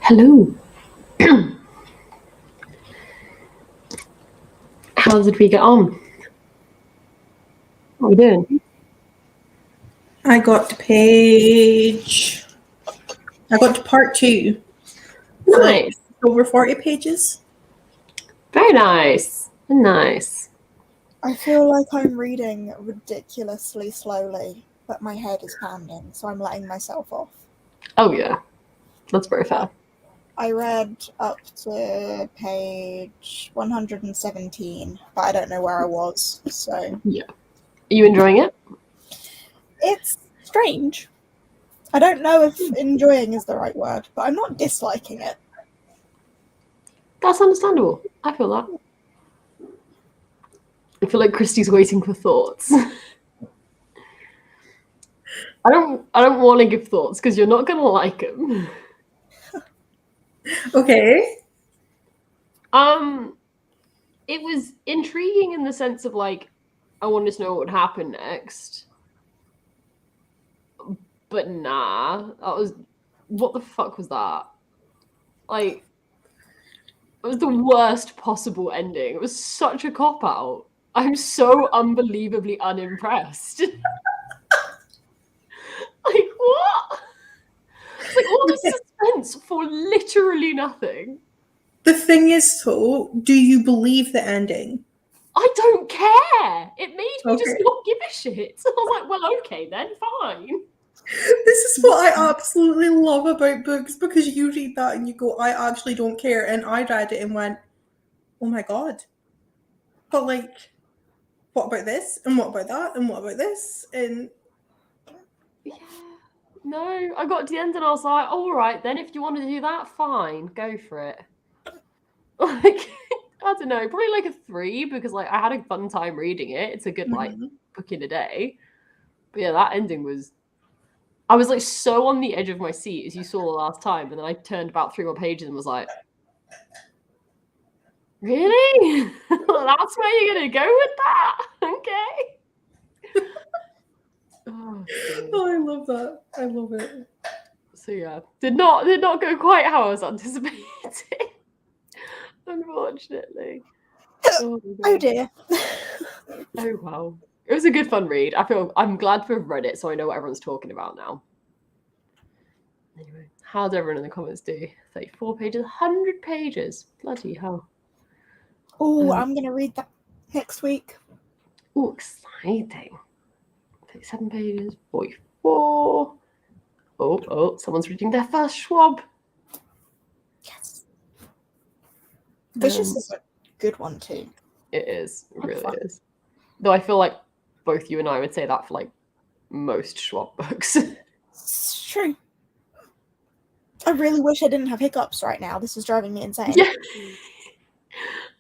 Hello. How did we get on? What are we doing? I got to part 2. Nice. Over 40 pages. Very nice. Nice. I feel like I'm reading ridiculously slowly, but my head is pounding, so I'm letting myself off. Oh, yeah. That's very fair. I read up to page 117, but I don't know where I was, so... Yeah. Are you enjoying it? It's strange. I don't know if enjoying is the right word, but I'm not disliking it. That's understandable. I feel that. I feel like Christy's waiting for thoughts. I don't want to give thoughts because you're not going to like them. Okay. It was intriguing in the sense of like, I wanted to know what would happen next. But nah, what the fuck was that? Like, it was the worst possible ending. It was such a cop-out. I'm so unbelievably unimpressed. Like, what? It's like all this suspense for literally nothing. The thing is, though, do you believe the ending? I don't care. It made me just Okay. not give a shit. I was like, well, okay then, fine. This is what I absolutely love about books, because you read that and you go, I actually don't care. And I read it and went, oh my god. But like, what about this? And what about that? And what about this? And Yeah. No, I got to the end and I was like, all right, then if you want to do that, fine, go for it. Like, I don't know, probably like a 3 because like I had a fun time reading it. It's a good like book in a day. But yeah, that ending was. I was like so on the edge of my seat as you saw the last time, and then I turned about 3 more pages and was like, really? That's where you're gonna go with that? Okay. Oh, oh, I love that. I love it. so yeah, did not go quite how I was anticipating. Unfortunately. Oh dear. Oh wow. It was a good fun read. I'm glad to have read it so I know what everyone's talking about now. Anyway, how did everyone in the comments do? 34 pages, 100 pages. Bloody hell. Oh, I'm gonna read that next week. Oh, exciting. 37 pages, 44. Oh, someone's reading their first Schwab. Yes. Vicious is a good one too. It is. It really is. Though I feel like both you and I would say that for like most Schwab books. It's true. I really wish I didn't have hiccups right now. This is driving me insane. Yeah.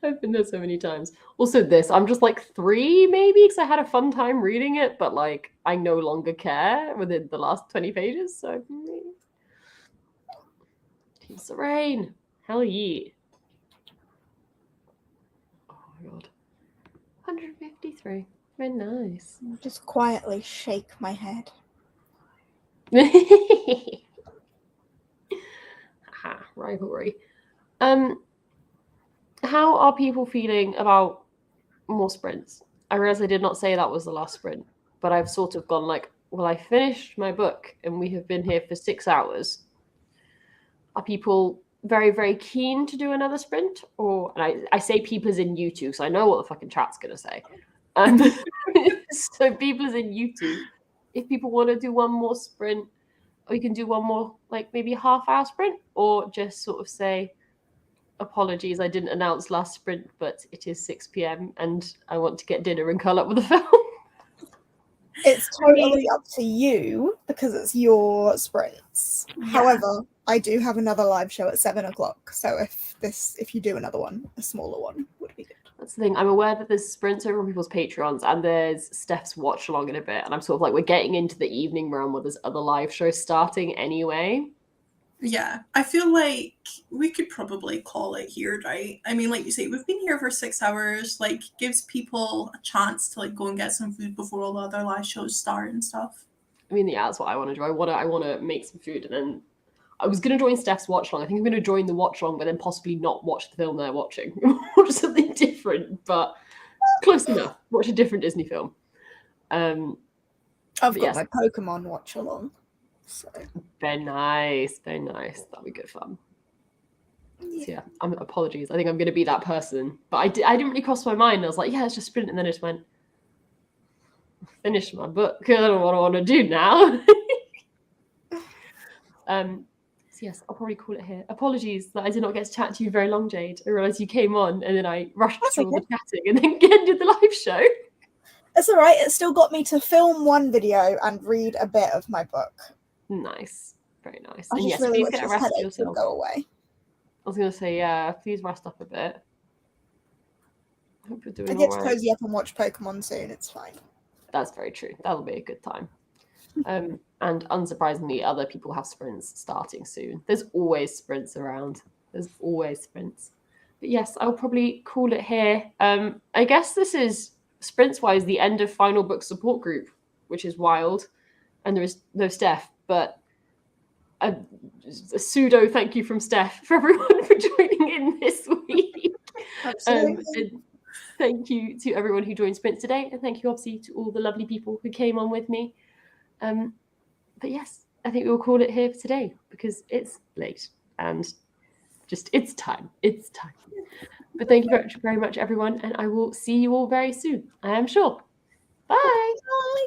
I've been there so many times. Also this, I'm just like 3 maybe because I had a fun time reading it, but like I no longer care within the last 20 pages. So Team Serene. Hell yeah. Oh my god. 153. Very nice. Just quietly shake my head. Aha, rivalry. How are people feeling about more sprints? I realize I did not say that was the last sprint, but I've sort of gone like, well, I finished my book and we have been here for 6 hours. Are people very, very keen to do another sprint? Or, and I say people as in YouTube, so I know what the fucking chat's going to say. So people as in YouTube, if people want to do one more sprint, or you can do one more, like maybe a half-hour sprint, or just sort of say, apologies, I didn't announce last sprint, but it is 6 p.m. and I want to get dinner and curl up with a film. It's totally up to you because it's your sprints. Yeah. However, I do have another live show at 7 o'clock. So if you do another one, a smaller one would be good. That's the thing. I'm aware that there's sprints over on people's Patreons and there's Steph's watch along in a bit. And I'm sort of like, we're getting into the evening realm where there's other live shows starting anyway. Yeah, I feel like we could probably call it here, right? I mean, like you say, we've been here for 6 hours, like gives people a chance to like go and get some food before all the other live shows start and stuff. I mean, yeah, that's what I want to do. I want to make some food and then I was going to join Steph's watch long. I think I'm going to join the watch long, but then possibly not watch the film they're watching. Watch something different, but close enough. Watch a different Disney film. I've But got yes. my Pokemon watch along. So Very nice. Very nice. That'll be good fun. yeah. So yeah, apologies. I think I'm going to be that person. But I didn't really cross my mind. I was like, yeah, it's just sprint. And then I just went, finish my book. I don't know what I want to do now. So yes, I'll probably call it here. Apologies that I did not get to chat to you very long, Jade. I realised you came on and then I rushed That's through all okay. the chatting and then ended the live show. It's all right. It still got me to film one video and read a bit of my book. Nice. Very nice. I And just yes, really please wish get a this rest of headache would yourself. go away. I was going to say, yeah, please rest up a bit. I hope you're I doing get all to right. cozy up and watch Pokemon soon. It's fine. That's very true. That'll be a good time. And unsurprisingly, other people have sprints starting soon. There's always sprints around. There's always sprints. But yes, I'll probably call it here. I guess this is, sprints-wise, the end of Final Book Support Group, which is wild. And there is no Steph, but a pseudo thank you from Steph for everyone for joining in this week. Absolutely. And thank you to everyone who joined Sprints today, and thank you obviously to all the lovely people who came on with me. But yes, I think we'll call it here for today because it's late and just it's time. It's time. But thank you very much, everyone, and I will see you all very soon. I am sure. Bye. Bye.